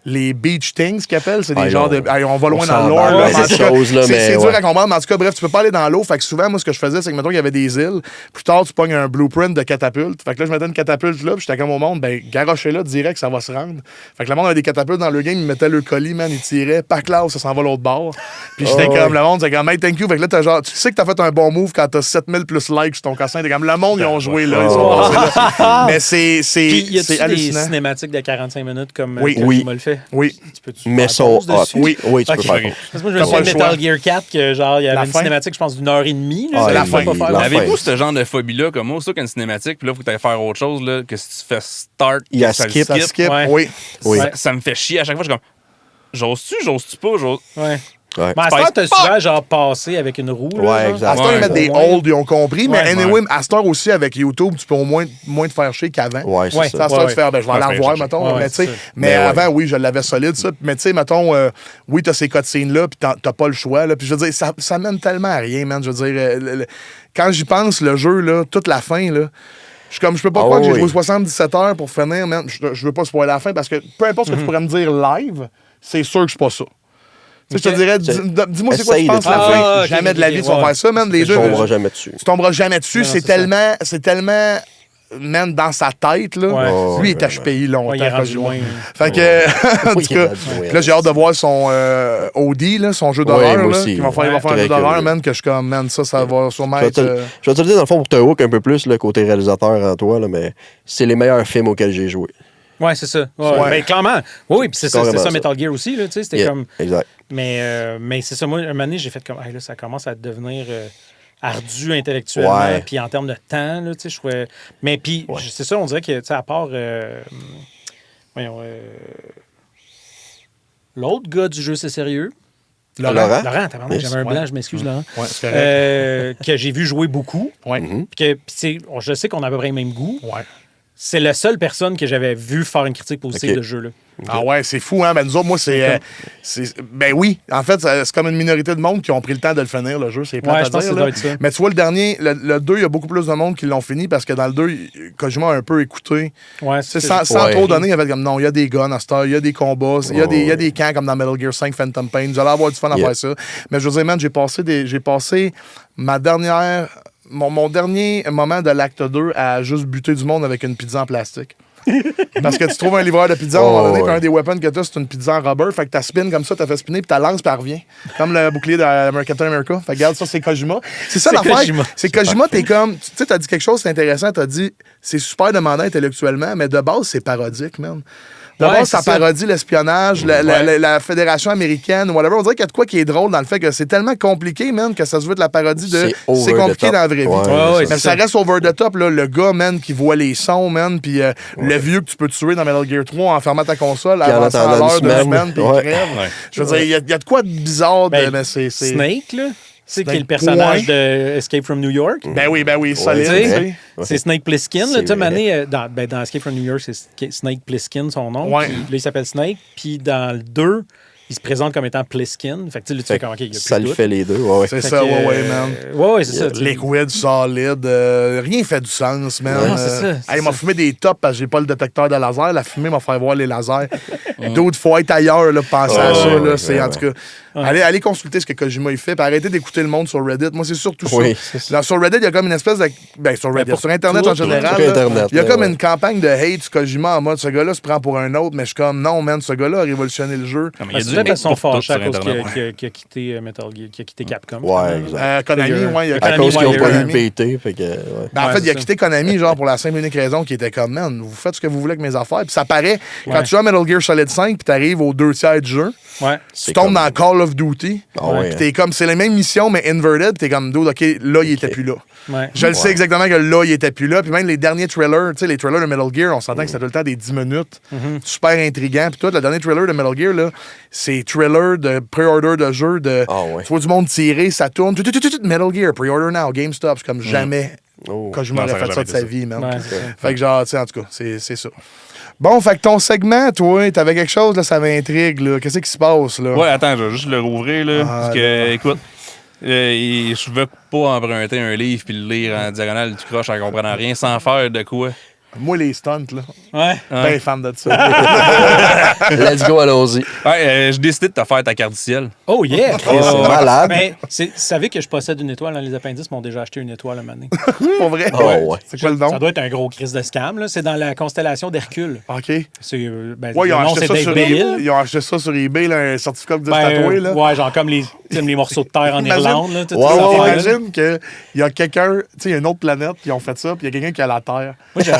les beach things qu'ils appellent, c'est des genres de. On va loin dans l'or. C'est dur à comprendre, mais en tout cas, bref, tu peux pas aller dans l'eau. Fait que souvent, moi, ce que je faisais, c'est que, mettons, il y avait des îles. Plus tard, tu pognes un blueprint de catapulte. Fait que là, je mettais une catapulte là, puis j'étais comme au monde, ben, garochez là direct, ça va se rendre. Fait que le monde avait des catapultes dans le game, ils mettaient le colis, man, ils tiraient, pas classe, ça s'en va l'autre bord. Puis j'étais comme, le monde, c'est comme, hey, thank you. Fait que là, t'as genre, tu sais que t'as fait un bon move quand t'as 7000 plus likes sur ton cassin. T'es comme, le monde, ils ont joué là, ils sont passés là. Mais c'est hallucinant. Des cinématiques de 45 minutes comme oui. le fait? Oui. Mais sont hot. Oui, tu peux faire. Parce que moi, je me souviens de Metal Gear 4, que genre, il y avait une cinématique, je pense, d'1h30. C'est la fin. Avez-vous ce genre de phobie-là, comme moi, ça, qu'une cinématique, puis là, faut que tu ailles faire autre chose, là, que si tu fais start, il y a ça skip. Oui. Ça me fait chier à chaque fois. Je suis comme, j'ose-tu pas? Ouais. Mais à ce temps, t'as souvent genre passé avec une roue. Ouais, exact. À ce temps, ils mettent des holds, ils ont compris. Mais anyway, à ce temps aussi, avec YouTube, tu peux au moins te faire chier qu'avant. Ouais, c'est ça. À ce temps, tu fais, ben, je vais aller revoir, mettons. Mais avant, oui, je l'avais solide, ça. Mais tu sais, mettons, oui, t'as ces cutscenes-là, puis t'as pas le choix. Puis je veux dire, ça mène tellement à rien, man. Je veux dire, quand j'y pense, le jeu, là, toute la fin, là. Je peux pas croire que j'ai joué 77 heures pour finir, man. Je veux pas spoiler la fin parce que peu importe ce que tu pourrais me dire live, c'est sûr que c'est pas ça. Je te dirais, dis-moi c'est quoi tu penses la fin. Jamais de la vie tu vas faire ça, man. Les jeux. Tu tomberas jamais dessus. Tu tomberas jamais dessus. C'est tellement, man, dans sa tête, là. Lui, il est HPI longtemps. Fait que, en tout cas, là, j'ai hâte de voir son OD, là, son jeu d'horreur. Il va faire un jeu d'horreur, man, que je suis comme, man, ça va sûrement être. Je vais te le dire, dans le fond, pour te hook un peu plus, le côté réalisateur en toi, là, mais c'est les meilleurs films auxquels j'ai joué. Ouais, c'est ça. Mais clairement. Oui, puis c'est ça Metal Gear aussi, là, tu sais, c'était comme. Exact. Mais c'est ça, moi, un moment donné, j'ai fait comme, là, ça commence à devenir ardu intellectuellement, puis en termes de temps, là, tu sais, je trouvais... Mais puis, c'est ça, on dirait que, tu sais, à part... l'autre gars du jeu, c'est sérieux. Laurent, j'avais un blanc, je m'excuse, Laurent. Que j'ai vu jouer beaucoup. Je sais qu'on a à peu près le même goût. C'est la seule personne que j'avais vu faire une critique positive de ce jeu-là. Ah ouais, c'est fou, hein? Ben nous autres, moi, ben oui, en fait, c'est comme une minorité de monde qui ont pris le temps de le finir, le jeu, c'est plate à dire. Là. Mais tu vois, le dernier, le 2, il y a beaucoup plus de monde qui l'ont fini parce que dans le 2, Kojima a un peu écouté. Sans trop donner, il avait comme non, il y a des guns à cette heure, il y a des combats, il y a des camps comme dans Metal Gear 5 Phantom Pain. Vous allez avoir du fun à faire ça. Mais je veux dire, man, j'ai passé mon dernier moment de l'acte 2 à juste buter du monde avec une pizza en plastique. Parce que tu trouves un livreur de pizza à un moment donné, puis un des weapons que t'as, c'est une pizza en rubber. Fait que t'as spin comme ça, t'as fait spinner, puis t'as lance, puis elle revient. Comme le bouclier de Captain America. Fait que regarde, ça, c'est Kojima. C'est ça l'affaire. C'est Kojima, t'es comme. Tu sais, t'as dit quelque chose, c'est intéressant. T'as dit, c'est super demandant intellectuellement, mais de base, c'est parodique, man. D'abord, ça parodie l'espionnage, la Fédération américaine, whatever. On dirait qu'il y a de quoi qui est drôle dans le fait que c'est tellement compliqué, man, que ça se veut de la parodie de c'est compliqué dans la vraie vie. Mais ça reste over the top, là. Le gars, man, qui voit les sons, man, puis le vieux que tu peux tuer dans Metal Gear 3 en fermant ta console, avançant à l'heure de semaine, puis il crève. Je veux dire, il y a de quoi de bizarre, mais c'est. Snake, là. Tu sais, qui est le personnage de Escape from New York. Ben oui, solide. C'est Snake Plissken. Tu sais, Mané, dans Escape from New York, c'est Snake Plissken, son nom. Puis, là, il s'appelle Snake. Puis dans le 2, il se présente comme étant Plissken. Fait que tu fais comme, OK, il y a plus ça de le fait les deux, C'est ça, man. Ouais, c'est ça. Liquid, solide. Rien fait du sens, man. Non, c'est ça. Il m'a fumé des tops parce que j'ai pas le détecteur de laser. La fumée m'a fait voir les lasers. D'autres fois être ailleurs, là, penser à ça. Là, c'est, en tout cas... Allez consulter ce que Kojima il fait, puis arrêtez d'écouter le monde sur Reddit. Moi, c'est surtout ça. Là, sur Reddit, il y a comme une espèce de... Ben, sur Reddit, sur Internet en général, il y a comme une campagne de hate sur Kojima en mode, ce gars-là se prend pour un autre, mais je suis comme, non, man, ce gars-là a révolutionné le jeu. C'est peut-être son fâché à cause qu'il a quitté Metal Gear, qu'il a quitté Capcom. Konami, il a à cause qu'ils n'ont pas eu le PT. En fait, il a quitté Konami, genre, pour la simple et unique raison qu'il était comme, man, vous faites ce que vous voulez avec mes affaires. Puis ça paraît, quand tu joues à Metal Gear Solid 5, puis t'arrives aux 2/3 du jeu, tu tombes dans Call of Duty. Puis t'es comme, c'est les mêmes missions, mais inverted. Puis t'es comme, dude, OK, là, il était plus là. Je le sais exactement que là, il était plus là. Puis même les derniers trailers, tu sais, les trailers de Metal Gear, on s'entend que c'était tout le temps des 10 minutes. Super intriguant. Puis toi, le dernier trailer de Metal Gear, là, c'est trailer de pré-order de jeu. Tu vois du monde tirer, ça tourne. Metal Gear, pre-order now, GameStop. C'est comme jamais quand je m'aurais fait ça de sa vie, man. Fait que genre, tu sais, en tout cas, c'est ça. Bon, fait que ton segment, toi, t'avais quelque chose, là, ça m'intrigue, là. Qu'est-ce qui se passe, là? Ouais, attends, je vais juste le rouvrir, là. Parce que, écoute, je veux pas emprunter un livre puis le lire en diagonale du croche en comprenant rien sans faire de quoi. Moi, les stunts, là. Ben fan de ça. Let's go, allons-y. Je décide de te faire ta carte du ciel. Oh yeah! C'est malade. Mais vous savez que je possède une étoile dans les appendices, m'ont déjà acheté une étoile à un moment donné. Pour vrai? C'est quoi le nom? Ça doit être un gros crise de scam, là. C'est dans la constellation d'Hercule. OK. C'est, ils ont acheté ça sur eBay, là, un certificat de tatoué, là. Ouais, genre comme les morceaux de terre en Irlande, là. Imagine qu'il y a quelqu'un, tu sais, il y a une autre planète qui ont fait ça, puis il y a quelqu'un qui a la Terre. Moi, il y a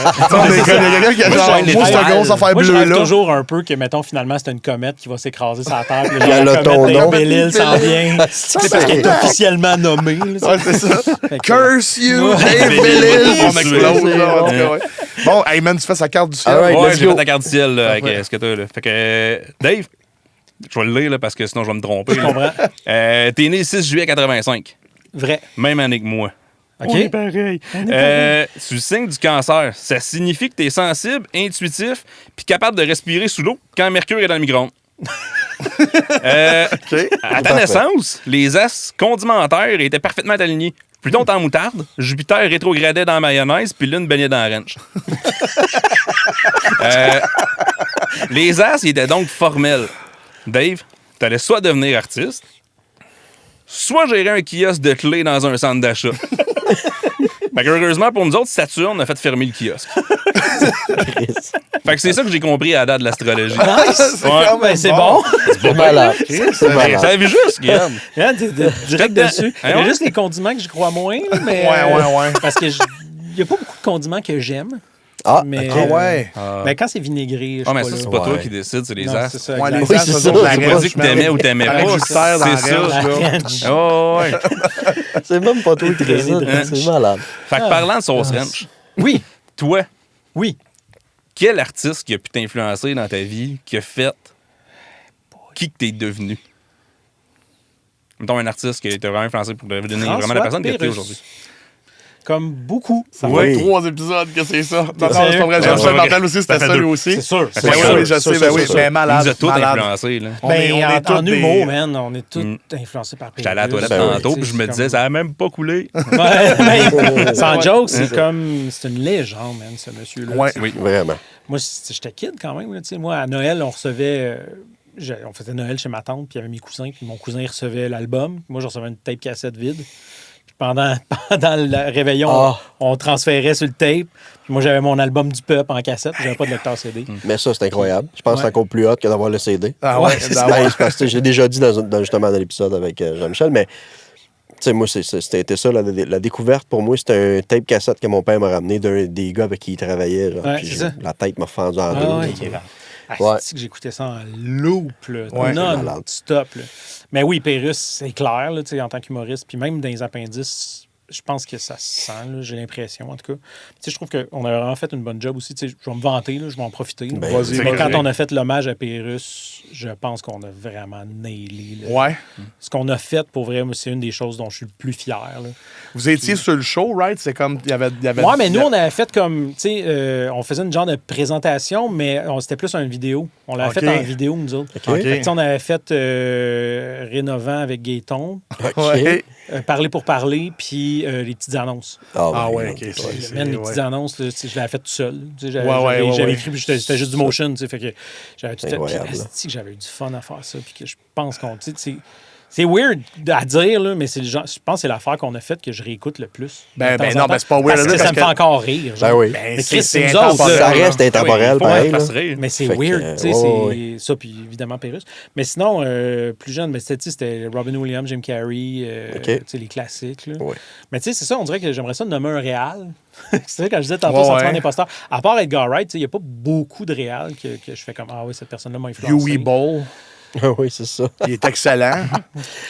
quelqu'un qui a genre, moi, c'est une grosse affaire bleue, là. Je toujours un peu que, mettons, finalement, c'est une comète qui va s'écraser sur la Terre. Il y a le ton nom. Belle-Île s'en vient. C'est parce qu'elle est officiellement nommée. Ouais, c'est ça. Curse you, Dave Belle-Île. On explose. Bon, hey man, tu fais sa carte du ciel. Ouais, j'ai fait ta carte du ciel, là, avec ce que t'as, là. Fait que, Dave, je vais le lire, là, parce que sinon, je vais me tromper. Je comprends. T'es né le 6 juillet 85. Vrai. Même année que moi. OK. Pareil. Tu signe du cancer. Ça signifie que tu es sensible, intuitif, puis capable de respirer sous l'eau quand Mercure est dans le micro-ondes. À ta naissance, les as condimentaires étaient parfaitement alignés. Pluton était en moutarde, Jupiter rétrogradait dans la mayonnaise, puis Lune baignait dans la ranch. Les as étaient donc formels. Dave, t'allais soit devenir artiste, soit gérer un kiosque de clés dans un centre d'achat. Fait que heureusement pour nous autres, Saturne a fait fermer le kiosque. Fait que c'est ça que j'ai compris à la date de l'astrologie. Nice! C'est bon. C'est malade. C'est malade. Ça avait juste, Guillaume. Direct dessus. Il y a juste les condiments que je crois moins, mais... Ouais. Parce que il n'y a pas beaucoup de condiments que j'aime. Mais, ouais. Mais quand c'est vinaigré, je Ah, mais suis ça, pas c'est là. pas toi qui décides, c'est les Non, astres. c'est ça, Ouais, exact. les Oui, astres, c'est eux ça. autres, la J'ai pas ranch, dit que man. t'aimais ou t'aimais Avec pas. du cerf dans la C'est ça. ranch, là. Oh, ouais. C'est même pas toi qui décides. Ranch. C'est malade. Fait que parlant de sauce ranch, Oui, toi, oui. quel artiste qui a pu t'influencer dans ta vie, qui a fait qui que t'es devenu? Mettons un artiste qui t'a vraiment influencé pour devenir vraiment la François personne que t'es Pérusse. aujourd'hui. Comme beaucoup. Ça Oui. fait 3 épisodes que c'est ça. Non, non, sérieux? c'est pas vrai. Ouais, Jean-Michel ouais. Martel aussi, c'était Ça fait ça lui deux. aussi. C'est sûr. C'est Ben sûr. oui, je sais, ben oui. Mais Il malade. nous a tous malade. influencés, là. On est en tous humour, des- man, on est tous influencés par J'étais allé à la toilette Ben oui. tantôt, puis je me disais, ça a même pas coulé. Ouais, mais sans Ouais. joke, c'est comme. C'est une légende, man, ce monsieur-là. Ouais. Oui. Vraiment. Moi, j'étais kid quand même. Là, tu sais. Moi, à Noël, on recevait. On faisait Noël chez ma tante, puis il y avait mes cousins, puis mon cousin il recevait l'album. Moi, je recevais une tape cassette vide. Puis pendant le réveillon, on transférait sur le tape. Puis moi, j'avais mon album du peuple en cassette, puis j'avais pas de lecteur CD. Mais ça, c'est incroyable. Je pense que c'est encore plus hot que d'avoir le CD. Ah ouais, c'est ah Ben, ouais. c'est parce que j'ai déjà dit justement dans l'épisode avec Jean-Michel, mais tu sais, moi, c'était ça, la découverte pour moi, c'était un tape cassette que mon père m'a ramené des gars avec qui il travaillait. Genre, Ouais, puis c'est ça. la tête m'a fendu en deux. Ah ouais, là. ok. Ouais. C'est que j'écoutais ça en loop, là, Ouais. non-stop. Là. Mais oui, Pérusse, c'est clair, là, tu sais, en tant qu'humoriste. Puis même dans les appendices, je pense que ça se sent, là, j'ai l'impression, en tout cas. Tu sais, je trouve qu'on a vraiment fait une bonne job aussi. Tu sais, je vais me vanter, là, je vais en profiter. là. Ben, Vas-y, Mais quand vas-y. on a fait l'hommage à Pérusse, je pense qu'on a vraiment nailé. Là. Ouais. Ce qu'on a fait, pour vrai, moi, c'est une des choses dont je suis le plus fier. Là. Vous étiez sur le show, right? C'est comme. Il y avait. Ouais, mais nous, on avait fait comme, tu sais, on faisait une genre de présentation, mais c'était plus une vidéo. On l'avait Ok. fait en vidéo, nous autres. OK. Fait que, tu sais, on avait fait Rénovant avec Gaëton, Ouais. Parler pour parler, puis les petites annonces. Ah ouais, OK. Man, les petites annonces, là, tu sais, je l'avais fait tout seul. Tu sais, J'avais Ouais, j'avais ouais. écrit, puis c'était juste du motion. Tu sais, fait que j'avais tout fait. Puis, Incroyable, là. asti que j'avais eu du fun à faire ça. Puis que je pense qu'on. Tu sais, c'est weird à dire, là, mais c'est le genre, je pense que c'est l'affaire qu'on a faite que je réécoute le plus. Ben, De temps en non, temps. ben, c'est pas weird à Parce dire que ça parce me fait que- encore rire. genre. Ben oui. Ben, Mais Chris, c'est nous intemporel, autres, Ça là. reste intemporel, faut pareil. faire là. rire. Mais c'est Fait que, weird, tu sais, ouais, c'est ça, puis évidemment Pérusse. Mais sinon, plus jeune, mais c'était Robin Williams, Jim Carrey, OK. tu sais, les classiques. Là. Ouais. Mais tu sais, c'est ça, on dirait que j'aimerais ça nommer un réal. C'est ça, quand je disais tantôt Ouais, Sentiment ouais. d'imposteur. À part Edgar Wright, tu sais, il n'y a pas beaucoup de réals que je fais comme, ah oui, cette personne-là m'a influencé. Huey Ball. Oui, c'est ça. Il est excellent.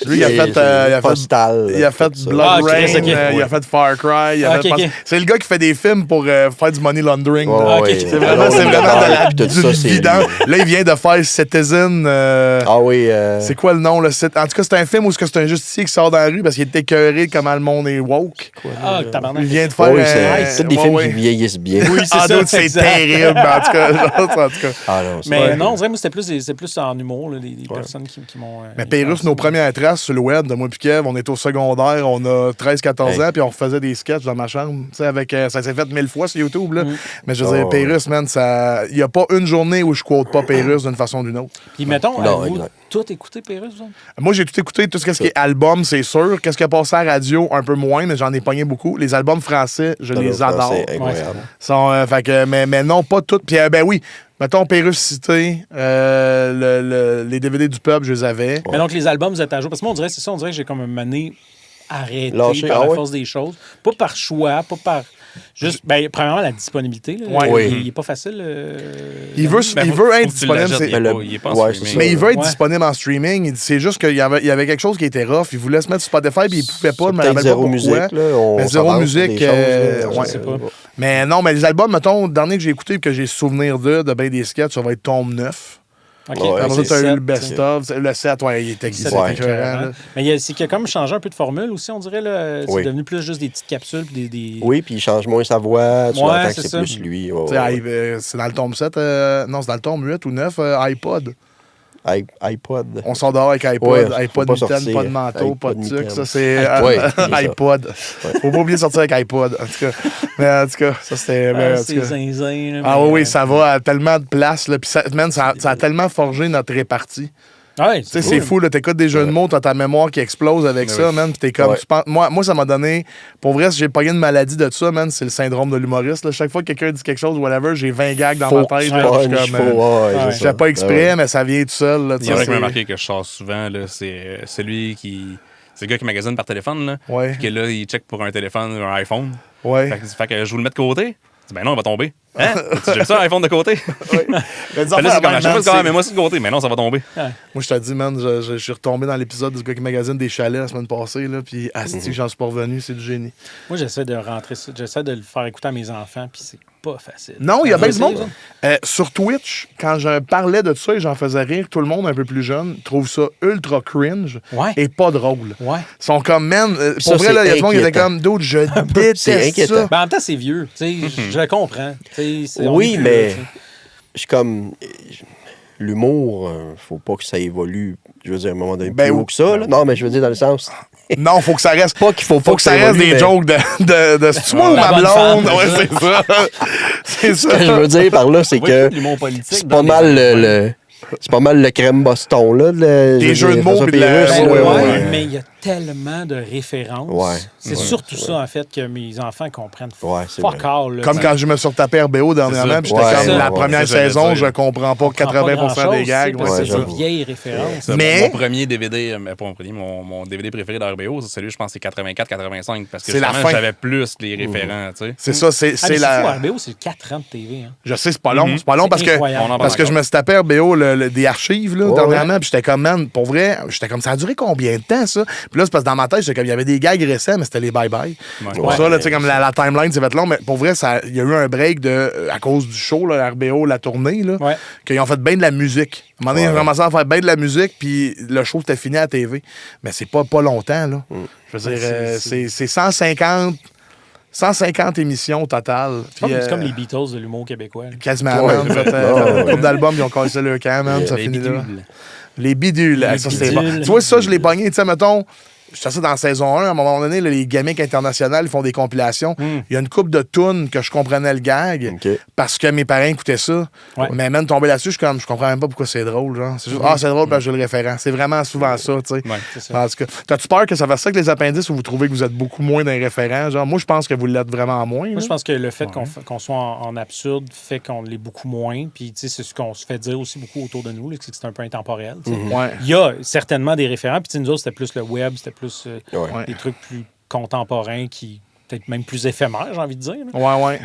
Lui, il a fait. Postal. Il a fait tout ça. Blood Ah, ok, Rain, ok. il a fait Far Cry. il a Ah, fait- ok, ok. C'est le gars qui fait des films pour faire du money laundering. Ouais, là. ok. ouais. C'est vraiment de la Puis tout ça, du c'est vidange. lui. Là, il vient de faire Citizen. Ah oui. C'est quoi le nom? Là? En tout cas, c'est un film où c'est un justicier qui sort dans la rue parce qu'il est écœuré de comment le monde est woke. Ah, tabarnak. Il vient de faire. Oui, c'est tous des ouais, films ouais. qui vieillissent bien. Oui, c'est Ah, ça. d'autres, c'est exact. terrible. En tout cas, en tout cas. Ah non, c'est Mais Ouais. non, on dirait que c'était plus en humour, là, des personnes qui m'ont. Mais Pérusse, nos premières traces sur le web de moi et Kev, on est au secondaire, on a 13-14 ans, puis on refaisait des sketchs dans ma chambre. Tu sais, avec, ça s'est fait 1000 fois sur YouTube. Là. Mais je veux dire, Oh, Pérusse, man, il n'y a pas une journée où je quote pas Pérusse d'une façon ou d'une autre. Puis mettons, Non, vous exact. tout écouté Pérusse, vous autres? Moi, j'ai tout écouté, tout ce qui est album, c'est sûr. Qu'est-ce qui a passé à la radio, un peu moins, mais j'en ai pogné beaucoup. Les albums français, je les adore. C'est incroyable. Fait que, mais non, pas toutes. Puis, ben oui, mettons Pérusse Cité, les DVD du peuple, je les avais. Mais donc, les albums, vous êtes à jour. Parce que moi, on dirait, c'est ça, on dirait que j'ai comme un mané arrêté Lâché, par ah la ouais? force des choses. Pas par choix, pas par. Juste, ben, premièrement, la disponibilité. Là. Ouais. Oui. Il est pas facile. Il veut Ben, il faut- veut faut être que tu disponible. l'achètes, c'est- il est Mais pas- il est pas en ouais, streaming. c'est Mais il veut être Ouais. disponible en streaming. C'est juste qu'il y avait quelque chose qui était rough. Il voulait se mettre sur Spotify, puis il pouvait pas. Je me Peut-être rappelle pas zéro pourquoi. musique. Là, on Mais zéro s'avance musique, des choses, là, ouais. Je sais pas. Mais non, mais les albums, mettons, le dernier que j'ai écouté et que j'ai souvenir de bien des sketchs, ça va être Tombe 9. OK, Ouais, Après ça, c'est t'as eu sept, le best-of. Le 7, ouais, il était C'est écœurant, écœurant. là. Mais c'est qu'il a comme changé un peu de formule aussi, on dirait. Là. C'est Oui. devenu plus juste des petites capsules. Puis des... Oui, puis il change moins sa voix. Tu Ouais, entends que c'est c'est ça. plus lui. Ouais, Tu sais, ouais. c'est dans le tome 7, non, c'est dans le tome 8 ou 9, iPod. iPod. On sort dehors avec iPod, Ouais, iPod faut pas mitaine, sortir. pas de manteau, pas de iPod tuque. mitaine. Ça, c'est Ouais, c'est ça. iPod. Faut pas oublier de sortir avec iPod, en tout cas. Mais en tout cas, ça, c'était... mais en tout c'est cas. zinzin. Là, Ah mais, oui, ça va à tellement de places. Là, puis ça, man, ça a tellement forgé notre répartie. Ouais, Tu sais, c'est fou, là, t'écoutes des jeux de mots, t'as ta mémoire qui explose avec ça, man, pis t'es comme, Ouais. tu penses- moi, ça m'a donné, pour vrai, si j'ai pogné une maladie de ça, man, c'est le syndrome de l'humoriste, là. Chaque fois que quelqu'un dit quelque chose, whatever, j'ai 20 gags dans ma tête, là, puis je suis comme, je je fais pas exprès, mais ça vient tout seul, là, tu Il y en a sais, qui m'a c'est- marqué que je sors souvent, là, c'est celui qui. C'est le gars qui magasine par téléphone, là. Ouais. Puis que là, il check pour un téléphone, un iPhone. Ouais. Fait que je vous le mets de côté. Je dis, ben non, il va tomber. Hein? J'ai ça, un iPhone de côté. Oui. Là, c'est comme, je sais pas, mais moi, c'est de côté. Mais non, ça va tomber. Moi, je te dis, man, je suis retombé dans l'épisode du gars qui magasine des chalets la semaine passée, là, puis j'en suis pas revenu, c'est du génie. Moi, j'essaie de rentrer ça, j'essaie de le faire écouter à mes enfants, puis c'est pas facile. Non, il y a bien du monde. Sur Twitch, quand je parlais de ça et j'en faisais rire, tout le monde un peu plus jeune trouve ça ultra cringe et pas drôle. Ouais. Ils sont comme, man, Ça, pour vrai, là, il y a c'est du monde qui était comme, d'autres, je déteste ça. Ben, en même temps, c'est vieux. Je le comprends. Oui, mais je suis comme... L'humour, faut pas que ça évolue, je veux dire, à un moment donné, plus haut que ça. Là. Non, mais je veux dire, dans le sens... Non, faut que ça reste. Pas qu'il faut que ça reste des jokes de c'est moi ou ma blonde. Ouais, c'est ça. C'est ça. Ce que je veux dire par là, c'est que c'est pas mal c'est pas mal le crème Boston, là. Des jeux de mots et de la... Mais il y a tellement de références. Ouais. C'est surtout ça, en fait, que mes enfants comprennent. Fuck all. Comme quand je me suis retapé RBO dernièrement, puis j'étais comme, la première saison, je comprends pas 80% des gags. C'est une vieille référence. Mais... Mon premier DVD, mon DVD préféré d'RBO, c'est celui, je pense, c'est 84-85, parce que j'avais plus les référents, tu sais. C'est ça, c'est la... RBO, c'est 4 ans de TV. Je sais, c'est pas long. C'est pas long parce que je me suis tapé RBO des archives, là, dernièrement, puis j'étais comme, man, pour vrai, j'étais comme, ça a duré combien de temps, ça? Puis là, c'est parce que dans ma tête, j'étais comme, il y avait des gags récents, mais c'était les bye-bye. Pour ça, là, tu sais, comme la timeline, c'est fait long, mais pour vrai, il y a eu un break à cause du show, là, RBO, la tournée, là, qu'ils ont fait bien de la musique. À un moment donné, ils ont commencé à faire bien de la musique, puis le show, c'était fini à la TV. Mais c'est pas longtemps, là. Je veux dire, c'est 150 émissions au total. C'est comme les Beatles de l'humour québécois. Quasiment. Un couple d'albums, ils ont cassé le camp, man, ça finit là. Les bidules. Ça, c'est bon. Tu vois, ça, je l'ai pogné. Tu sais, mettons, je fais ça dans la saison 1. À un moment donné, là, les gimmicks internationaux, ils font des compilations. Il y a une couple de tunes que je comprenais le gag parce que mes parents écoutaient ça. Mais même tomber là-dessus, je comprends même pas pourquoi c'est drôle. Genre. C'est juste, c'est drôle, ben, j'ai le référent. C'est vraiment souvent ça, tu sais. En tout cas, t'as-tu peur que ça fasse ça avec les appendices ou vous trouvez que vous êtes beaucoup moins d'un référent? Genre, moi, je pense que vous l'êtes vraiment moins. Moi, je pense que le fait qu'on soit en absurde fait qu'on l'est beaucoup moins. Puis, tu sais, c'est ce qu'on se fait dire aussi beaucoup autour de nous, là, que c'est un peu intemporel. Il y a certainement des référents. Puis, nous autres, c'était plus le web, c'était plus des trucs plus contemporains qui peut-être même plus éphémères, j'ai envie de dire.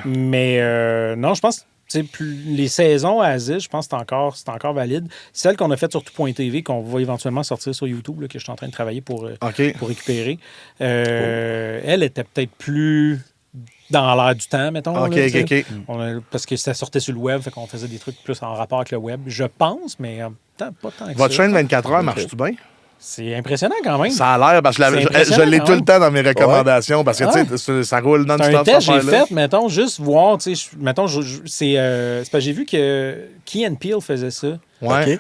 Mais non, je pense les saisons à Aziz, je pense que c'est encore valide. Celle qu'on a faite sur tout.tv, qu'on va éventuellement sortir sur YouTube, là, que je suis en train de travailler pour récupérer, elle était peut-être plus dans l'air du temps, mettons. Parce que ça sortait sur le web, fait qu'on faisait des trucs plus en rapport avec le web, je pense, mais pas tant que ça. Votre chaîne 24 heures marche-tu bien? C'est impressionnant quand même. Ça a l'air, parce que je l'ai tout le temps dans mes recommandations, parce que tu sais, ça roule non-stop. Un test j'ai fait, mettons, juste voir, tu sais, mettons, c'est parce que j'ai vu que Key & Peele faisait ça.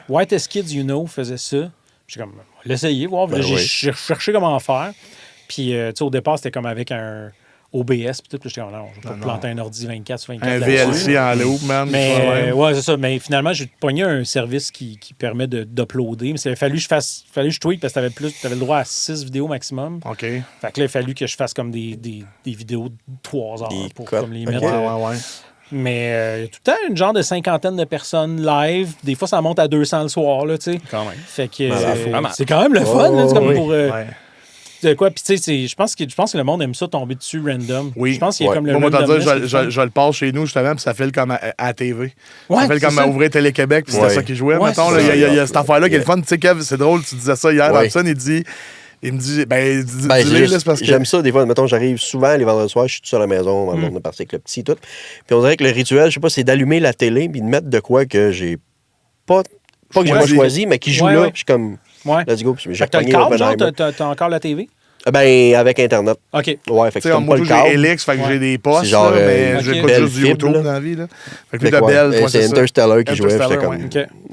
Whitest Kids You Know faisait ça. J'ai comme, l'essayer, voir. J'ai cherché comment faire. Puis, tu sais, au départ, c'était comme avec un OBS, puis tout, puis j'étais comme, non, je vais pas planter un ordi 24/24. Un VLC en loop, man. Mais, c'est ça. Mais finalement, j'ai pogné un service qui permet d'uploader. Mais il a fallu que je tweet parce que t'avais le droit à 6 vidéos maximum. OK. Fait que là, il a fallu que je fasse comme des vidéos de 3 heures pour comme les mettre. Mais il y a tout le temps une genre de 50aine de personnes live. Des fois, ça monte à 200 le soir, là, tu sais. Quand même. Fait que c'est quand même le fun, là. C'est comme pour... quoi? Puis, tu sais, je pense que le monde aime ça tomber dessus random. Oui. Je pense qu'il y a comme le moi, je le passe chez nous, justement, puis ça file comme à TV. Ça file comme à ouvrir Télé-Québec, puis c'était ça qui jouait. Mettons, il y a cette affaire-là qui est le fun. Tu sais, Kev, c'est drôle, tu disais ça hier. Robson, il me dit, c'est parce que... J'aime ça, des fois, mettons, j'arrive souvent les vendredis soirs, je suis tout seul à la maison, on est parti avec le petit et tout. Puis on dirait que le rituel, je sais pas, c'est d'allumer la télé puis de mettre de quoi que j'ai pas que j'ai pas choisi, mais qui joue là, puis je suis comme... Let's go. T'as le câble, genre? T'as encore la TV? Ben, avec Internet. OK. Ouais, fait que c'est comme pas le câble. J'ai Elix, fait que j'ai des postes, genre, mais j'ai pas juste du YouTube dans la vie. Là. Fait que de Belle, c'est Interstellar qui jouait, j'étais comme,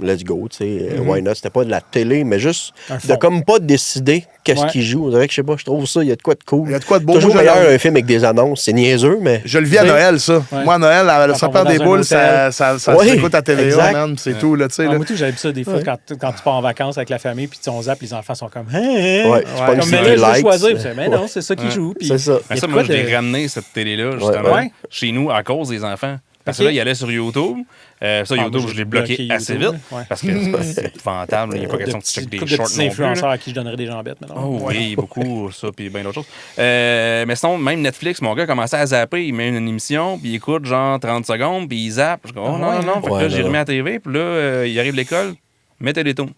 let's go, tu sais, why not? C'était pas de la télé, mais juste de comme pas décider qu'est-ce qu'il joue. On dirait que, je sais pas, je trouve ça, il y a de quoi de cool. Il y a de quoi de beau. Toujours meilleur un film avec des annonces, c'est niaiseux, mais... Je le vis à Noël, ça. Moi, à Noël, le sapin des boules, ça s'écoute à TVA, man, c'est tout, là, tu sais. Moi, tout, j'aime ça des fois, quand tu pars en vacances avec la famille, puis on zappe, les enfants sont comme... Ouais, comme, mais là, je vais choisir. Mais non, c'est ça qui joue. C'est ça. Moi, je l'ai ramené, cette télé-là, justement, chez nous, à cause des enfants. Parce que là, il allait sur YouTube. YouTube, je l'ai bloqué assez vite. Parce que c'est épouvantable. Il n'y a pas question que tu checkes des shorts non plus. Influenceurs à qui je donnerais des jambettes. Oh oui, beaucoup, ça, puis bien d'autres choses. Mais sinon, même Netflix, mon gars commençait à zapper. Il met une émission, puis il écoute genre 30 secondes, puis il zappe. Je dis, non. Fait que là, j'ai remis à la TV, puis là, il arrive de l'école, mettez les tons.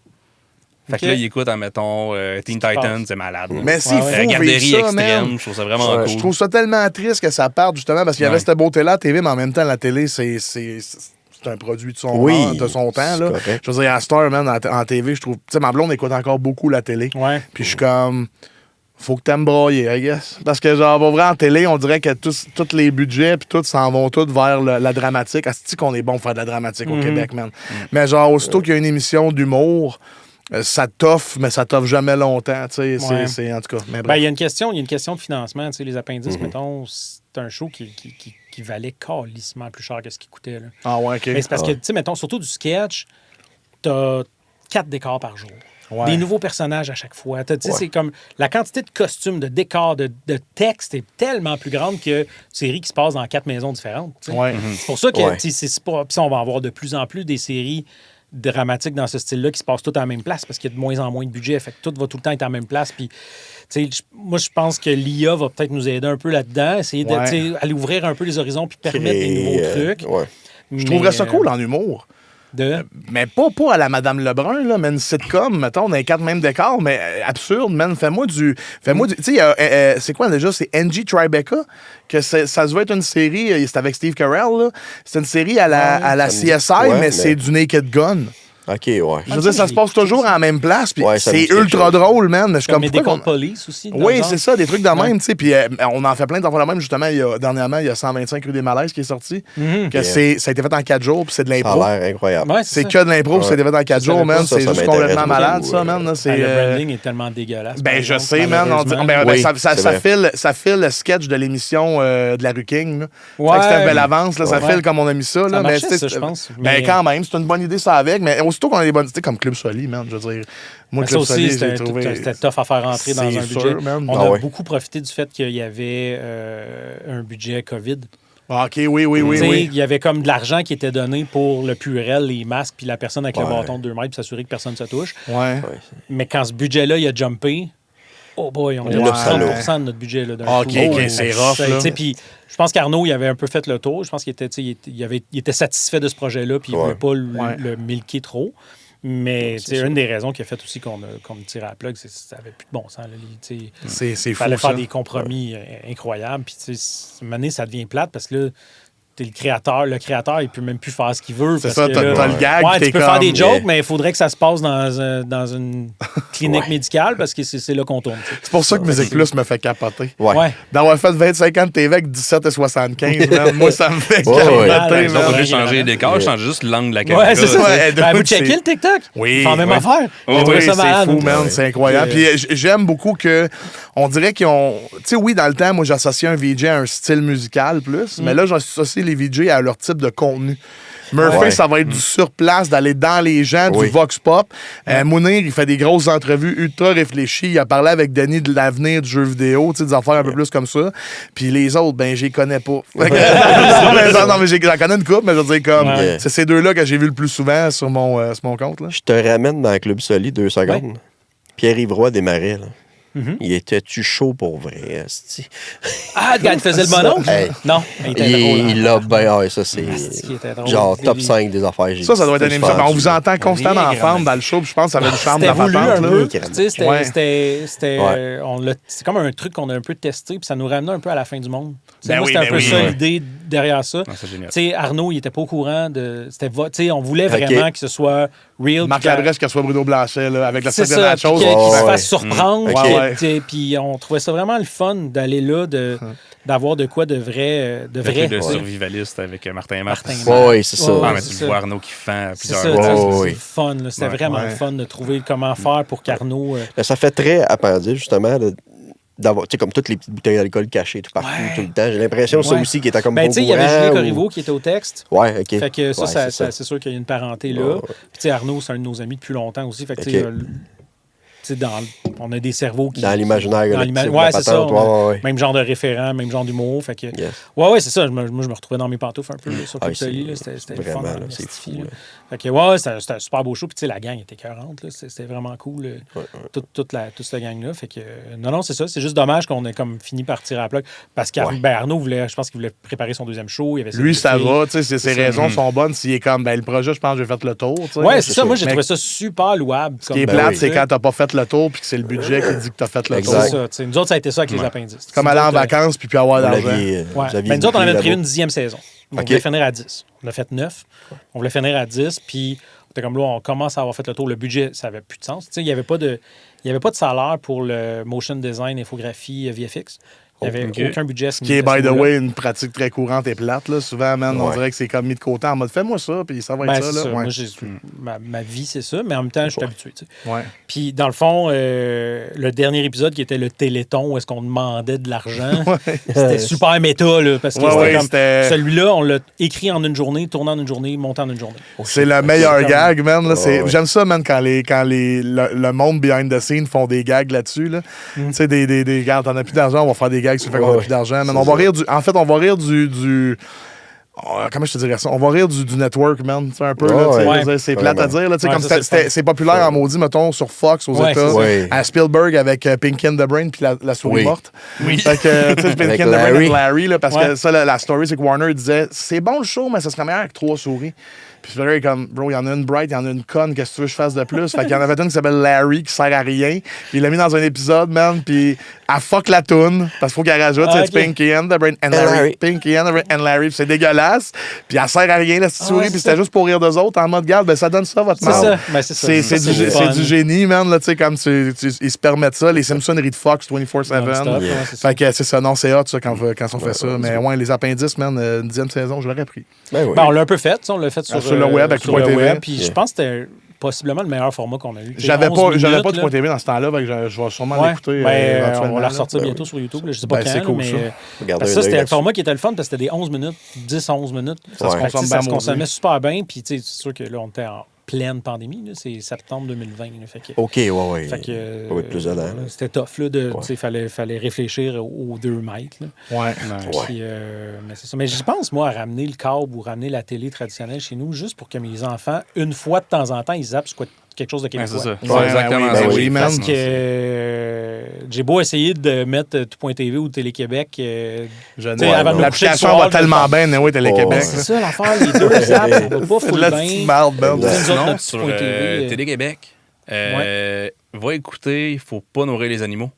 Fait que là, il écoute, admettons, Teen Titans, c'est malade. Mais c'est fou, Garderie ça, extrême, je trouve ça vraiment cool. Je trouve ça tellement triste que ça parte, justement, parce qu'il y avait cette beauté-là à la TV, mais en même temps, la télé, c'est un produit de son temps. Là. Je veux dire, à Star, man, en TV, je trouve... Tu sais, ma blonde écoute encore beaucoup la télé. Ouais. Puis je suis comme... Faut que t'aimes brailler, I guess. Parce que, genre, pour vrai, en télé, on dirait que tous les budgets puis tout s'en vont tous vers la dramatique. Asti qu'on est bon pour faire de la dramatique au Québec, man. Mais genre, aussitôt qu'il y a une émission d'humour... ça t'offre, mais ça t'offre jamais longtemps. Tu sais, c'est en tout cas. Il y a une question de financement. Tu sais, les appendices, mettons, c'est un show qui valait calissement plus cher que ce qu'il coûtait. Là. Ah ouais, OK. Mais c'est parce que, tu sais, mettons, surtout du sketch, t'as 4 décors par jour. Ouais. Des nouveaux personnages à chaque fois. C'est comme la quantité de costumes, de décors, de textes est tellement plus grande que une série qui se passe dans 4 maisons différentes. Ouais. C'est pour ça que c'est pas. Puis on va avoir de plus en plus des séries dramatiques dans ce style-là qui se passent toutes à la même place parce qu'il y a de moins en moins de budget. Fait que tout va tout le temps être à la même place. Puis, moi, je pense que l'IA va peut-être nous aider un peu là-dedans, essayer d'aller ouvrir un peu les horizons puis permettre des nouveaux trucs. Je trouverais ça cool en humour. Mais pas à la Madame Lebrun, là, mais une sitcom, mettons, dans les 4 mêmes décors, mais absurde, man. Fais-moi du. Tu sais, c'est quoi déjà? C'est Angie Tribeca, que ça se veut être une série, c'est avec Steve Carell, là. C'est une série à la CSI, mais c'est du Naked Gun. OK, ouais. Je veux dire, ça se passe toujours en même place, puis c'est ultra drôle, man. Je suis comme des comptes police aussi. Oui, c'est ça, des trucs de même, tu sais. Puis on en fait plein d'enfants de même, justement. Dernièrement, il y a 125 rue des Malaises qui est sorti. Que ça a été fait en 4 jours, puis c'est de l'impro. Ça a l'air incroyable. C'est que de l'impro, puis ça a été fait en 4 jours, man. C'est juste complètement malade, ça, man. Le branding est tellement dégueulasse. Ben, je sais, man. Ça file le sketch de l'émission de la Rue King. Avec Steph Bellavance, ça file comme on a mis ça. Ça marchait, ça, je pense. Ben, quand même, c'est une bonne idée, ça avec. Mais aussitôt qu'on a des bonnes idées, comme Club Soli, man, je veux dire. Moi, Club Soli, c'était tough à faire rentrer dans un budget. On a beaucoup profité du fait qu'il y avait un budget COVID. OK, oui. Il y avait comme de l'argent qui était donné pour le Purel, les masques, puis la personne avec le bâton de 2 mètres, puis s'assurer que personne ne se touche. Ouais. Mais quand ce budget-là, il a jumpé, oh boy, on a 30% de notre budget là, d'un coup. OK, c'est rough, là. Puis je pense qu'Arnaud, il avait un peu fait le tour. Je pense qu'il était satisfait de ce projet-là, puis il ne voulait pas le milquer trop. Mais c'est une des raisons qui a fait aussi qu'on me tire à la plug, c'est que ça n'avait plus de bon sens. C'est fou. Il fallait faire des compromis incroyables. Puis, à un moment donné, ça devient plate parce que là, t'es le créateur, il peut même plus faire ce qu'il veut. C'est ça, t'as le gag. Tu peux faire des jokes, mais il faudrait que ça se passe dans une clinique médicale parce que c'est là qu'on tourne. C'est pour ça que Musique Plus me fait capoter. Ouais. D'avoir fait 25 ans de TV avec 17 et 75, man, moi, ça me fait capoter. On va juste changer les décors, changer juste l'angle de la caméra. Ouais, c'est ça. Vous checkez le TikTok? Oui. Ils font la même affaire. Oui, c'est fou, man. C'est incroyable. Puis j'aime beaucoup que on dirait qu'ils ont... Tu sais, oui, dans le temps, moi, j'associais un VJ à un style musical plus, mais là, j'associe les VJ à leur type de contenu. Murphy, ça va être du surplace, d'aller dans les gens, du vox pop. Mounir, il fait des grosses entrevues ultra réfléchies. Il a parlé avec Denis de l'avenir du jeu vidéo, des affaires un peu plus comme ça. Puis les autres, ben, j'y connais pas. Non, mais j'en connais une couple, mais je veux dire, comme, c'est ces deux-là que j'ai vu le plus souvent sur mon compte. Là. Je te ramène dans le Club Soli 2 secondes. Ouais. Pierre-Yves Roy Desmarais, là. Il était-tu chaud pour vrai, asti? Ah, le gars, il faisait le monon? Non, il était drôle. Il l'a bien, ça, c'est genre top 5 des affaires. Ça doit être une émission. On vous entend constamment en forme dans le show, puis je pense que ça avait du charme de la patente. C'est comme un truc qu'on a un peu testé, puis ça nous ramenait un peu à la fin du monde. C'était un peu ça l'idée derrière ça. Arnaud, il n'était pas au courant de... On voulait vraiment que ce soit real. Marc Labrèche, que ce soit Bruno Blanchet, là, avec la scène de nachos. Qu'il se fasse surprendre. Puis on trouvait ça vraiment le fun d'aller là, d'avoir de quoi de vrai. De survivaliste avec Martin Matt. Oui, c'est ça. Mais tu vois Arnaud qui fend plusieurs fois. C'est fun. C'était vraiment le fun de trouver comment faire pour qu'Arnaud... Ça fait très appendice, justement, d'avoir, tu sais, comme toutes les petites bouteilles d'alcool cachées tout partout, tout le temps. J'ai l'impression ça aussi qui était comme tu sais, il y avait Julien Corriveau qui était au texte. Ouais, OK. Fait que c'est sûr qu'il y a une parenté là. Puis tu sais, Arnaud, c'est un de nos amis depuis longtemps aussi. Fait que on a des cerveaux qui... Dans l'imaginaire collectif. Ouais, c'est ça. Même genre de référent, même genre d'humour. Fait que, ouais, c'est ça. Moi, je me retrouvais dans mes pantoufles un peu sur tout ça. C'était le fun. C'est fou. Fait que, c'était un super beau show. Puis, tu sais, la gang était écœurante. C'était vraiment cool. Toute cette gang-là. Fait que, non, c'est ça. C'est juste dommage qu'on ait comme fini par tirer à la plug. Parce qu'Arnaud je pense qu'il voulait préparer son deuxième show. Lui, ça va. Ses raisons sont bonnes. S'il est comme, le projet, je pense que j'ai fait le tour. Ouais, c'est ça. Moi, j'ai trouvé ça super louable. Ce qui est plate, c'est quand t'as pas fait le tour puis que c'est le budget qui dit que t'as fait le tour. C'est ça. Nous autres, ça a été ça avec les appendices. Comme aller en vacances puis avoir d'argent. Mais nous autres, on avait prévu une 10e saison. On voulait finir à 10. On a fait 9. On voulait finir à 10. Puis, on était comme là, on commence à avoir fait le tour. Le budget, ça n'avait plus de sens. Il n'y avait pas de salaire pour le motion design, infographie, VFX. Il n'y avait aucun budget. Ce qui est, by the way, une pratique très courante et plate. Là. Souvent, on dirait que c'est comme mis de côté en mode fais-moi ça, puis ça va être ça. Là. Moi, ma vie, c'est ça, mais en même temps, je suis habitué. Ouais. Puis, dans le fond, le dernier épisode qui était le Téléthon, où est-ce qu'on demandait de l'argent, c'était super méta, là, parce que celui-là, on l'a écrit en une journée, tourné en une journée, monté en une journée. C'est le meilleur gag, man. Là, j'aime ça, man, quand le monde behind the scenes font des gags là-dessus. Là. Tu sais, des gars, t'en as plus d'argent, on va faire des gags sur le fait qu'on a plus d'argent. Mais on va rire on va rire du comment je te dirais ça? On va rire du network, man. Un peu, c'est plate à dire. Là, comme c'est populaire en maudit, mettons, sur Fox aux États. À Spielberg avec Pinky and the Brain puis la souris morte. Fait que, tu sais, Pinky and the Brain et Larry, là, parce que ça, la story, c'est que Warner disait c'est bon le show, mais ça serait meilleur avec 3 souris. Puis Spielberg est comme, bro, il y en a une bright, il y en a une conne, qu'est-ce que tu veux que je fasse de plus? Fait qu'il y en avait une qui s'appelle Larry, qui sert à rien. Puis il l'a mis dans un épisode, man, puis elle fuck la toune, parce qu'il faut qu'elle rajoute, c'est Pinky and the Brain and Larry. Pinky and the Brain and Larry. Puis c'est dégueulasse. Puis elle sert à rien, la petite souris, puis c'était juste pour rire d'eux autres, en mode, garde, ça donne ça, votre merde. C'est du génie, man, là, tu sais, comme ils se permettent ça. Les Simpsons rient de Fox 24/7. Fait que c'est ça, non, c'est hot, ça, quand on fait ça. Mais ouais, les appendices, man, une 10e saison, je l'aurais pris. On l'a un peu fait, on l'a fait sur le web avec le web, puis je pense que c'était possiblement le meilleur format qu'on a eu. J'avais pas de point TV dans ce temps-là, je vais sûrement l'écouter. On va la ressortir bientôt sur YouTube. Là, je sais pas quand, cool, mais ça, c'était le format qui était le fun parce que c'était des 11 minutes, 10-11 minutes. Ça se consommait super bien, puis c'est sûr que là, on était en pleine pandémie. Là, c'est septembre 2020. Là, fait que, Fait que, plus de c'était tough. Il fallait réfléchir aux 2 mètres. Là. Puis, mais c'est ça. Mais j'y pense, moi, à ramener le câble ou ramener la télé traditionnelle chez nous, juste pour que mes enfants, une fois de temps en temps, ils zappent quelque chose de québécois. C'est ça. Exactement. Parce que j'ai beau essayer de mettre Tout.tv ou Télé-Québec. L'application va tellement bien, oui, Télé-Québec. C'est ça l'affaire, les 2 zappes, ça va pas full bien. Sinon, sur Télé-Québec, va écouter, il faut pas nourrir les animaux.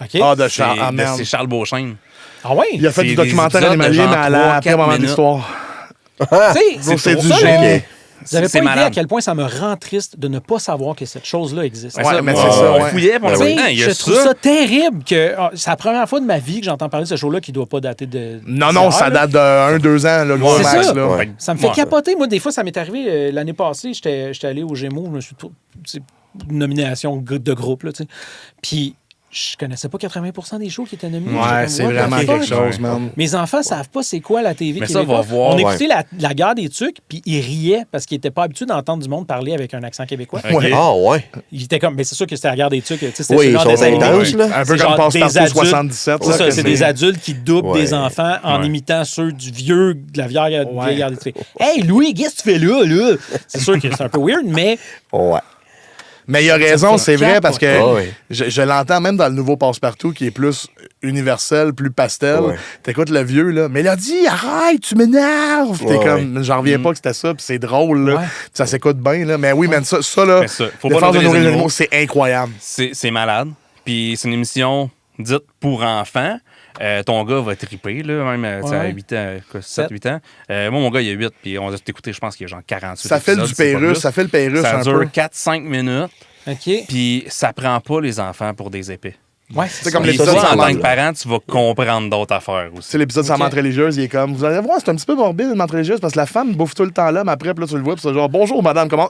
De Charles. C'est Charles Beauchesne. Ah oui? Il a fait du documentaire animalier, mais après un moment d'histoire. C'est du génie. Vous n'avez pas idée à quel point ça me rend triste de ne pas savoir que cette chose-là existe. Mais c'est ça. On fouillait, je trouve ça terrible que c'est la première fois de ma vie que j'entends parler de ce show-là qui ne doit pas dater de... Non, ça date de 1-2 ans, le gros max. Ça me fait capoter. Moi, des fois, ça m'est arrivé l'année passée, j'étais allé au Gémeaux, je me suis une nomination de groupe, là, tu sais. Puis je connaissais pas 80% des shows qui étaient nominés. C'est vraiment quelque chose, man. Mes enfants savent pas c'est quoi la TV mais québécoise. Ça, va voir. On écoutait la guerre des tucs, puis ils riaient parce qu'ils étaient pas habitués d'entendre du monde parler avec un accent québécois. Ils étaient comme, mais c'est sûr que c'était la guerre des tucs. Oui, ils sont intenses, là. Un peu comme Passe-Partout 77. C'est ça, c'est des adultes qui doublent des enfants en imitant ceux de la vieille guerre des tucs. Hey, Louis, qu'est-ce que tu fais là? C'est sûr que c'est un peu weird, mais... Mais il a raison, c'est vrai, parce que je l'entends même dans le nouveau Passe-Partout qui est plus universel, plus pastel. T'écoutes le vieux, là. Mais il a dit, arrête, tu m'énerves. T'es comme, j'en reviens pas que c'était ça, puis c'est drôle, là. Ça s'écoute bien, là. Mais oui, mais ça là, faut pas de nourrir les animaux, c'est incroyable. C'est malade. Puis c'est une émission dite pour enfants. Ton gars va triper, là, même à 8 ans, 7-8 ans. Moi, mon gars, il a 8, puis on a écouté, je pense qu'il y a genre 48 ça fait du Pérusse, ça fait le Pérusse un peu. Ça dure 4-5 minutes. OK. Puis ça prend pas les enfants pour des épées. C'est comme l'épisode en tant que parent, tu vas comprendre d'autres affaires aussi. C'est l'épisode sur la menthe religieuse, il est comme, vous allez voir, c'est un petit peu morbide, une menthe religieuse, parce que la femme bouffe tout le temps l'homme, après, puis là, tu le vois, puis c'est genre, bonjour, madame, comment.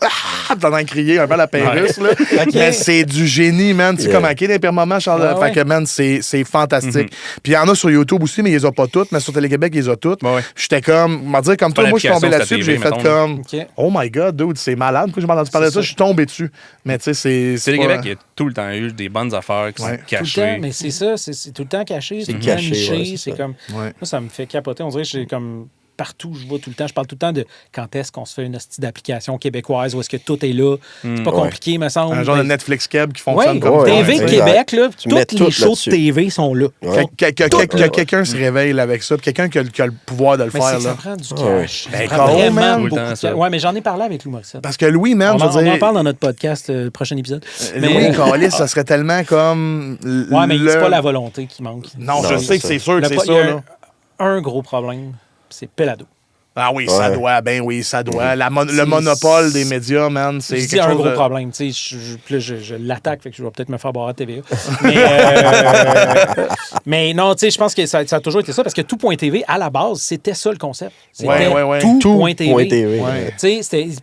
t'en as crié un peu à la Pérusse, là. Mais c'est du génie, man. Tu sais, comme Hockey d'Impermament, Charles. Fait que, man, c'est fantastique. Puis il y en a sur YouTube aussi, mais ils les ont pas toutes. Mais sur Télé-Québec, ils les ont toutes. J'étais comme, comme toi, moi, je suis tombé là-dessus, j'ai fait comme, oh my God, dude, c'est malade. Pourquoi j'ai pas entendu parler de ça? Je suis tombé dessus. Mais tu sais, c'est. Télé-Québec, il y a tout le temps eu des bonnes affaires qui sont cachées. Tout le temps, mais c'est ça, c'est tout le temps caché, c'est tout le temps niché. C'est comme. Moi, ça me fait capoter. On dirait que j'ai comme. Partout où je vais tout le temps. Je parle tout le temps de quand est-ce qu'on se fait une hostie d'application québécoise où est-ce que tout est là. C'est pas compliqué, me semble. Un genre de Netflix Keb qui fonctionne comme ça. TV Québec, là, tous les shows de TV sont là. Quelqu'un se réveille avec ça, quelqu'un qui a le pouvoir de le faire. Ça prend du cash. Ben, ça prend vraiment beaucoup de cash. Ouais, mais j'en ai parlé avec Lou Morissette. Parce que Louis, même, on en parle dans notre podcast, le prochain épisode. Louis, Calis, ça serait tellement comme. Ouais, mais c'est pas la volonté qui manque. Non, je sais que c'est sûr que c'est ça. Il y a un gros problème, c'est Pelado. Ah oui, ça doit. Ben oui, ça doit. Le monopole des médias, man, c'est quelque chose. C'est un gros problème. Je l'attaque, fait que je vais peut-être me faire barrer à TVA. Mais non, tu sais, je pense que ça a toujours été ça, parce que tout.tv, à la base, c'était ça le concept. C'était tout.tv.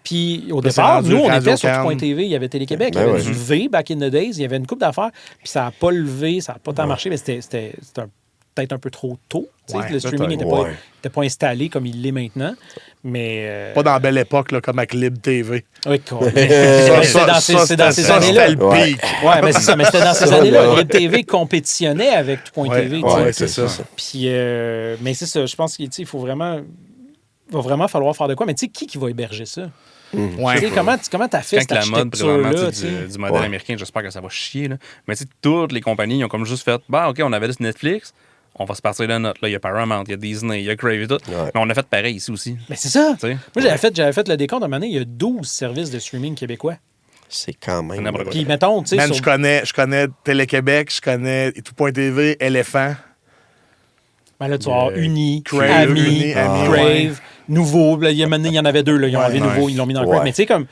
Puis au départ, nous, on était sur tout.tv. Il y avait Télé-Québec, il y avait du V back in the days, il y avait une couple d'affaires, puis ça n'a pas levé, ça n'a pas tant marché, mais c'était peut-être un peu trop tôt. Le streaming n'était pas installé comme il l'est maintenant. Mais pas dans la belle époque, là, comme avec Lib TV. Oui, c'est dans ces années-là. C'était le pic. Oui, mais c'est ça. Mais c'était dans ces années-là. Lib TV compétitionnait avec tout.tv. Oui, c'est ça. Puis, mais c'est ça. Je pense qu'il faut vraiment... Il va vraiment falloir faire de quoi. Mais tu sais, qui va héberger ça? Comment t'as fait cette architecture-là? Du modèle américain, j'espère que ça va chier. Là. Mais tu sais, toutes les compagnies, ils ont comme juste fait, OK, on avait juste Netflix, on va se partir de notre. Là, il y a Paramount, il y a Disney, il y a Crave et tout. Mais on a fait pareil ici aussi. Mais c'est ça. Moi, j'avais fait le décompte de année, il y a 12 services de streaming québécois. C'est quand même. Puis mettons, tu sais. Je connais Télé-Québec, je connais tout.tv, Éléphant. Ben là, tu vas avoir Uni, Ami, Crave, Nouveau. Là, il y en avait deux. Là, ils ont enlevé Nouveau, ils l'ont mis dans Crave. Mais tu sais, comme.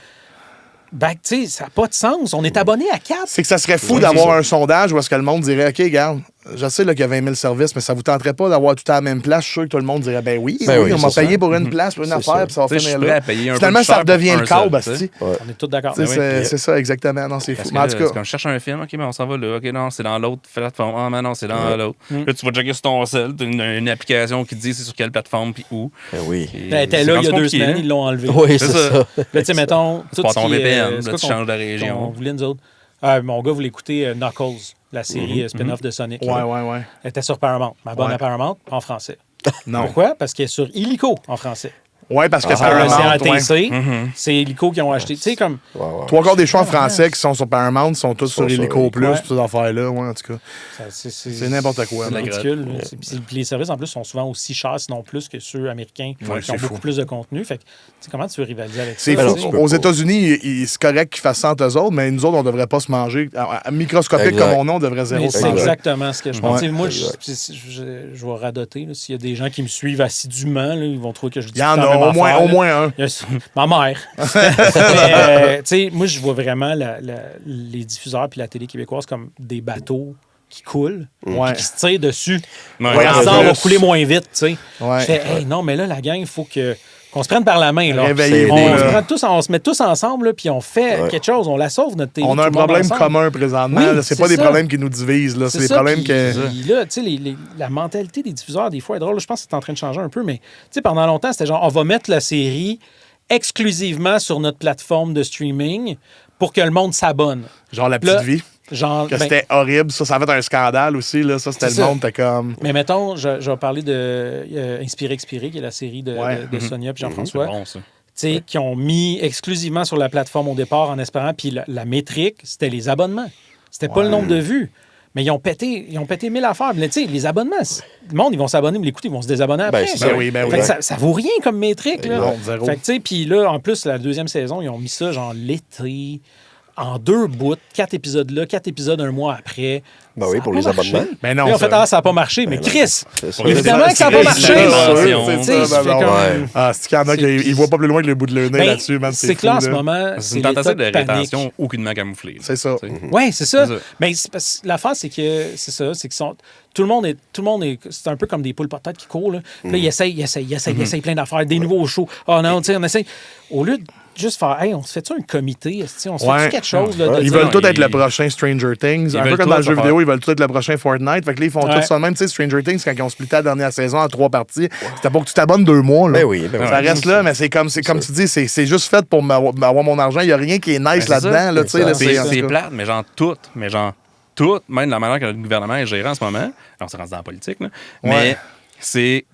Ben, tu sais, ça n'a pas de sens. On est abonné à 4. C'est que ça serait fou d'avoir un sondage où est-ce que le monde dirait, OK, regarde, je sais qu'il y a 20 000 services, mais ça vous tenterait pas d'avoir tout à la même place? Je suis sûr que tout le monde dirait, oui, on m'a payé pour une place, pour une affaire, puis ça va finir là. Finalement, ça redevient le câble, asti. On est tous d'accord. C'est ça, exactement. Non, c'est fou. En tout cas, quand je cherche un film, OK, mais on s'en va là. OK, non, c'est dans l'autre plateforme. Ah, mais non, c'est dans l'autre. Là, tu vas checker sur ton cell, tu as une application qui te dit c'est sur quelle plateforme, puis où. Oui. Elle était là il y a 2 semaines, ils l'ont enlevé. Oui, c'est ça. Là, tu sais, mettons. C'est pas ton VPN, tu changes de région. On voulait nous autres. Mon gars voulait écouter Knuckles, la série spin-off de Sonic. Ouais. Elle était sur Paramount. Ma bonne à Paramount, en français. Non. Pourquoi? Parce qu'elle est sur Illico en français. Oui, parce que Paramount, CRTC, c'est Illico qui ont acheté. Tu sais, comme. 3/4 des choix en français qui sont sur Paramount sont tous sur Illico Plus, ces affaires-là. Ouais, en tout cas. C'est n'importe quoi. C'est ridicule. Puis les services, en plus, sont souvent aussi chers, sinon plus que ceux américains qui ont beaucoup plus de contenu. Fait que, comment tu veux rivaliser avec ça? C'est fou. Aux États-Unis, c'est correct qu'ils fassent ça entre eux autres, mais nous autres, on ne devrait pas se manger. Microscopique comme on est, on devrait zéro. C'est exactement ce que je pense. Moi, je vais radoter. S'il y a des gens qui me suivent assidûment, ils vont trouver que je dis au moins un. Ma mère. Tu sais, moi, je vois vraiment les diffuseurs puis la télé québécoise comme des bateaux qui coulent, qui se tirent dessus. Ça va couler moins vite, tu sais. Je fais, non, mais là, la gang, il faut qu'on se prenne par la main. Là. On se met tous ensemble, puis on fait quelque chose. On la sauve, notre télé. On a un problème commun présentement. C'est pas des problèmes qui nous divisent. C'est des problèmes que... Là, tu sais, la mentalité des diffuseurs, des fois, est drôle. Je pense que c'est en train de changer un peu, mais tu sais, pendant longtemps, c'était genre, on va mettre la série exclusivement sur notre plateforme de streaming pour que le monde s'abonne. Genre La Petite Vie. C'était horrible. Ça a fait un scandale aussi. Là. Ça, c'était le monde. T'es comme... Mais mettons, je vais parler de Inspiré Expiré, qui est la série de Sonia et Jean-François. C'est bon, ça. Qui ont mis exclusivement sur la plateforme au départ en espérant. Puis la métrique, c'était les abonnements. C'était pas le nombre de vues. Mais ils ont pété 1000 affaires. Mais tu sais, les abonnements, le monde, ils vont s'abonner, mais l'écouter, ils vont se désabonner après. Ça vaut rien comme métrique. Là. Non, zéro. Fait que, tu sais, puis là, en plus, la deuxième saison, ils ont mis ça genre l'été, en 2 bouts, 4 épisodes là, 4 épides un mois après. Ben oui, pour les abonnements. Mais non. Et en fait, ça n'a pas marché. Mais Chris, évidemment que ça n'a pas marché. C'est qu'il y en a qui ne voient pas plus loin que le bout de leur nez là-dessus. C'est clair en ce moment. C'est une tentative de rétention aucunement camouflée. C'est ça. Oui, c'est ça. Mais l'affaire, c'est que c'est ça. C'est que tout le monde est. C'est un peu comme des poules patates qui courent. Là, ils essayent plein d'affaires, des nouveaux shows. Oh non, tu sais, on essaye. Au lieu de juste faire, hey, on se fait-tu un comité? On se fait quelque chose? Là, ils veulent tous être le prochain Stranger Things. Un peu comme dans le jeu vidéo, ils veulent tous être le prochain Fortnite. Fait que là, ils font tout ça même. Tu sais, Stranger Things, quand ils ont splitté la dernière saison en 3 parties, c'était pour que tu t'abonnes 2 mois. Là. Ben oui. Ça reste là, mais c'est comme tu dis, c'est juste fait pour avoir mon argent. Il n'y a rien qui est nice là-dedans. Là, c'est plate, mais genre tout. Même de la manière que le gouvernement est géré en ce moment. On s'est rendu dans la politique, là. Mais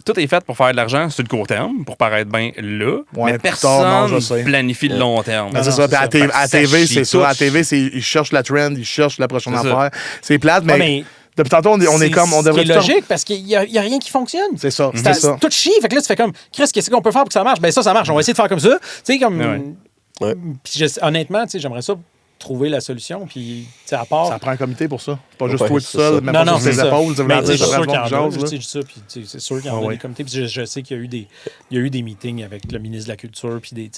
tout est fait pour faire de l'argent sur le court terme, pour paraître bien là. Mais personne planifie le long terme. C'est ça. À TV, c'est ça. À TV, ils cherchent la trend, ils cherchent la prochaine affaire. C'est plate, mais depuis tantôt, on est comme. On devrait c'est logique parce qu'il n'y a rien qui fonctionne. C'est ça. C'est tout chie. Fait que là, tu fais comme, Chris, qu'est-ce qu'on peut faire pour que ça marche? Ben ça marche. On va essayer de faire comme ça. Tu sais, comme. Puis honnêtement, j'aimerais ça trouver la solution. Puis, à part. Ça prend un comité pour ça. C'est pas juste toi tout seul, même pas sur tes épaules. C'est sûr qu'il y en a. C'est sûr qu'il y en a des comités. Puis je sais qu'il y a eu des meetings avec le ministre de la Culture, puis des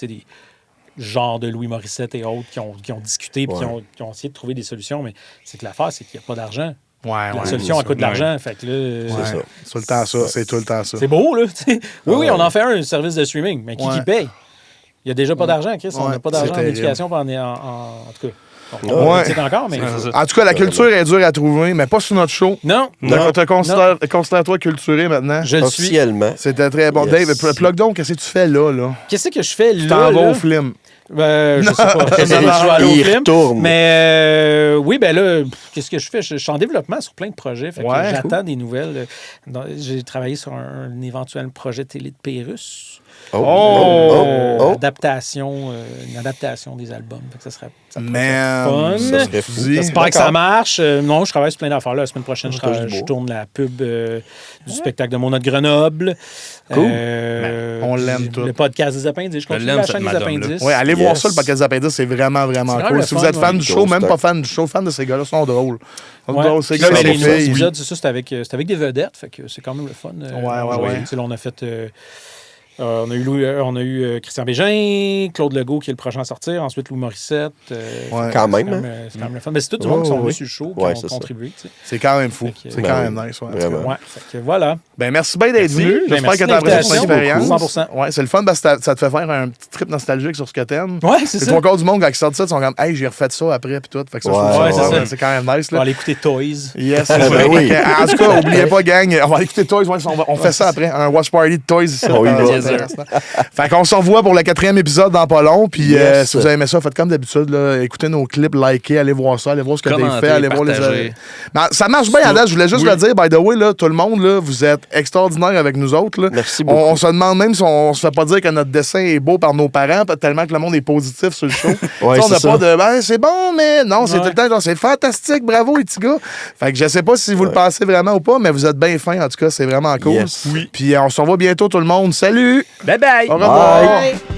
genres de Louis Morissette et autres qui ont discuté, puis qui ont essayé de trouver des solutions. Mais c'est que l'affaire, c'est qu'il n'y a pas d'argent. La solution, elle coûte de l'argent. Fait que là, c'est tout le temps ça. C'est tout le temps ça. C'est beau, là. Oui, on en fait un service de streaming, mais qui paye? Il n'y a déjà pas d'argent, Chris. On n'a pas d'argent en éducation en tout cas. Encore, mais en tout cas, la culture est dure à trouver, mais pas sur notre show. Non. Considère-toi culturé maintenant. Je le suis. Officiellement. C'était très bon. Dave, plug donc, qu'est-ce que tu fais là? Qu'est-ce que je fais là? Tu t'en vas au film. Je sais pas. Il retourne. Mais oui, ben là, qu'est-ce que je fais? Je suis en développement sur plein de projets. Fait que j'attends des nouvelles. J'ai travaillé sur un éventuel projet télé de Pérus. Une adaptation des albums. Fait que ça serait fun. J'espère que ça marche. Non, je travaille sur plein d'affaires. La semaine prochaine, je tourne la pub du spectacle de Mon Notre Grenoble. Cool. On l'aime tout. Le podcast des Appendices. Je continue la chaîne des Appendices. Oui, allez voir ça, le podcast des Appendices. C'est vraiment, vraiment cool. Si vous êtes fan du show, même pas fan du show, fan de ces gars-là, ils sont drôles. Ces gars, les épisodes, c'est ça, c'était avec des vedettes. Fait que c'est quand même le fun. On a fait... on a eu Christian Bégin, Claude Legault qui est le prochain à sortir, ensuite Louis Morissette. Quand même. C'est quand même le fun. Mais c'est tout du monde qui sont venus sur le show qui ont contribué. C'est quand même fou. C'est quand même nice. Fait que voilà. Ben merci bien d'être venu. J'espère que tu as apprécié ton expérience. 100%. Ouais, c'est le fun parce que ça te fait faire un petit trip nostalgique sur ce que t'aimes. Ouais, c'est ça. Encore du monde, quand ils sortent ça, ils sont comme, hey, j'ai refait ça après, puis tout. Fait que ça, c'est quand même nice. On va aller écouter Toys. Yes, oui. En tout cas, n'oubliez pas, gang, on va aller écouter Toys. On fait ça après. Un watch party de Toys ici. Fait qu'on se revoit pour le 4e épisode dans pas long. Puis si vous avez aimé ça, faites comme d'habitude. Écoutez nos clips, likez, allez voir ça, allez voir ce que Dave fait, allez voir les. Ça marche bien à date. Je voulais juste le dire, by the way, là, tout le monde, là, vous êtes extraordinaire avec nous autres. Là. Merci beaucoup. On se demande même si on se fait pas dire que notre dessin est beau par nos parents, tellement que le monde est positif sur le show. On n'a pas de c'est bon, mais non, c'est tout le temps genre c'est fantastique, bravo les petits gars. Fait que je sais pas si vous le pensez vraiment ou pas, mais vous êtes bien fins, en tout cas, c'est vraiment cool. Yes. Puis on se revoit bientôt tout le monde. Salut! Bye bye! Au revoir! Bye.